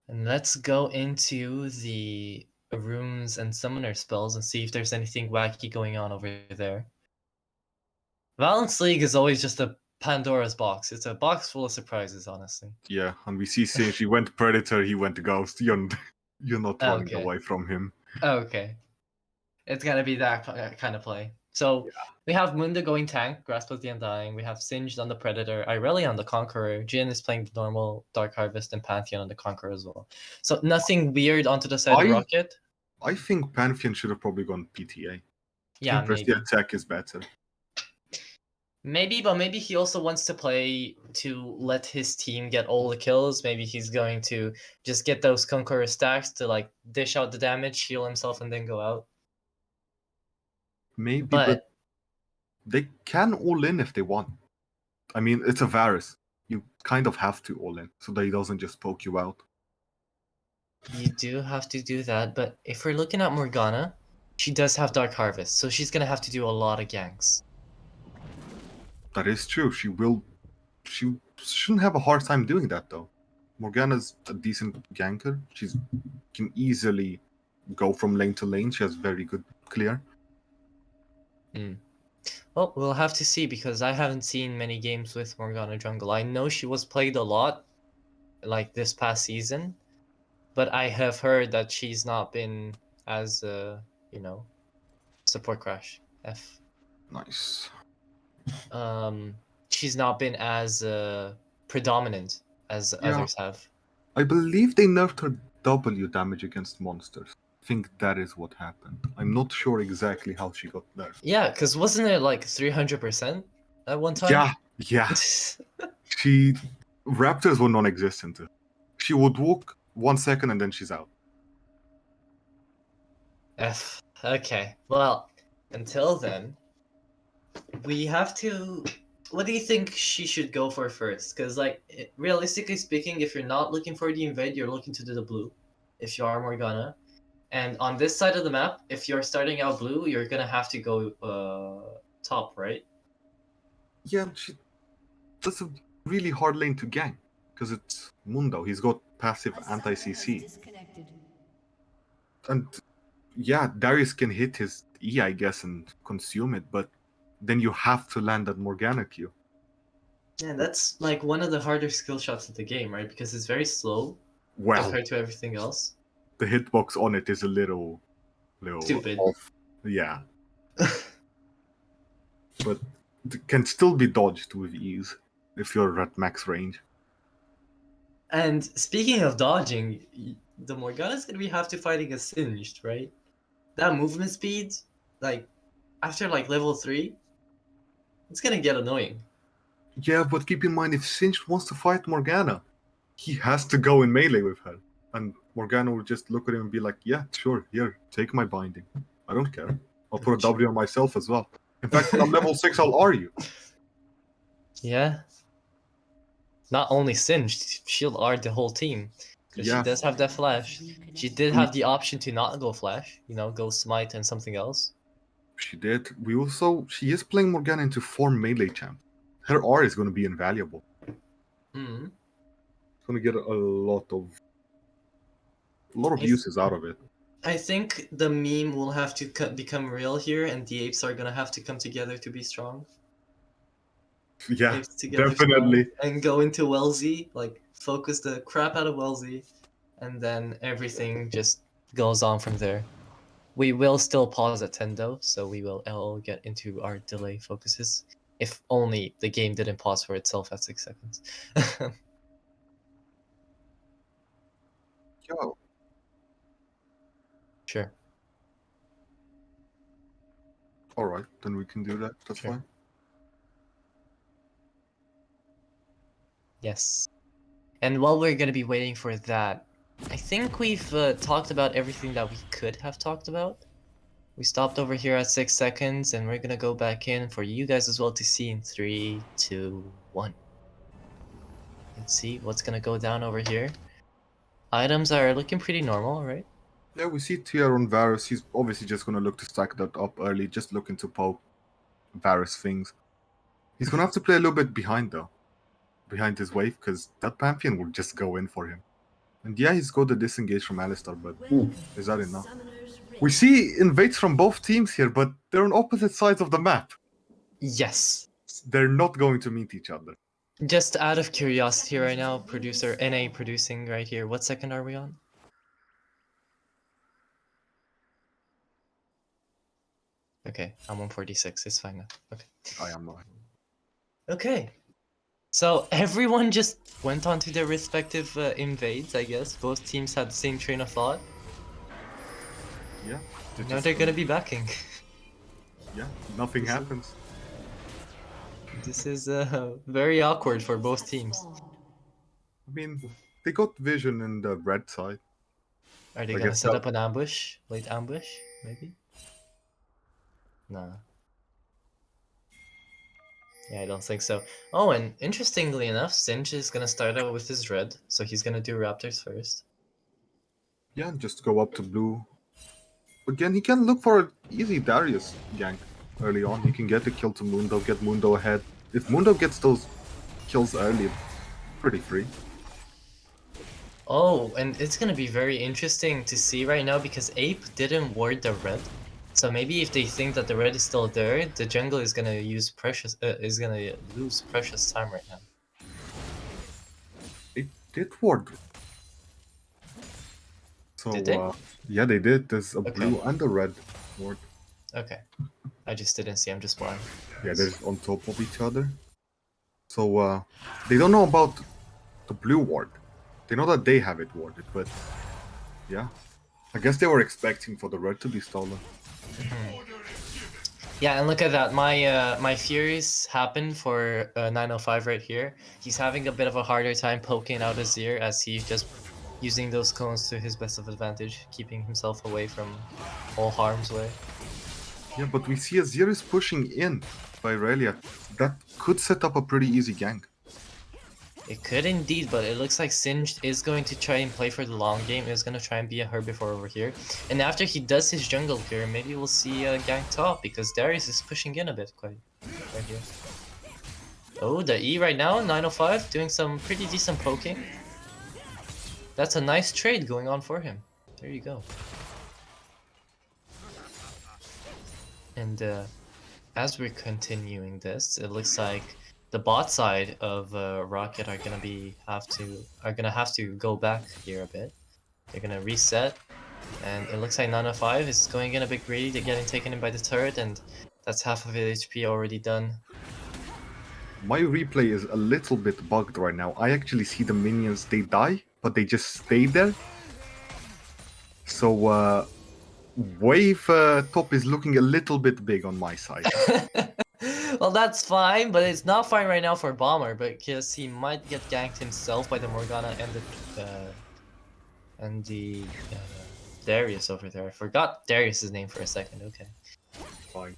And let's go into the runes and summoner spells and see if there's anything wacky going on over there. Valence League is always just a Pandora's box. It's a box full of surprises, honestly. Yeah, and we see Singe, he went Predator, he went Ghost. You're not running Okay. away from him. Okay. It's gonna be that kind of play. So we have Munda going tank, Grasp of the Undying. We have Singed on the Predator, Irelia on the Conqueror. Jin is playing the normal Dark Harvest, and Pantheon on the Conqueror as well. So nothing weird onto the side of Rocket. I think Pantheon should have probably gone PTA. Yeah, Team versus maybe. attack is better. Maybe, but maybe he also wants to play to let his team get all the kills. Maybe he's going to just get those Conqueror stacks to like dish out the damage, heal himself, and then go out. Maybe, but they can all in if they want. I mean, it's a Varus. You kind of have to all in, so that he doesn't just poke you out. You do have to do that, but if we're looking at Morgana, she does have Dark Harvest, so she's gonna have to do a lot of ganks. That is true. She shouldn't have a hard time doing that, though. Morgana's a decent ganker. She can easily go from lane to lane. She has very good clear. Well, we'll have to see, because I haven't seen many games with Morgana jungle. I know she was played a lot, like this past season, but I have heard that she's not been as support crash F. Nice. She's not been as predominant as others have. I believe they nerfed her W damage against monsters. I think that is what happened. I'm not sure exactly how she got nerfed. Yeah, because wasn't it like 300% at one time? Yeah. Raptors were non-existent. She would walk 1 second and then she's out. F. Okay. Well, until then, we have to. What do you think she should go for first? Because, like, realistically speaking, if you're not looking for the invade, you're looking to do the blue. If you are Morgana, and on this side of the map, if you're starting out blue, you're gonna have to go top, right? Yeah, that's a really hard lane to gank because it's Mundo. He's got passive anti-CC. And yeah, Darius can hit his E, I guess, and consume it, but then you have to land that Morgana Q. Yeah, that's like one of the harder skill shots of the game, right? Because it's very slow Well, compared to everything else. the hitbox on it is a little Stupid. off. Yeah. But it can still be dodged with ease if you're at max range. And speaking of dodging, the Morgana's gonna be have to fighting a Singed, right? That movement speed, like, after like level 3, it's gonna get annoying. Yeah, but keep in mind, if Singed wants to fight Morgana, he has to go in melee with her. And Morgana will just look at him and be like, yeah, sure, here, take my binding. I don't care. I'll put a W on myself as well. In fact, when I'm level 6, I'll R you. Yeah. Not only Singed, she'll R the whole team. Because she does have that flash. She did have the option to not go flash, go smite and something else. She did. She is playing Morgana into 4 melee champs. Her R is going to be invaluable. Mm-hmm. It's going to get a lot of uses out of it. I think the meme will have to become real here, and the apes are gonna have to come together to be strong. Yeah, Apes together definitely. and go into Wellesley, like focus the crap out of Wellesley, and then everything just goes on from there. We will still pause at 10 though, so we will all get into our delay focuses. If only the game didn't pause for itself at 6 seconds. Yo. Sure. Alright, then we can do that. That's Sure. fine. Yes. And while we're going to be waiting for that, I think we've talked about everything that we could have talked about. We stopped over here at 6 seconds, and we're going to go back in for you guys as well to see in 3, 2, 1. Let's see what's going to go down over here. Items are looking pretty normal, right? Yeah, we see Tier on Varus. He's obviously just going to look to stack that up early, just looking to poke Varus things. He's going to have to play a little bit behind, though. Behind his wave, because that Pantheon will just go in for him. And yeah, he's got the disengage from Alistar, but is that enough? We see invades from both teams here, but they're on opposite sides of the map. Yes. They're not going to meet each other. Just out of curiosity right now, producer NA producing right here. What second are we on? Okay, I'm 146. It's fine now. Okay. I am not. Okay. So everyone just went on to their respective invades, I guess. Both teams had the same train of thought. Yeah. Now they're gonna be backing. Yeah. Nothing This is- happens. This is very awkward for both teams. I mean, they got vision in the red side. Are they I gonna guess set that- up an ambush? Late ambush? Maybe? Nah. Yeah, I don't think so. Oh, and interestingly enough, Singe is gonna start out with his red, so he's gonna do Raptors first. Yeah, just go up to blue. Again, he can look for an easy Darius gank early on. He can get the kill to Mundo, get Mundo ahead. If Mundo gets those kills early, pretty free. Oh, and it's gonna be very interesting to see right now because Ape didn't ward the red. So maybe if they think that the red is still there, the jungle is gonna use is gonna lose precious time right now. It did ward. So, Did they? yeah, they did. There's a Okay. blue and a red ward. Okay. I just didn't see, I'm just blind. Yeah, they're on top of each other. So, they don't know about the blue ward. They know that they have it warded, but yeah. I guess they were expecting for the red to be stolen. Yeah, and look at that. My Furies happened for 905 right here. He's having a bit of a harder time poking out his ear as he's just using those cones to his best of advantage, keeping himself away from all harm's way. Yeah, but we see Azir pushing in by Irelia. That could set up a pretty easy gank. It could indeed, but it looks like Singed is going to try and play for the long game. Is going to try and be a herbivore over here. And after he does his jungle here, maybe we'll see a gank top because Darius is pushing in a bit quite right here. Oh, the E right now, 905, doing some pretty decent poking. That's a nice trade going on for him. There you go. And as we're continuing this, it looks like the bot side of Roccet are gonna have to go back here a bit. They're gonna reset, and it looks like 905 is going in a bit greedy. They're getting taken in by the turret, and that's half of his HP already done. My replay is a little bit bugged right now. I actually see the minions, they die, but they just stay there. So, wave top is looking a little bit big on my side. Well, that's fine, but it's not fine right now for Bomber because he might get ganked himself by the Morgana and the Darius over there. I forgot Darius's name for a second. Okay. Fine.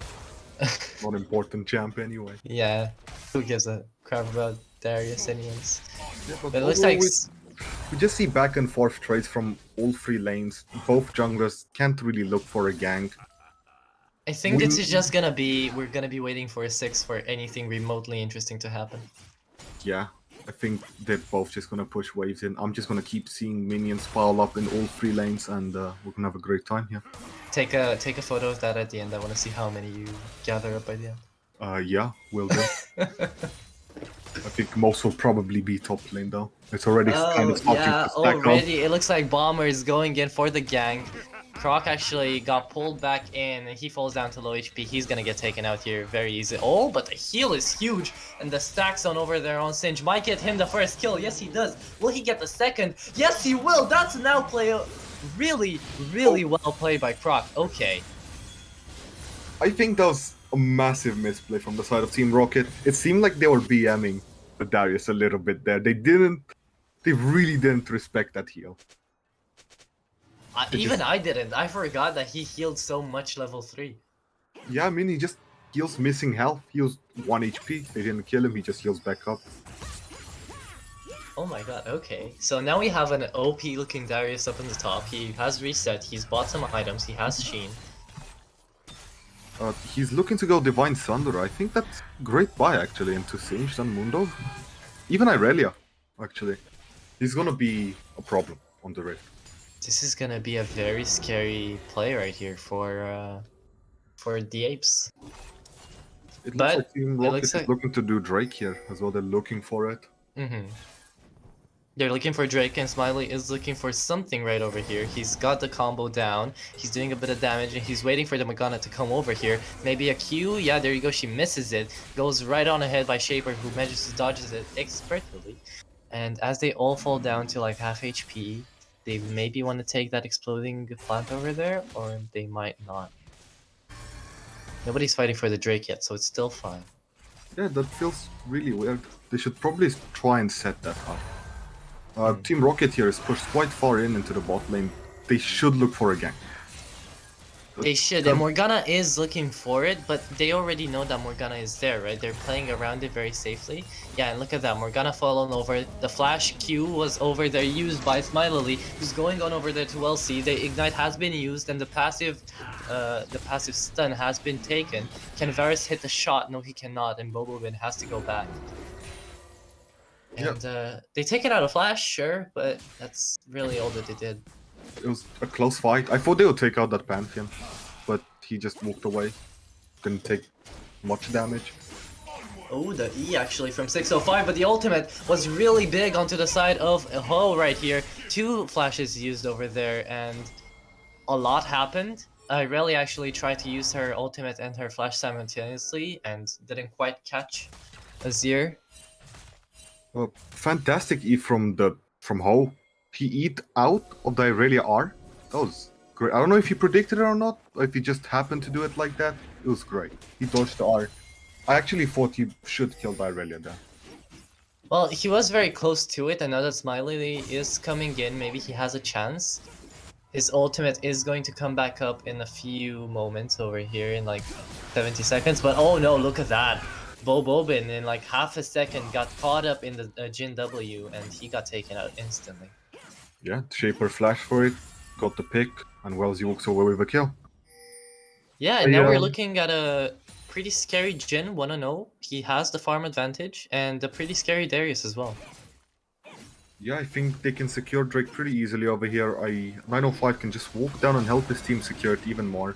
Not important champ anyway. Yeah. Who gives a crap about Darius anyways? Yeah, But it looks like we just see back and forth trades from all three lanes. Both junglers can't really look for a gank. I think this is just gonna be we're gonna be waiting for a 6 for anything remotely interesting to happen. Yeah, I think they're both just gonna push waves in. I'm just gonna keep seeing minions pile up in all three lanes, and we're gonna have a great time here. Take a photo of that at the end. I want to see how many you gather up by the end. Yeah, will do. I think most will probably be top lane though. It's already kind of starting yeah, to stack already. It looks like Bomber is going in for the gank. Croc actually got pulled back in, and he falls down to low HP. He's gonna get taken out here very easy. Oh, but the heal is huge, and the stack zone over there on Singe might get him the first kill. Yes, he does. Will he get the second? Yes, he will. That's an outplay. Really, really well played by Croc. Okay. I think that was a massive misplay from the side of Team Rocket. It seemed like they were BMing the Darius a little bit there. They really didn't respect that heal. Even I didn't. I forgot that he healed so much level 3. Yeah, I mean, he just heals missing health. He was 1 HP. They didn't kill him. He just heals back up. Oh my god, okay. So now we have an OP looking Darius up in the top. He has reset, he's bought some items, he has Sheen. He's looking to go Divine Sunder. I think that's great buy, actually, into Singed and Mundo. Even Irelia, actually. He's gonna be a problem on the Rift. This is gonna be a very scary play right here for the Apes. It looks But like Team it Rocket looks is like- looking to do Drake here as well. They're looking for it. Mm-hmm. They're looking for Drake, and Smiley is looking for something right over here. He's got the combo down. He's doing a bit of damage, and he's waiting for the Morgana to come over here. Maybe a Q. Yeah, there you go. She misses it. Goes right on ahead by Shaper, who manages to dodges it expertly. And as they all fall down to like half HP, they maybe want to take that exploding plant over there, or they might not. Nobody's fighting for the Drake yet, so it's still fine. Yeah, that feels really weird. They should probably try and set that up. Team Rocket here is pushed quite far into the bot lane. They should look for a gank. They should, and Morgana is looking for it, but they already know that Morgana is there, right? They're playing around it very safely. Yeah, and look at that, Morgana fallen over. The flash Q was over there, used by Smiley, who's going on over there to LC. The ignite has been used, and the passive stun has been taken. Can Varus hit the shot? No, he cannot, and Bobobin has to go back. And they take it out of flash, sure, but that's really all that they did. It was a close fight. I thought they would take out that Pantheon, but he just walked away. Didn't take much damage. Oh, the E actually from 605, but the ultimate was really big onto the side of Ho right here. 2 flashes used over there, and a lot happened. Irelia actually tried to use her ultimate and her flash simultaneously, and didn't quite catch Azir. Fantastic E from Ho. He eat out of the Irelia R. That was great. I don't know if he predicted it or not, or if he just happened to do it like that. It was great. He dodged the R. I actually thought he should kill the Irelia there. Well, he was very close to it, and now that Smiley is coming in, maybe he has a chance. His ultimate is going to come back up in a few moments over here in like 70 seconds, but oh no, look at that. Bobobin in like half a second got caught up in the Jin W, and he got taken out instantly. Yeah, Shaper flashed for it, got the pick, and Wellesley walks away with a kill. Yeah, and now we're looking at a pretty scary Jin 1-0. He has the farm advantage, and a pretty scary Darius as well. Yeah, I think they can secure Drake pretty easily over here. 905 can just walk down and help his team secure it even more.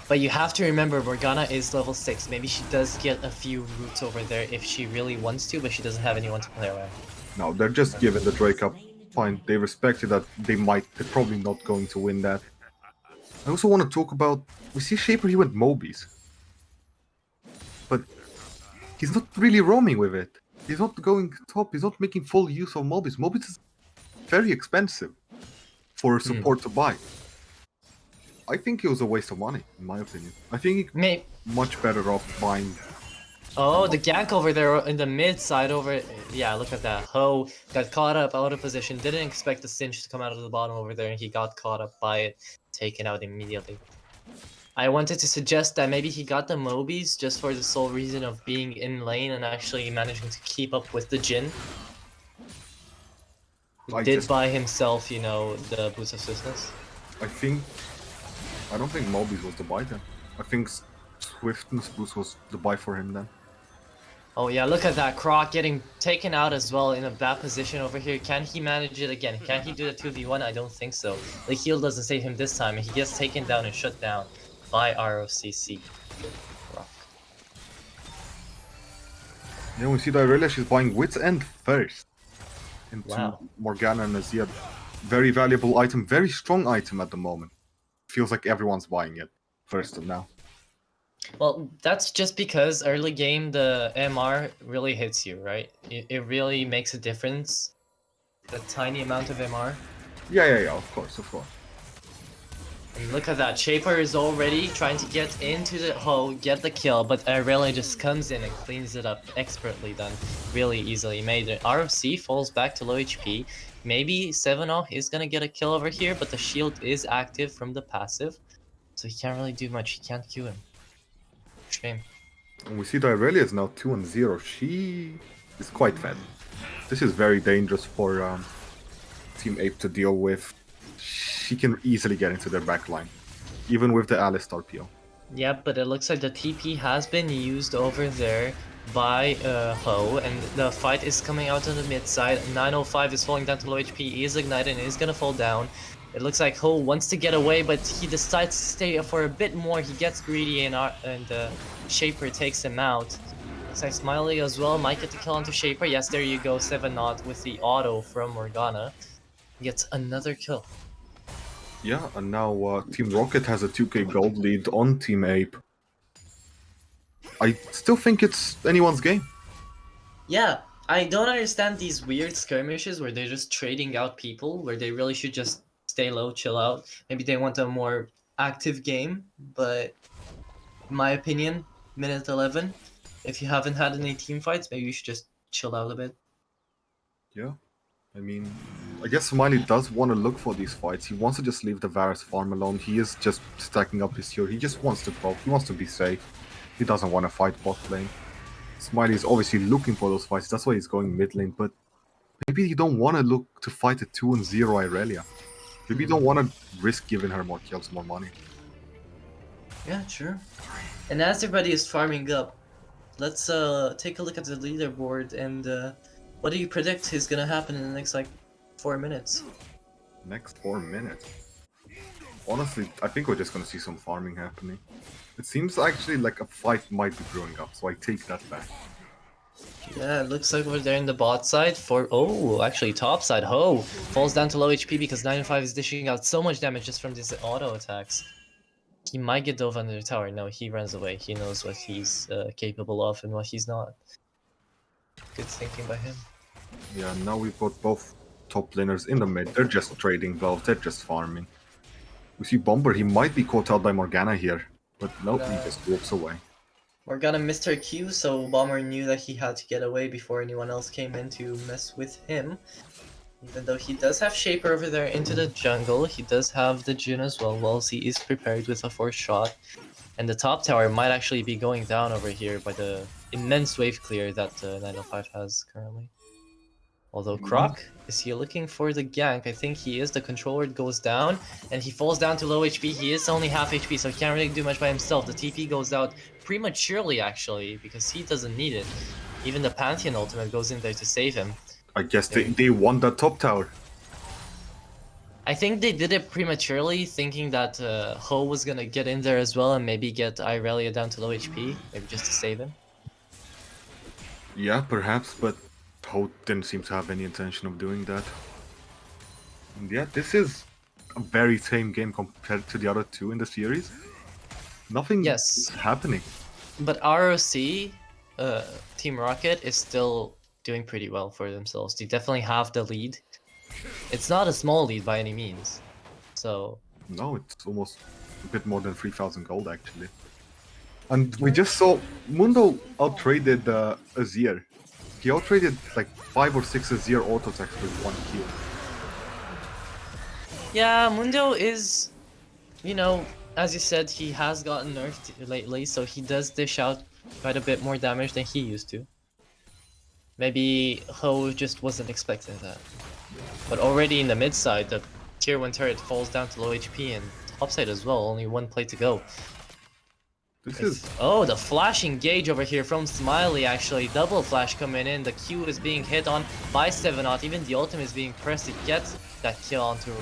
But you have to remember, Morgana is level 6. Maybe she does get a few roots over there if she really wants to, but she doesn't have anyone to play around. No, they're just giving the Drake up. Fine, they respected that they're probably not going to win that. I also want to talk about, we see Shaper, he went Mobies. But he's not really roaming with it. He's not going top, he's not making full use of Mobies. Mobies is very expensive for support to buy. I think it was a waste of money, in my opinion. I think he's much better off buying. Oh, the gank over there in the mid side over. Yeah, look at that. Ho got caught up out of position. Didn't expect the cinch to come out of the bottom over there, and he got caught up by it, taken out immediately. I wanted to suggest that maybe he got the Mobies just for the sole reason of being in lane and actually managing to keep up with the Jin. He did buy himself, you know, the Boots of Swiftness. I don't think Mobies was the buy then. I think Swiftness Boost was the buy for him then. Oh yeah, look at that. Croc getting taken out as well in a bad position over here. Can he manage it again? Can he do the 2v1? I don't think so. The heal doesn't save him this time, and he gets taken down and shut down by ROCC. Rock. Yeah, we see that Irelia, she's buying Wit's End first. Into Wow. Morgana and Azir. Very valuable item, very strong item at the moment. Feels like everyone's buying it first of now. Well, that's just because early game the MR really hits you, right? It really makes a difference. The tiny amount of MR. Yeah, of course. And look at that, Shaper is already trying to get into the hole, get the kill, but Irelia just comes in and cleans it up. Expertly done, really easily made it. RFC falls back to low HP. Maybe 7-0 is gonna get a kill over here, but the shield is active from the passive, so he can't really do much. He can't Q him. Shame. And we see that Irelia is now 2-0. She is quite fed. This is very dangerous for Team Ape to deal with. She can easily get into their backline, even with the Alice RPO. Yep, but it looks like the TP has been used over there by Ho, and the fight is coming out on the mid side. 905 is falling down to low HP. He is ignited and is gonna fall down. It looks like Ho wants to get away, but he decides to stay for a bit more. He gets greedy, and Shaper takes him out. Looks like Smiley as well might get the kill onto Shaper. Yes, there you go, 7-0 with the auto from Morgana. Gets another kill. Yeah, and now Team Rocket has a 2k gold lead on Team Ape. I still think it's anyone's game. Yeah, I don't understand these weird skirmishes where they're just trading out people, where they really should just stay low, chill out. Maybe they want a more active game, but in my opinion, minute 11, if you haven't had any team fights, maybe you should just chill out a bit. Yeah, I mean, I guess Smiley does want to look for these fights. He wants to just leave the Varus farm alone. He is just stacking up his hero. He just wants to poke. He wants to be safe. He doesn't want to fight bot lane. Smiley is obviously looking for those fights. That's why he's going mid lane. But maybe you don't want to look to fight a 2-0 Irelia. Maybe you don't want to risk giving her more kills, more money. Yeah, true. And as everybody is farming up, let's take a look at the leaderboard and what do you predict is gonna happen in the next like 4 minutes? Next 4 minutes. Honestly, I think we're just going to see some farming happening. It seems actually like a fight might be brewing up, so I take that back. Yeah, it looks like we're there in the bot side for actually top side. Ho falls down to low HP because 9-5 is dishing out so much damage just from these auto attacks. He might get dove under the tower. No, he runs away. He knows what he's capable of and what he's not. Good thinking by him. Yeah, now we've got both top laners in the mid. They're just trading blows, they're just farming. We see Bomber, he might be caught out by Morgana here. But nope, he just walks away. Morgana missed her Q, so Bomber knew that he had to get away before anyone else came in to mess with him. Even though he does have Shaper over there into the jungle, he does have the Jhin as well, whilst he is prepared with a 4th shot. And the top tower might actually be going down over here by the immense wave clear that 905 has currently. Although Croc, is he looking for the gank? I think he is. The controller goes down, and he falls down to low HP. He is only half HP, so he can't really do much by himself. The TP goes out prematurely, actually, because he doesn't need it. Even the Pantheon ultimate goes in there to save him. I guess they won that top tower. I think they did it prematurely, thinking that Ho was gonna get in there as well and maybe get Irelia down to low HP, maybe just to save him. Yeah, perhaps, but Ho didn't seem to have any intention of doing that. And yeah, this is a very tame game compared to the other two in the series. Nothing is happening. But ROC, Team Rocket, is still doing pretty well for themselves. They definitely have the lead. It's not a small lead by any means. So no, it's almost a bit more than 3,000 gold actually. And we just saw Mundo outtraded Azir. He outtraded like 5 or 6 Azir auto attacks with 1 kill. yeah, Mundo is, you know, as you said, he has gotten nerfed lately, so he does dish out quite a bit more damage than he used to. Maybe Ho just wasn't expecting that. But already in the mid side, the tier 1 turret falls down to low HP, and top side as well, only 1 play to go. Oh, the flash engage over here from Smiley, actually. Double flash coming in. The Q is being hit on by 7-0. Even the ultimate is being pressed to get that kill onto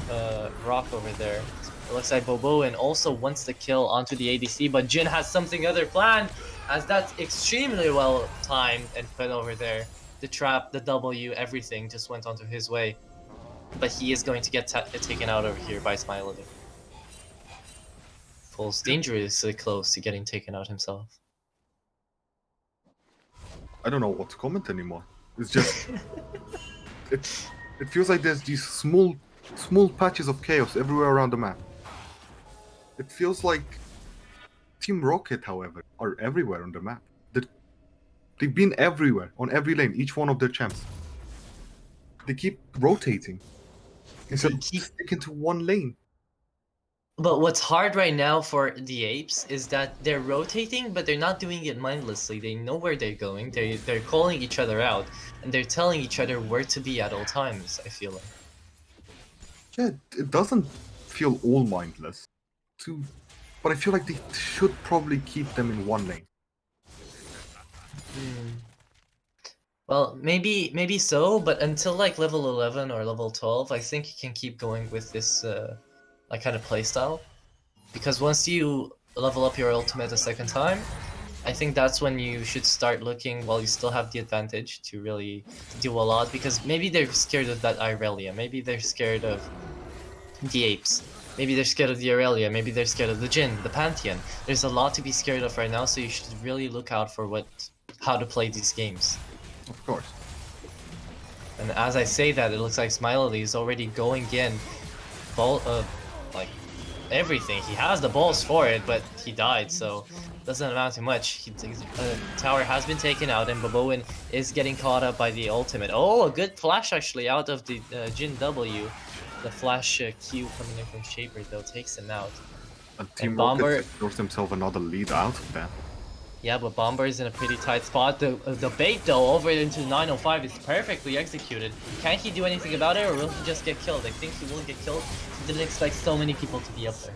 Rock over there. It looks like Boboin also wants the kill onto the ADC, but Jhin has something other planned, as that's extremely well timed and put over there. The trap, the W, everything just went onto his way. But he is going to get taken out over here by Smiley. Falls dangerously close to getting taken out himself. I don't know what to comment anymore. It's just it feels like there's these small patches of chaos everywhere around the map. It feels like Team Rocket, however, are everywhere on the map. They've been everywhere on every lane, each one of their champs. They keep rotating instead of sticking to one lane. But what's hard right now for the Apes is that they're rotating, but they're not doing it mindlessly. They know where they're going. They're calling each other out, and they're telling each other where to be at all times, I feel like. Yeah, it doesn't feel all mindless. But I feel like they should probably keep them in one lane. Well, maybe so, but until like level 11 or level 12, I think you can keep going with this like kind of playstyle. Because once you level up your ultimate a second time, I think that's when you should start looking while you still have the advantage to really do a lot, because maybe they're scared of that Irelia, maybe they're scared of the Apes, maybe they're scared of the Aurelia, maybe they're scared of the Jhin, the Pantheon. There's a lot to be scared of right now, so you should really look out for how to play these games. Of course. And as I say that, it looks like Smiley is already going in, like everything. He has the balls for it, but he died, so doesn't amount to much. Tower has been taken out, and Baboin is getting caught up by the ultimate. Oh, a good flash actually out of the Jhin W. The flash Q coming in from Shaper though takes him out. And Team Bomber- Rocket secures himself another lead out of that. Yeah, but Bomber is in a pretty tight spot. The bait though over into 905 is perfectly executed. Can he do anything about it, or will he just get killed? I think he will get killed. He didn't expect so many people to be up there.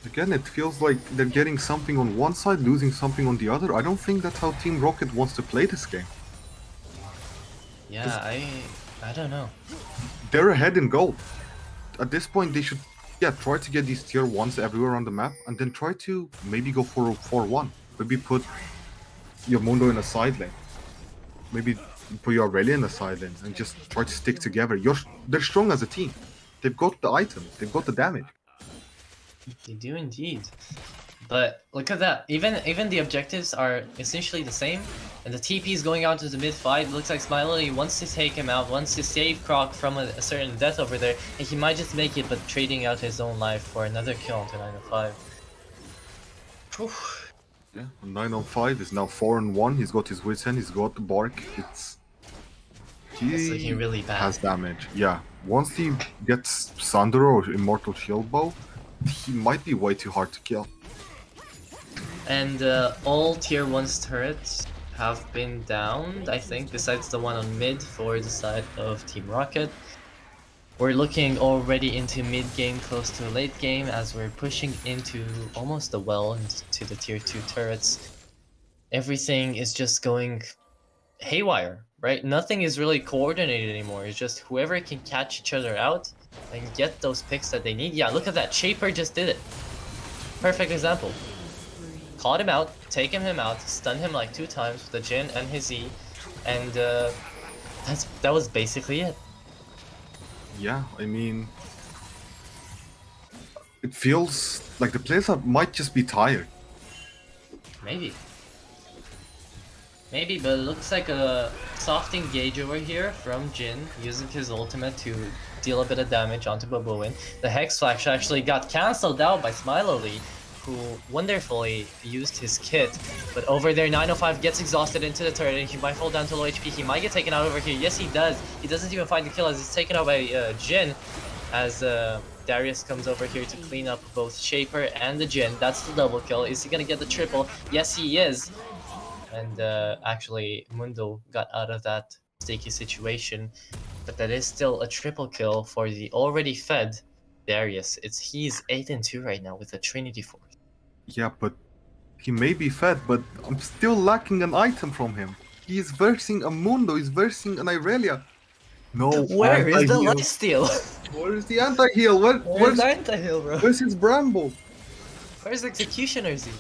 Again, it feels like they're getting something on one side, losing something on the other. I don't think that's how Team Rocket wants to play this game. Yeah, I don't know. They're ahead in gold. At this point, they should, try to get these tier 1s everywhere on the map, and then try to maybe go for a 4-1. Maybe put your Mundo in a side lane. Maybe put your Aurelia in a side lane, and just try to stick together. They're strong as a team. They've got the items, they've got the damage. They do indeed. But look at that. Even the objectives are essentially the same, and the TP is going out to the mid fight. Looks like Smiley wants to take him out, wants to save Croc from a certain death over there, and he might just make it, but trading out his own life for another kill onto 905. Whew. Yeah, 9-on-5 is now 4-1. He's got his wits end, he's got the bark. It's looking really bad. Has damage. Yeah, once he gets Sunder or Immortal Shield Bow, he might be way too hard to kill. And all tier 1's turrets have been downed, I think, besides the one on mid for the side of Team Rocket. We're looking already into mid game, close to late game, as we're pushing into almost the well into the tier 2 turrets. Everything is just going haywire, right? Nothing is really coordinated anymore. It's just whoever can catch each other out and get those picks that they need. Yeah, look at that. Shaper just did it. Perfect example. Caught him out, taken him out, stunned him like 2 times with the Jhin and his E, and that was basically it. Yeah, I mean, it feels like the players might just be tired. Maybe, but it looks like a soft engage over here from Jhin, using his ultimate to deal a bit of damage onto Baboin. The Hex Flash actually got cancelled out by Smiley, who wonderfully used his kit, but over there 905 gets exhausted into the turret, and he might fall down to low HP. He might get taken out over here. Yes, he does. He doesn't even find the kill as he's taken out by Jhin, as Darius comes over here to clean up both Shaper and the Jhin. That's the double kill. Is he gonna get the triple? Yes, he is. And actually, Mundo got out of that sticky situation, but that is still a triple kill for the already fed Darius. He's 8-2 right now with a Trinity Force. Yeah, but he may be fed, but I'm still lacking an item from him. He is versing a Mundo, he's versing an Irelia. No, Where is the anti-heal. lifesteal? Where is the anti-heal? Where's the anti-heal, bro? Where's his Bramble? Where's Executioner Z?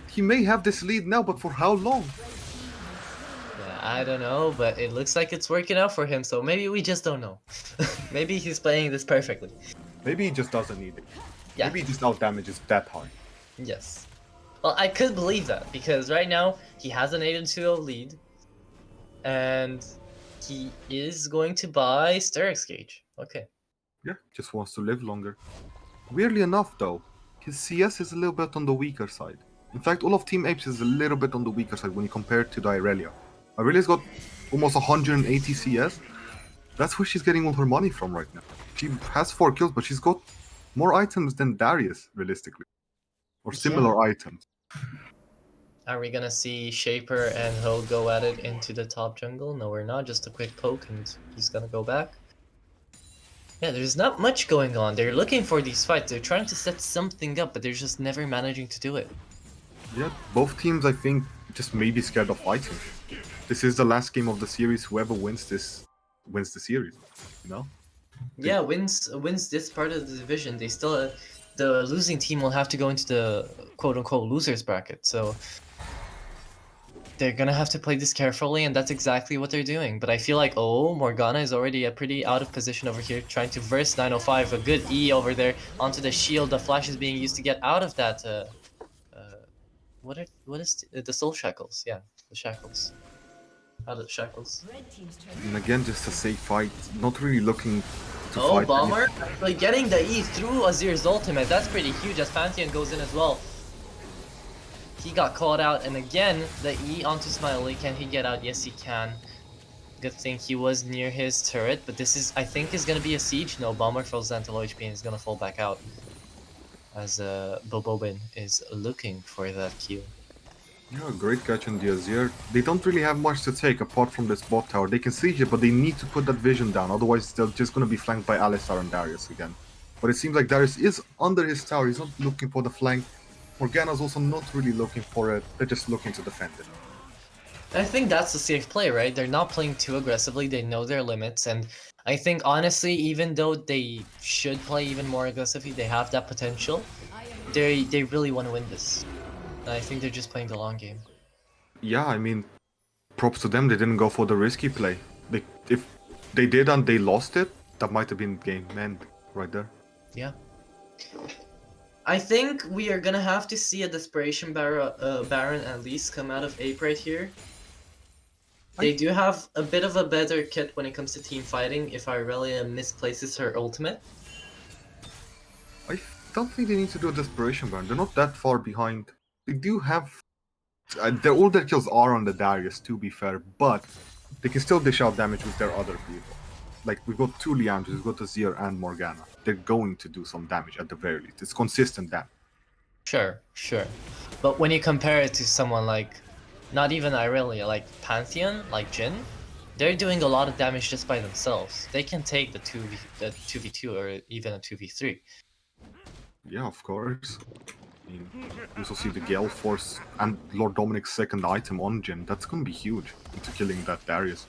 He may have this lead now, but for how long? Yeah, I don't know, but it looks like it's working out for him, so maybe we just don't know. Maybe he's playing this perfectly. Maybe he just doesn't need it. Yeah. Maybe he just out damages that hard. Yes. Well, I could believe that, because right now he has an 8-2 lead, and he is going to buy Sterix Gauge. Okay. Yeah, just wants to live longer. Weirdly enough, though, his CS is a little bit on the weaker side. In fact, all of Team Apes is a little bit on the weaker side when you compare it to the Irelia. Irelia's got almost 180 CS. That's where she's getting all her money from right now. She has 4 kills, but she's got more items than Darius, realistically. Or similar items. Are we gonna see Shaper and Ho go at it into the top jungle? No, we're not. Just a quick poke, and he's gonna go back. Yeah, there's not much going on. They're looking for these fights. They're trying to set something up, but they're just never managing to do it. Yeah, both teams, I think, just may be scared of fighting. This is the last game of the series. Whoever wins this wins the series, you know? Yeah, wins this part of the division. They still the losing team will have to go into the quote-unquote losers bracket. So they're gonna have to play this carefully, and that's exactly what they're doing. But I feel like, oh, Morgana is already a pretty out of position over here, trying to verse 905. A good E over there onto the shield. The flash is being used to get out of that. What is the soul shackles? Yeah, the shackles. Out of the shackles. And again, just a safe fight. Not really looking to Oh, fight. Bomber actually getting the E through Azir's ultimate. That's pretty huge as Pantheon goes in as well. He got caught out, and again, the E onto Smiley. Can he get out? Yes, he can. Good thing he was near his turret, but this is, I think, is gonna be a siege. No, Bomber falls down to low HP and is gonna fall back out. As Bobobin is looking for that kill. Yeah, great catch on the Azir. They don't really have much to take apart from this bot tower. They can siege it, but they need to put that vision down, otherwise they're just gonna be flanked by Alistar and Darius again. But it seems like Darius is under his tower, he's not looking for the flank. Morgana's also not really looking for it, they're just looking to defend it. I think that's a safe play, right? They're not playing too aggressively, they know their limits, and I think honestly, even though they should play even more aggressively, they have that potential, they really want to win this. And I think they're just playing the long game. Yeah, I mean, props to them, they didn't go for the risky play. If they did and they lost it, that might have been game end right there. Yeah. I think we are gonna have to see a Desperation Baron at least come out of Ape right here. They do have a bit of a better kit when it comes to team fighting if Irelia misplaces her ultimate. I don't think they need to do a desperation burn. They're not that far behind. They do have. All their kills are on the Darius, to be fair, but they can still dish out damage with their other people. Like, we've got two Leandros, we've got Azir and Morgana. They're going to do some damage at the very least. It's consistent damage. Sure, sure. But when you compare it to someone like, not even Irelia, like Pantheon, like Jhin, they're doing a lot of damage just by themselves. They can take the 2v2 or even a 2v3. Yeah, of course. I mean, you also see the Gale Force and Lord Dominic's second item on Jhin. That's gonna be huge into killing that Darius.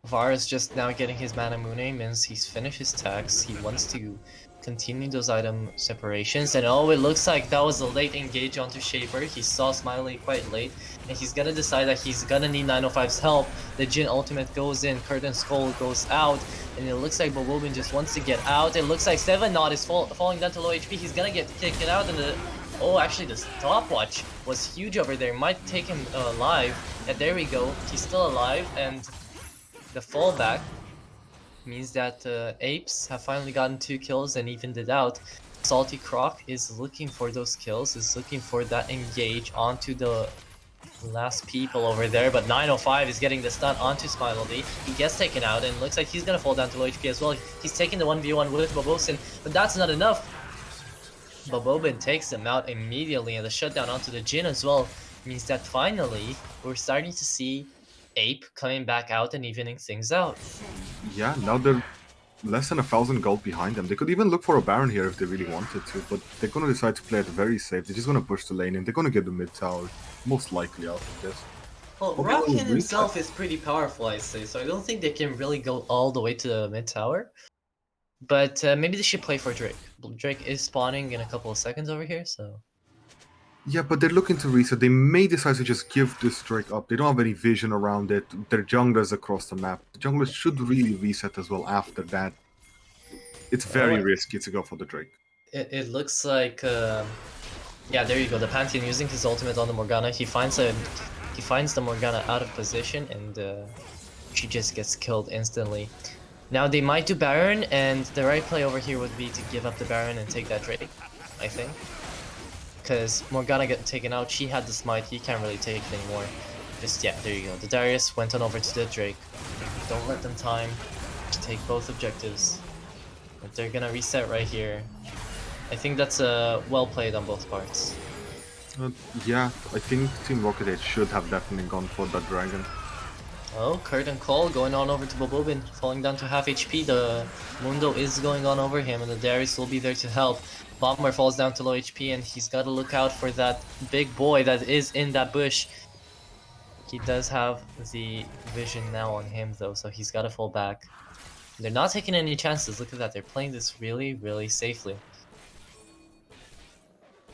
Varus just now getting his Mana Mune means he's finished his tags. He wants to continue those item separations, and oh, it looks like that was a late engage onto Shaper. He saw Smiley quite late, and he's gonna decide that he's gonna need 905's help. The Jhin ultimate goes in, Curtain Skull goes out, and it looks like Bobobin just wants to get out. It looks like 7 Knot is falling down to low HP. He's gonna get kicked out, and the oh, actually the stopwatch was huge over there. Might take him alive. And there we go. He's still alive, and the fallback means that Apes have finally gotten 2 kills and evened it out. Salty Croc is looking for those kills, is looking for that engage onto the last people over there, but 905 is getting the stun onto Smiley. He gets taken out and looks like he's gonna fall down to low HP as well. He's taking the 1v1 with Bobosin, but that's not enough. Bobobin takes him out immediately, and the shutdown onto the Jhin as well means that finally we're starting to see Ape coming back out and evening things out. Yeah, now they're less than 1,000 gold behind them. They could even look for a Baron here if they really wanted to, but they're gonna decide to play it very safe. They're just gonna push the lane and they're gonna get the mid tower, most likely out of this. Well, Okay, Roccet well, himself is pretty powerful, I say, so I don't think they can really go all the way to the mid tower. But maybe they should play for Drake. Drake is spawning in a couple of seconds over here, so... Yeah, but they're looking to reset. They may decide to just give this Drake up. They don't have any vision around it. Their junglers across the map. The junglers should really reset as well after that. It's very risky to go for the Drake. It looks like... yeah, there you go. The Pantheon using his ultimate on the Morgana. He finds the Morgana out of position, and she just gets killed instantly. Now they might do Baron, and the right play over here would be to give up the Baron and take that Drake, I think. Because Morgana got taken out, she had the smite, he can't really take it anymore. Just, yeah, there you go. The Darius went on over to the Drake. Don't let them time to take both objectives. But they're gonna reset right here. I think that's well played on both parts. Yeah, I think Team Roccet should have definitely gone for that dragon. Oh, Curtain Call going on over to Bobobin, falling down to half HP. The Mundo is going on over him, and the Darius will be there to help. Bomber falls down to low HP, and he's got to look out for that big boy that is in that bush. He does have the vision now on him, though, so he's got to fall back. They're not taking any chances. Look at that. They're playing this really, really safely.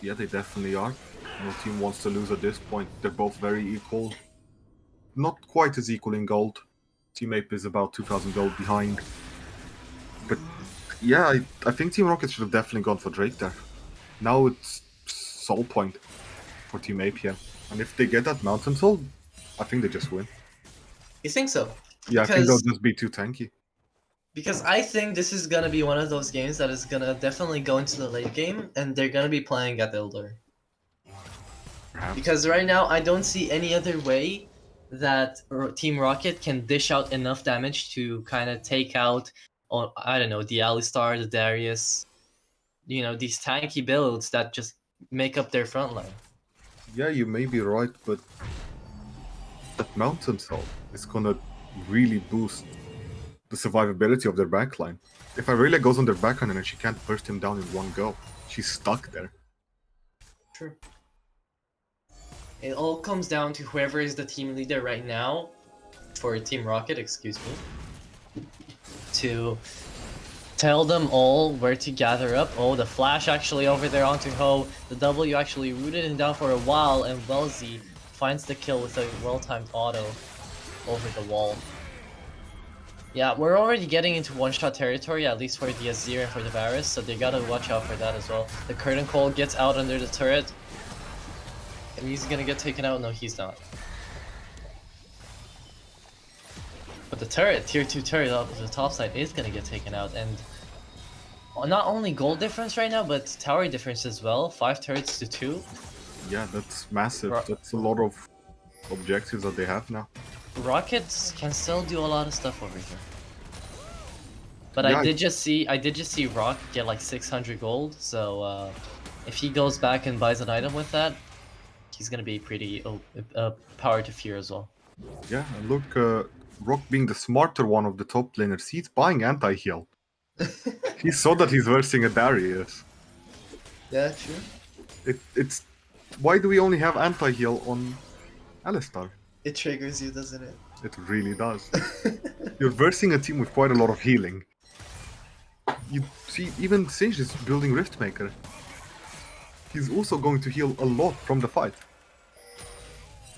Yeah, they definitely are. No team wants to lose at this point. They're both very equal. Not quite as equal in gold. Team Ape is about 2,000 gold behind. But yeah, I think Team Rocket should have definitely gone for Drake there. Now it's Soul Point for Team Ape here. And if they get that Mountain Soul, I think they just win. You think so? Yeah, I think they'll just be too tanky. Because I think this is gonna be one of those games that is gonna definitely go into the late game, and they're gonna be playing at Elder. Perhaps. Because right now, I don't see any other way that Team Rocket can dish out enough damage to kind of take out, I don't know, the Alistar, the Darius, you know, these tanky builds that just make up their front line. Yeah, you may be right, but that Mountain Soul is gonna really boost the survivability of their backline. If Irelia goes on their backline and she can't burst him down in one go, she's stuck there. True. It all comes down to whoever is the team leader right now, for Team Rocket, excuse me, to tell them all where to gather up. Oh, the flash actually over there onto Ho. The W actually rooted him down for a while, and Welzy finds the kill with a well-timed auto over the wall. Yeah, we're already getting into one-shot territory, at least for the Azir and for the Varus, so they gotta watch out for that as well. The Curtain Call gets out under the turret. And he's gonna get taken out? No, he's not. But the turret, tier 2 turret up the top side is gonna get taken out, and not only gold difference right now, but tower difference as well. 5 turrets to 2. Yeah, that's massive. Right. That's a lot of objectives that they have now. Rockets can still do a lot of stuff over here. But Yeah, I did just see Rock get like 600 gold, so if he goes back and buys an item with that, he's gonna be pretty power to fear as well. Yeah, and look, Rock being the smarter one of the top laners, he's buying anti-heal. He saw that he's versing a Darius. Yeah, true. It's why do we only have anti-heal on Alistar? It triggers you, doesn't it? It really does. You're versing a team with quite a lot of healing. You see, even Sage is building Riftmaker. He's also going to heal a lot from the fight.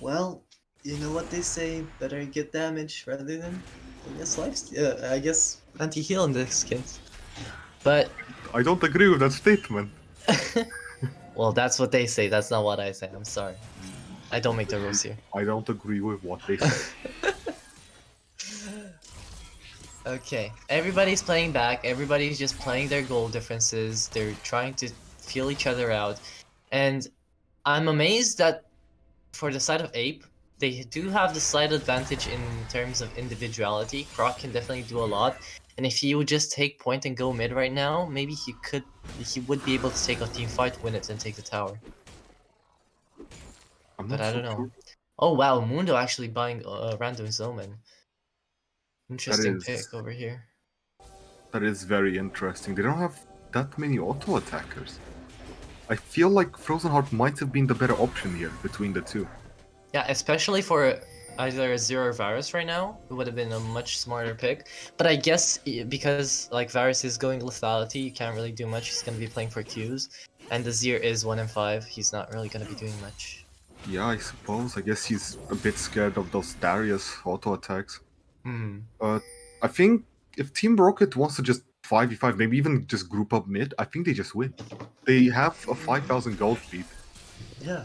Well, you know what they say, better get damage rather than, I guess anti-heal in this case. But, I don't agree with that statement. well, that's what they say, that's not what I say, I'm sorry. I don't make the rules here. I don't agree with what they say. Okay, everybody's playing back, everybody's just playing their goal differences, they're trying to feel each other out, and I'm amazed that for the side of Ape, they do have the slight advantage in terms of individuality. Croc can definitely do a lot, and if he would just take point and go mid right now, maybe he would be able to take a team fight, win it, and take the tower. But I don't know. Sure. Oh wow, Mundo actually buying random Zoman. Interesting is- pick over here. That is very interesting. They don't have that many auto attackers. I feel like Frozen Heart might have been the better option here between the two. Yeah, especially for either a Zero or Varus right now, it would have been a much smarter pick. But I guess because like Varus is going lethality, you can't really do much. He's gonna be playing for Qs, and the Zir is 1 in 5. He's not really gonna be doing much. Yeah, I suppose. I guess he's a bit scared of those Darius auto attacks. Hmm. I think if Team Rocket wants to just 5v5, maybe even just group up mid, I think they just win. They have a 5,000 gold lead. Yeah.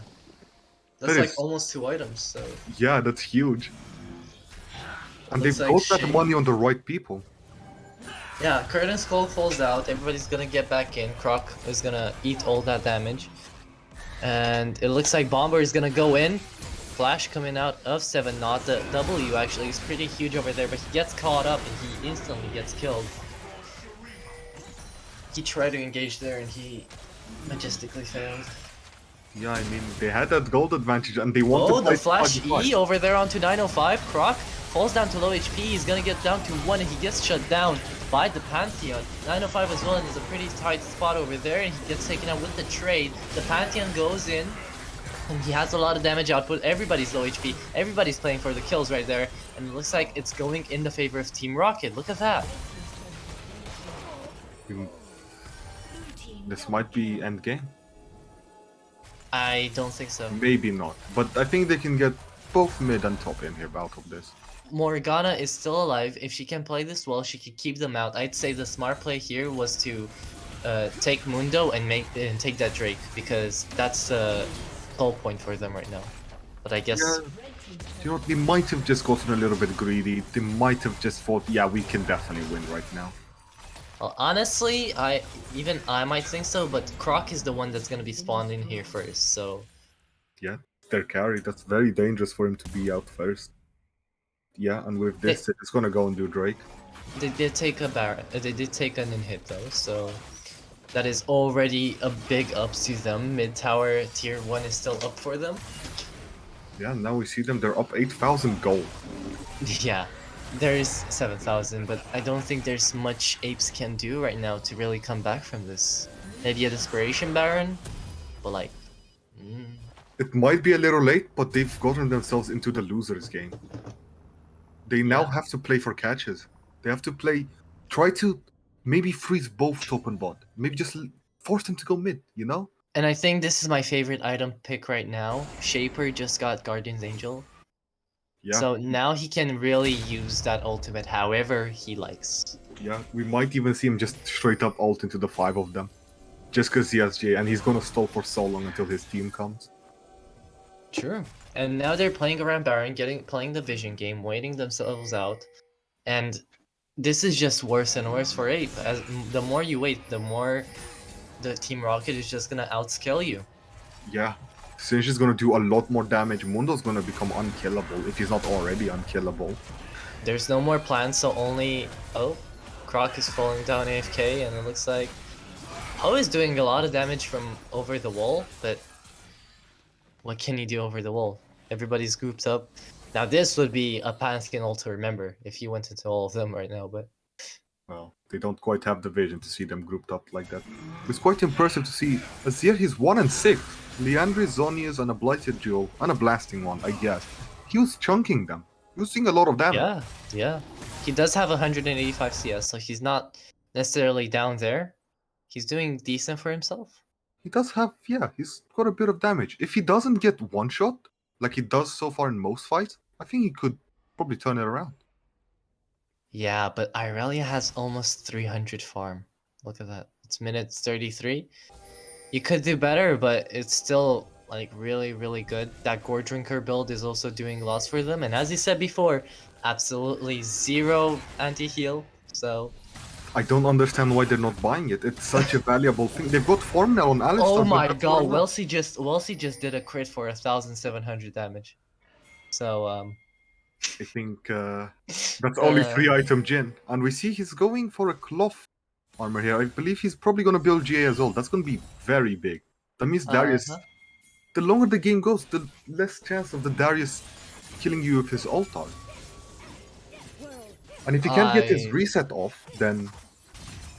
That's That like is- almost 2 items, so... Yeah, that's huge. And Looks they've like got that Shane- money on the right people. Yeah, Curtain Skull falls out, everybody's gonna get back in, Croc is gonna eat all that damage. And it looks like Bomber is gonna go in. Flash coming out of 7 not the W actually is pretty huge over there, but he gets caught up and he instantly gets killed. He tried to engage there and he majestically failed. Yeah, I mean, they had that gold advantage and they want Oh, to the play flash 5v5. E over there onto 905. Croc falls down to low HP. He's gonna get down to 1 and he gets shut down by the Pantheon. 905 as well, and there's a pretty tight spot over there and he gets taken out with the trade. The Pantheon goes in and he has a lot of damage output. Everybody's low HP. Everybody's playing for the kills right there. And it looks like it's going in the favor of Team Rocket. Look at that. This might be endgame. I don't think so. Maybe not, but I think they can get both mid and top in here out of this. Morgana is still alive. If she can play this well, she can keep them out. I'd say the smart play here was to take Mundo and take that Drake, because that's the whole point for them right now. But I guess Yeah, you know, they might have just gotten a little bit greedy. They might have just thought, yeah, we can definitely win right now. well, honestly, I might think so, but Croc is the one that's gonna be spawned in here first. So Yeah, their carry. That's very dangerous for him to be out first. Yeah, and with this, it's gonna go and do Drake. they did take a Baron. They did take an in-hit though, so that is already a big ups to them. Mid tower tier 1 is still up for them. Yeah, now we see them. They're up 8,000 gold. Yeah, there's 7,000, but I don't think there's much Apes can do right now to really come back from this. Maybe a Desperation Baron, but like, It might be a little late, but they've gotten themselves into the losers game. They now have to play for catches. They have to try to maybe freeze both top and bot. Maybe just force them to go mid, you know? and I think this is my favorite item pick right now. Shaper just got Guardian's Angel. Yeah. So now he can really use that ultimate however he likes. Yeah, we might even see him just straight up ult into the 5 of them. Just because he has J, and he's gonna stall for so long until his team comes. True. And now they're playing around Baron, playing the vision game, waiting themselves out. And this is just worse and worse for Ape. As the more you wait, the more the Team Rocket is just gonna outscale you. Yeah. Singe is gonna do a lot more damage. Mundo's gonna become unkillable if he's not already unkillable. There's no more plans, so only... Oh, Croc is falling down AFK, and it looks like Ho is doing a lot of damage from over the wall, but what can he do over the wall? Everybody's grouped up. Now this would be a Panskin ult to remember if he went into all of them right now, but... Well, they don't quite have the vision to see them grouped up like that. It's quite impressive to see Azir, he's 1 and 6. Leandri, Zonius, and a Blighted Jewel, and a Blasting one, I guess. He was chunking them. He was doing a lot of damage. Yeah. He does have 185 CS, so he's not necessarily down there. He's doing decent for himself. He does have, yeah, he's got a bit of damage. If he doesn't get one shot, like he does so far in most fights, I think he could probably turn it around. Yeah, but Irelia has almost 300 farm. Look at that. It's minutes 33. You could do better, but it's still like really, really good. That Gore Drinker build is also doing lots for them. And as you said before, absolutely zero anti-heal. So... I don't understand why they're not buying it. It's such a valuable thing. They've got farm now on Alistar. Oh my but god, Welsi just did a crit for 1,700 damage. So, I think that's only 3 item Jin. And we see he's going for a cloth armor here. I believe he's probably going to build GA as well. That's going to be very big. That means Darius... The longer the game goes, the less chance of the Darius killing you with his altar. And if he can't get his reset off, then...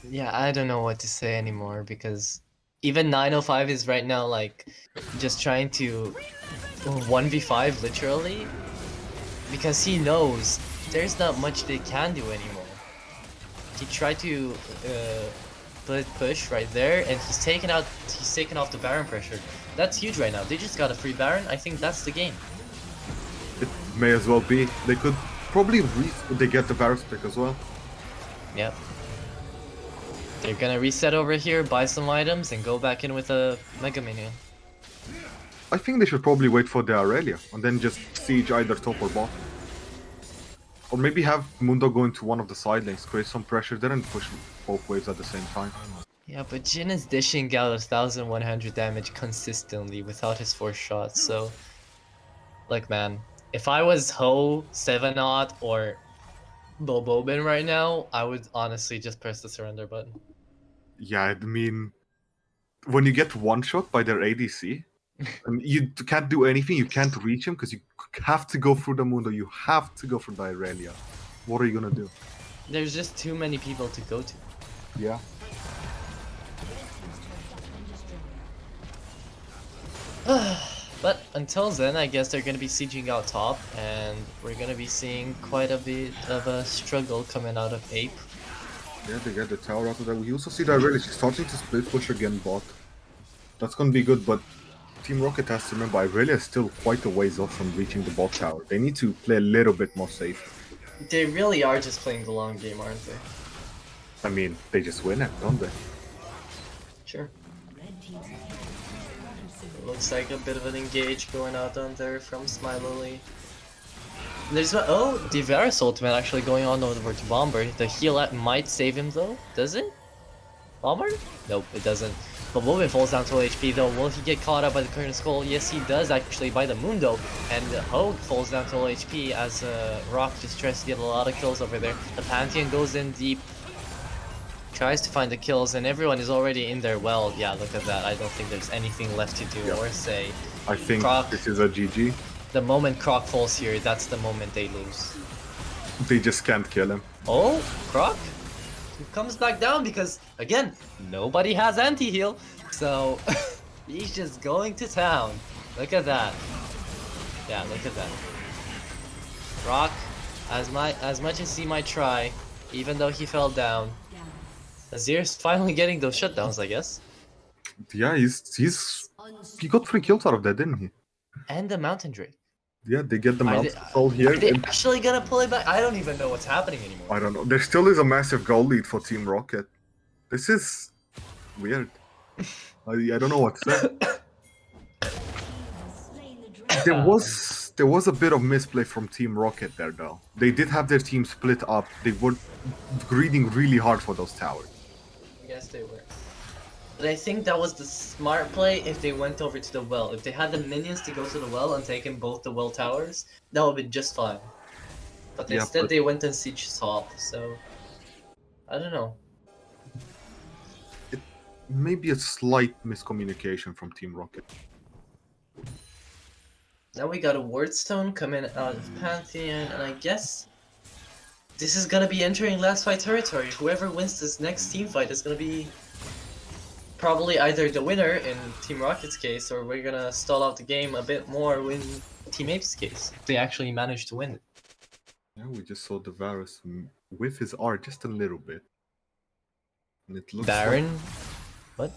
Yeah, I don't know what to say anymore, because even 905 is right now like just trying to 1v5 literally, because he knows there's not much they can do anymore. He tried to split push right there, and he's taken off the Baron pressure. That's huge right now. They just got a free Baron. I think that's the game. It may as well be. They could probably they get the Varus pick as well. Yep. They're gonna reset over here, buy some items, and go back in with a Mega Minion. I think they should probably wait for the Aurelia, and then just siege either top or bot. Or maybe have Mundo go into one of the side lanes, create some pressure there, and push both waves at the same time. Yeah, but Jin is dishing out 1,100 damage consistently without his 4 shots, so... Like, man, if I was Ho, 7-Odd, or Bobobin right now, I would honestly just press the surrender button. Yeah, I mean, when you get one shot by their ADC, and you can't do anything, you can't reach him because you have to go through the Mundo, you have to go through the Aurelia. What are you gonna do? There's just too many people to go to. Yeah. But until then, I guess they're gonna be sieging out top, and we're gonna be seeing quite a bit of a struggle coming out of Ape. Yeah, they get the tower out of that. We also see that really she's starting to split push again bot. That's gonna be good, but Team Rocket has to remember Irelia is still quite a ways off from reaching the bot tower. They need to play a little bit more safe. They really are just playing the long game, aren't they? I mean, they just win it, don't they? Sure. It looks like a bit of an engage going out on there from Smiley. There's the Varus ultimate actually going on over to Bomber. The heal might save him though, does it? Bomber? Nope, it doesn't. But Woven falls down to low HP though. Will he get caught up by the current skull? Yes, he does actually by the Mundo. And Hogue falls down to low HP as Rock just tries to get a lot of kills over there. The Pantheon goes in deep, tries to find the kills, and everyone is already in their well. Yeah, look at that. I don't think there's anything left to do or say. I think Croc, this is a GG. the moment Croc falls here, that's the moment they lose. They just can't kill him. Oh, Croc? He comes back down because, again, nobody has anti-heal. So, he's just going to town. Look at that. Yeah, look at that. Rock, as much as he might try, even though he fell down, Azir's finally getting those shutdowns, I guess. Yeah, he got 3 kills out of that, didn't he? And the Mountain Drake. Yeah, they get the Are mountain they- soul here. Are they and- actually gonna pull it back? I don't even know what's happening anymore. I don't know. There still is a massive goal lead for Team Rocket. This is weird. I don't know what to say. There was a bit of misplay from Team Rocket there though. They did have their team split up. They were greeding really hard for those towers. Yes, they were. But I think that was the smart play if they went over to the well. If they had the minions to go to the well and take in both the well towers, that would be just fine. But Yeah, instead but- they went and siege top, so... I don't know. Maybe a slight miscommunication from Team Rocket. Now we got a Wordstone coming out of Pantheon, and I guess... this is gonna be entering last fight territory. Whoever wins this next team fight is gonna be... probably either the winner in Team Rocket's case, or we're gonna stall out the game a bit more in Team Apes' case. If they actually manage to win it. Yeah, we just saw the Varus with his art just a little bit. And it looks Baron? What?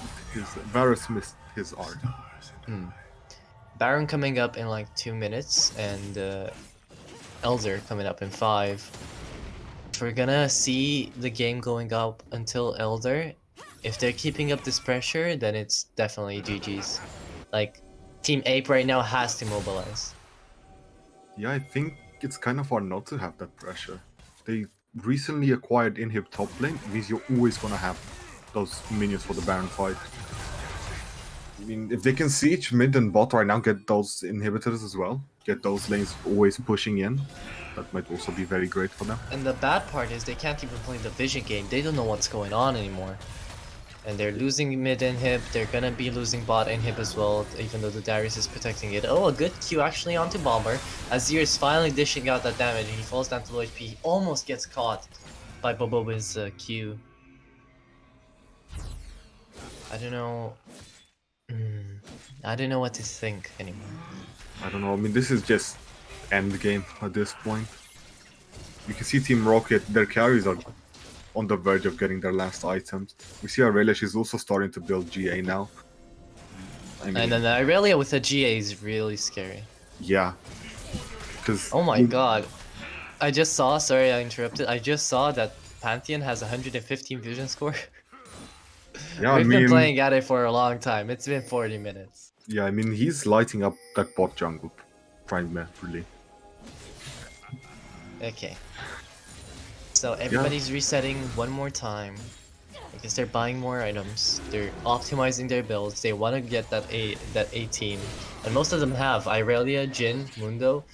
like his Varus missed his art. Baron coming up in like 2 minutes, and Elder coming up in 5. If we're gonna see the game going up until Elder, if they're keeping up this pressure, then it's definitely GG's. Like, Team Ape right now has to mobilize. Yeah, I think it's kind of hard not to have that pressure. They recently acquired Inhib top lane, it means you're always gonna have those minions for the Baron fight. I mean, if they can siege mid and bot right now, get those inhibitors as well, get those lanes always pushing in, that might also be very great for them. And the bad part is they can't even play the vision game. They don't know what's going on anymore. And they're losing mid inhib, they're gonna be losing bot inhib as well, even though the Darius is protecting it. Oh, a good Q actually onto Bomber. Azir is finally dishing out that damage, and he falls down to low HP. He almost gets caught by Boboba's Q. I don't know... I don't know what to think anymore. I don't know, I mean, this is just end game at this point. You can see Team Rocket, their carries are on the verge of getting their last items. We see Aurelia, she's also starting to build GA now. I mean, And then Irelia with a GA is really scary. yeah. Because Oh my god. I just saw, sorry I interrupted, I just saw that Pantheon has 115 vision score. yeah, We've been playing at it for a long time. It's been 40 minutes. yeah, I mean, he's lighting up that bot jungle primarily. Okay. So everybody's resetting one more time. Because they're buying more items. They're optimizing their builds. They want to get that A team. And most of them have Irelia, Jhin, Mundo,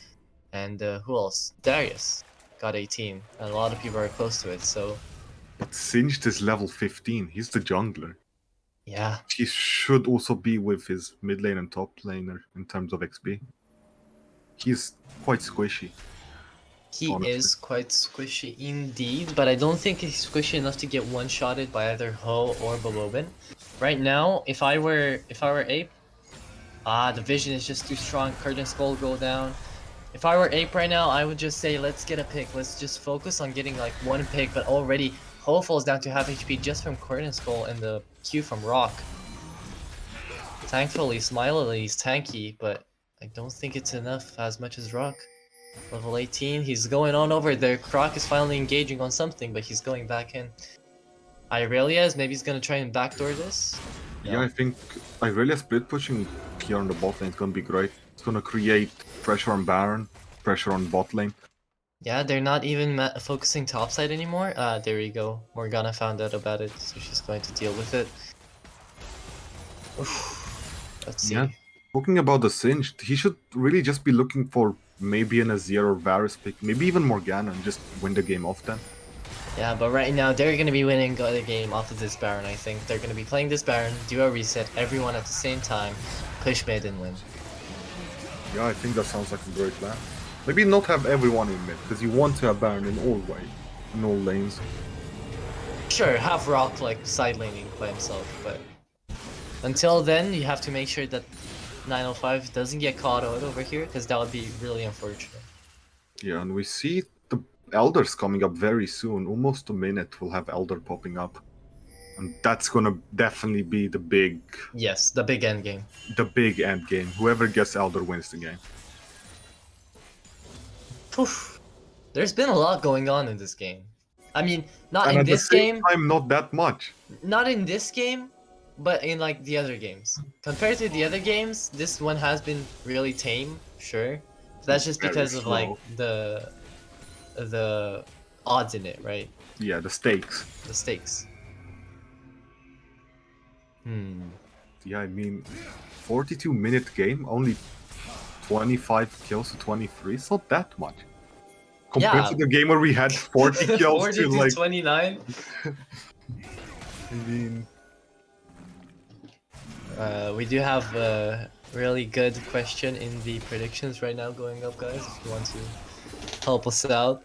and who else? Darius got a team. And a lot of people are close to it, so But Singed is level 15, he's the jungler. yeah. He should also be with his mid lane and top laner in terms of XP. He's quite squishy. He Honestly. is quite squishy indeed, but I don't think he's squishy enough to get one-shotted by either Ho or Bobobin. Right now, if I were Ape, the vision is just too strong. Curtain Skull go down. If I were Ape right now, I would just say let's get a pick. Let's just focus on getting like one pick, but already Ho falls down to half HP just from Curtain Skull and the Q from Rock. Thankfully, Smiley is tanky, but I don't think it's enough as much as Rock. Level 18, he's going on over there. Croc is finally engaging on something, but he's going back in. Irelia's maybe he's gonna try and backdoor this. Yeah, I think Irelia split pushing here on the bot lane is gonna be great. It's gonna create pressure on Baron, pressure on bot lane. Yeah, they're not even focusing topside anymore. There we go. Morgana found out about it, so she's going to deal with it. Oof. Let's see. Yeah. Talking about the Singed, he should really just be looking for maybe an Azir or Varus pick, maybe even Morgana, and just win the game off then. Yeah, but right now they're going to be winning the game off of this Baron, I think. They're going to be playing this Baron, do a reset, everyone at the same time, push mid and win. Yeah, I think that sounds like a great plan. Maybe not have everyone in mid, because you want to have Baron in all ways, in all lanes. Sure, have Rock like side laning by himself, but until then you have to make sure that 905 doesn't get caught out over here, because that would be really unfortunate. Yeah, and we see the Elders coming up very soon. Almost a minute we'll have Elder popping up. And that's gonna definitely be the big Yes, the big end game. end game. Whoever gets Elder wins the game. Poof. There's been a lot going on in this game. I mean, not And in at this the same game, time, not that much. not in this game, but in like the other games. Compared to the other games, this one has been really tame, sure. But that's just Very because of like slow. the odds in it, right? Yeah, the stakes. The stakes. Yeah, I mean, 42-minute game, only 25 kills to 23. It's not that much. Compared Yeah. to the game where we had 40 kills 40 to to like. 29. I mean, We do have a really good question in the predictions right now going up, guys, if you want to help us out.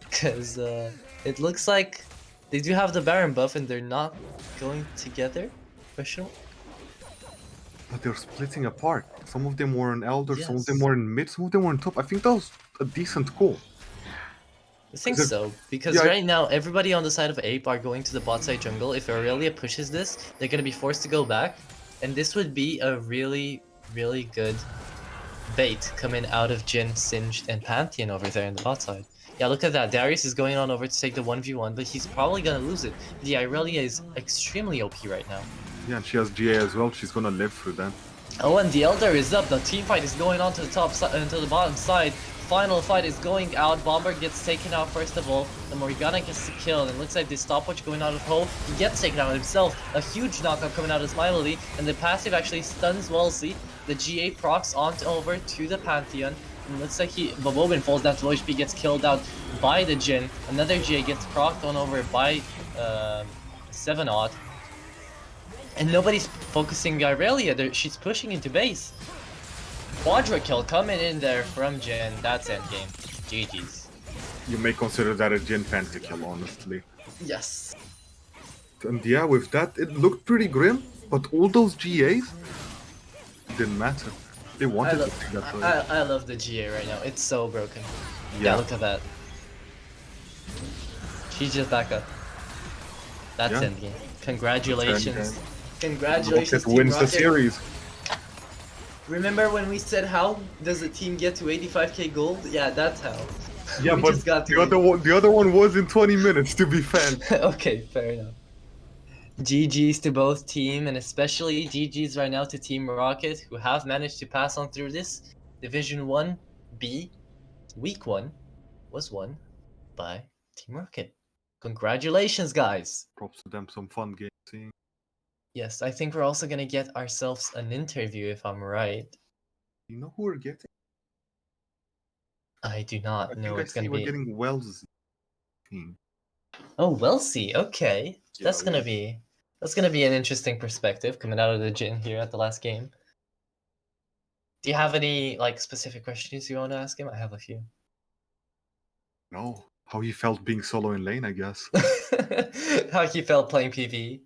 Because it looks like they do have the Baron buff and they're not going together. Question mark? but they're splitting apart. Some of them were in Elder, some of them Yes. were in mid, some of them were in top. I think that was a decent call. I think Is it- so, because yeah, right now everybody on the side of Ape are going to the bot side jungle. If Aurelia pushes this, they're going to be forced to go back, and this would be a really, really good bait coming out of Jin, Singed, and Pantheon over there in the bot side. Yeah, look at that. Darius is going on over to take the 1v1, but he's probably going to lose it. The Aurelia is extremely OP right now. Yeah, and she has GA as well. She's gonna live through that. Oh, and the Elder is up. The team fight is going on to the top side, to the bottom side. Final fight is going out. Bomber gets taken out first of all. The Morgana gets the kill. And it looks like the stopwatch going out of Ho. He gets taken out himself. A huge knockup coming out of Smiley. And the passive actually stuns Wellesley. The GA procs on over to the Pantheon. And it looks like Bobobin falls down to low HP, gets killed out by the Jin. Another GA gets procced on over by 7-odd. And nobody's focusing Irelia. She's pushing into base. Quadra kill coming in there from Jin. That's endgame. GG's. You may consider that a Jin pentakill, honestly. Yes. And yeah, with that, it looked pretty grim, but all those GAs didn't matter. They wanted to take that turn. I love the GA right now. It's so broken. Yeah, look at that. She's just back up. That's Yeah. endgame. Congratulations. Endgame. Congratulations, Roccet Team wins the Rocket. series. Remember when we said how does a team get to 85k gold? Yeah, that's how. Yeah, We but just got to the other one was in 20 minutes, to be fair. Okay, fair enough. GG's to both team, and especially GG's right now to Team Rocket, who have managed to pass on through this. Division 1B, Week 1, was won by Team Rocket. Congratulations, guys! Props to them, some fun games. Seeing. Yes, I think we're also gonna get ourselves an interview, if I'm right. You know who we're getting? I do not know. I It's see gonna we're be... getting Wells' team. Oh, Wellesley, okay. Yeah, That's gonna be an interesting perspective coming out of the gym here at the last game. Do you have any like specific questions you want to ask him? I have a few. No, how he felt being solo in lane, I guess. How he felt playing PvE.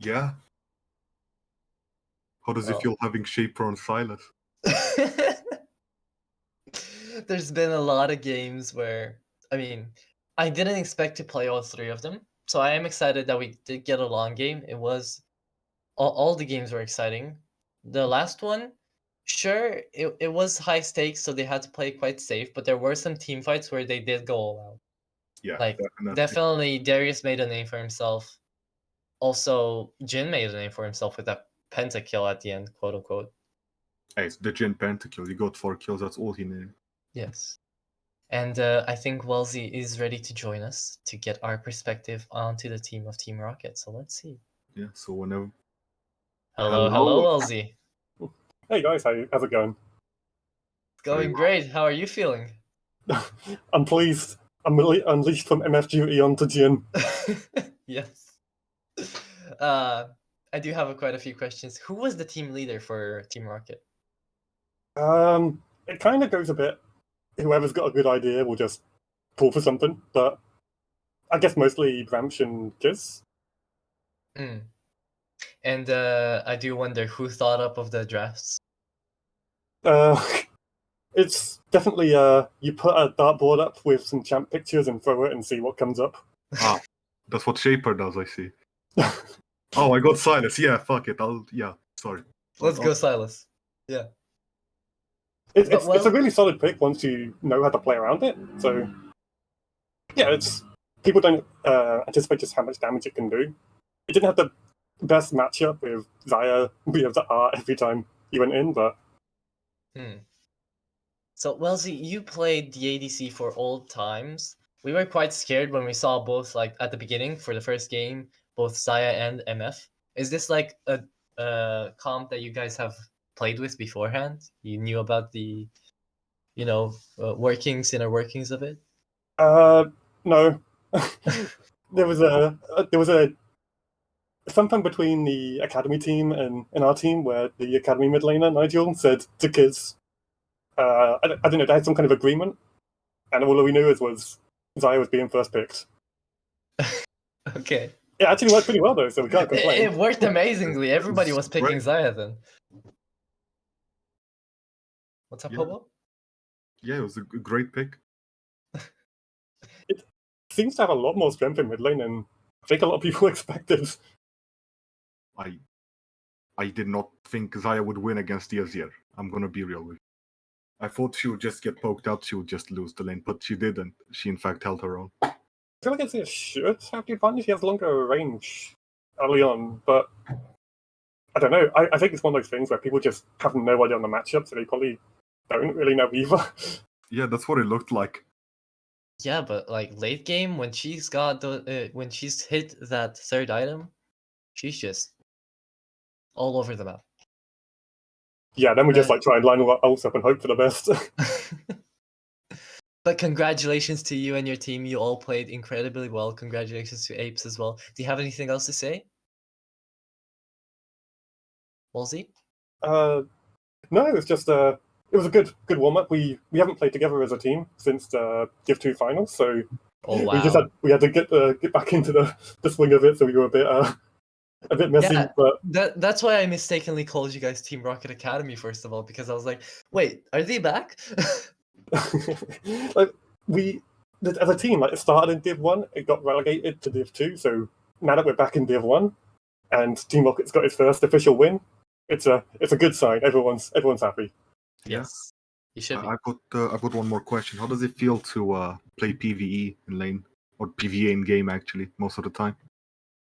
Yeah. How does he Well. feel having Shaper on Silas? There's been a lot of games where, I mean, I didn't expect to play all three of them. So I am excited that we did get a long game. It was, all the games were exciting. the last one, sure, it was high stakes, so they had to play quite safe, but there were some team fights where they did go all out. Yeah, Like, definitely. definitely Darius made a name for himself. Also, Jin made a name for himself with that pentakill at the end, quote unquote. Hey, it's the Jin pentakill. He got 4 kills. That's all he needed. Yes. And I think Wellesley is ready to join us to get our perspective onto the team of Team Rocket. So let's see. Yeah. So whenever. Hello, Wellesley. Hey guys, how's it going? It's going great. How are you feeling? I'm pleased. I'm unleashed from MF duty onto Jin. Yes. I do have quite a few questions. Who was the team leader for Team Rocket? It kind of goes a bit. Whoever's got a good idea will just pull for something, but I guess mostly Bramsh and Giz. Mm. And I do wonder who thought up of the drafts. It's definitely you put a dartboard up with some champ pictures and throw it and see what comes up. Ah, that's what Shaper does. I see. Oh, I got Silas. Yeah, fuck it. Sorry. Let's go, Silas. Yeah. It's But, a really solid pick once you know how to play around it. So yeah, it's people don't anticipate just how much damage it can do. It didn't have the best matchup with Zaya be able to art every time you went in, but So, Wellesley, you played the ADC for old times. We were quite scared when we saw both, like, at the beginning for the first game, both Zaya and MF. Is this like a comp that you guys have played with beforehand? You knew about the, inner workings of it? no. there was a sometime between the academy team and our team where the academy mid laner Nigel said to Kiz, I don't know, they had some kind of agreement, and all we knew was Zaya was being first picked. Okay. It actually worked pretty well though, so we can't complain. It worked amazingly. Everybody was picking Zaya then. What's up, Yeah. Hobo? Yeah, it was a great pick. It seems to have a lot more strength in mid lane than I think a lot of people expected. I did not think Zaya would win against the Azir. I'm gonna be real with you. I thought she would just get poked out, she would just lose the lane, but she didn't. She in fact held her own. I feel like Azir should have the advantage. He has longer range early on, but I don't know. I think it's one of those things where people just have no idea on the matchup, so they probably don't really know either. Yeah, that's what it looked like. Yeah, but like late game when she's got when she's hit that third item, she's just all over the map. Yeah, then we just like try and line all our ults up and hope for the best. But congratulations to you and your team. You all played incredibly well. Congratulations to Apes as well. Do you have anything else to say? Wolsey? No, it was just it was a good warm up. We haven't played together as a team since the Div 2 finals, so Oh wow. we had to get back into the swing of it. So we were a bit messy, Yeah, but that's why I mistakenly called you guys Team Rocket Academy first of all, because I was like, wait, are they back? like as a team, like it started in Div 1, it got relegated to Div 2. So now that we're back in Div 1, and Team Rocket's got its first official win, it's a good sign. Everyone's happy. Yes, you should be. I've got one more question. How does it feel to play PvE in lane or PvE in game actually most of the time?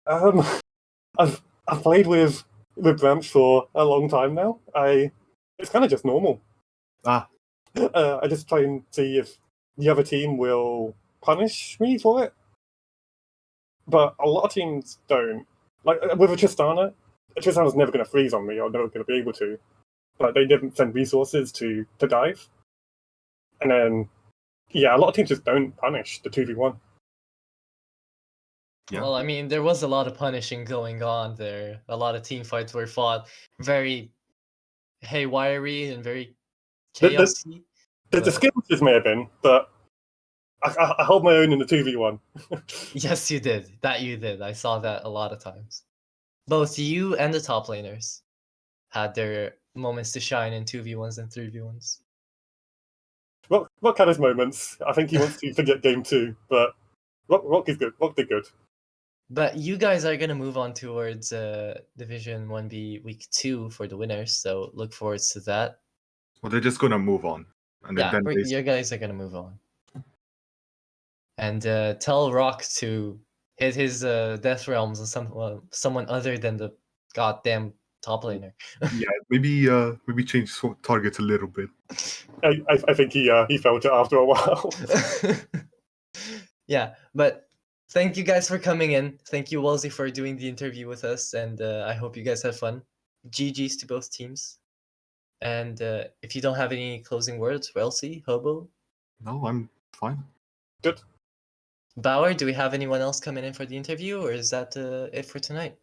I've played with Bramsh for a long time now. It's kind of just normal. Ah, I just try and see if the other team will punish me for it. But a lot of teams don't. Like with a Tristana's never going to freeze on me or never going to be able to. Like they didn't send resources to dive. And then, yeah, a lot of teams just don't punish the 2v1. yeah. Well, I mean, there was a lot of punishing going on there. A lot of team fights were fought very haywire and very chaosy. The skills may have been, but I hold my own in the 2v1. Yes, you did. That you did. I saw that a lot of times. Both you and the top laners had their moments to shine in 2v1s and 3v1s. Rock had his moments. I think he wants to forget game 2, but Rock is good. Rock did good. But you guys are gonna move on towards Division 1B Week 2 for the winners, so look forward to that. Well, they're just gonna move on, and Yeah, then they you guys are gonna move on. And tell Rock to hit his Death Realms on someone other than the goddamn top laner. maybe change targets a little bit. I think he felt it after a while. Yeah, but thank you guys for coming in. Thank you, Wolsey, for doing the interview with us, and I hope you guys have fun. GG's to both teams. And if you don't have any closing words, Welsi, Hobo, No, I'm fine. Good. Bauer, do we have anyone else coming in for the interview, or is that it for tonight?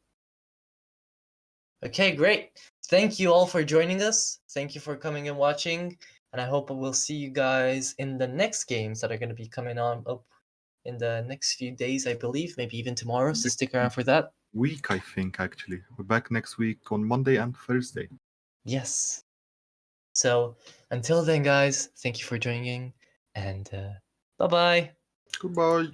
Okay, great. Thank you all for joining us. Thank you for coming and watching, and I hope we'll see you guys in the next games that are going to be coming on up in the next few days, I believe, maybe even tomorrow, so stick around for that. Week, I think, actually. We're back next week on Monday and Thursday. Yes. So until then, guys, thank you for joining, and bye-bye. Goodbye.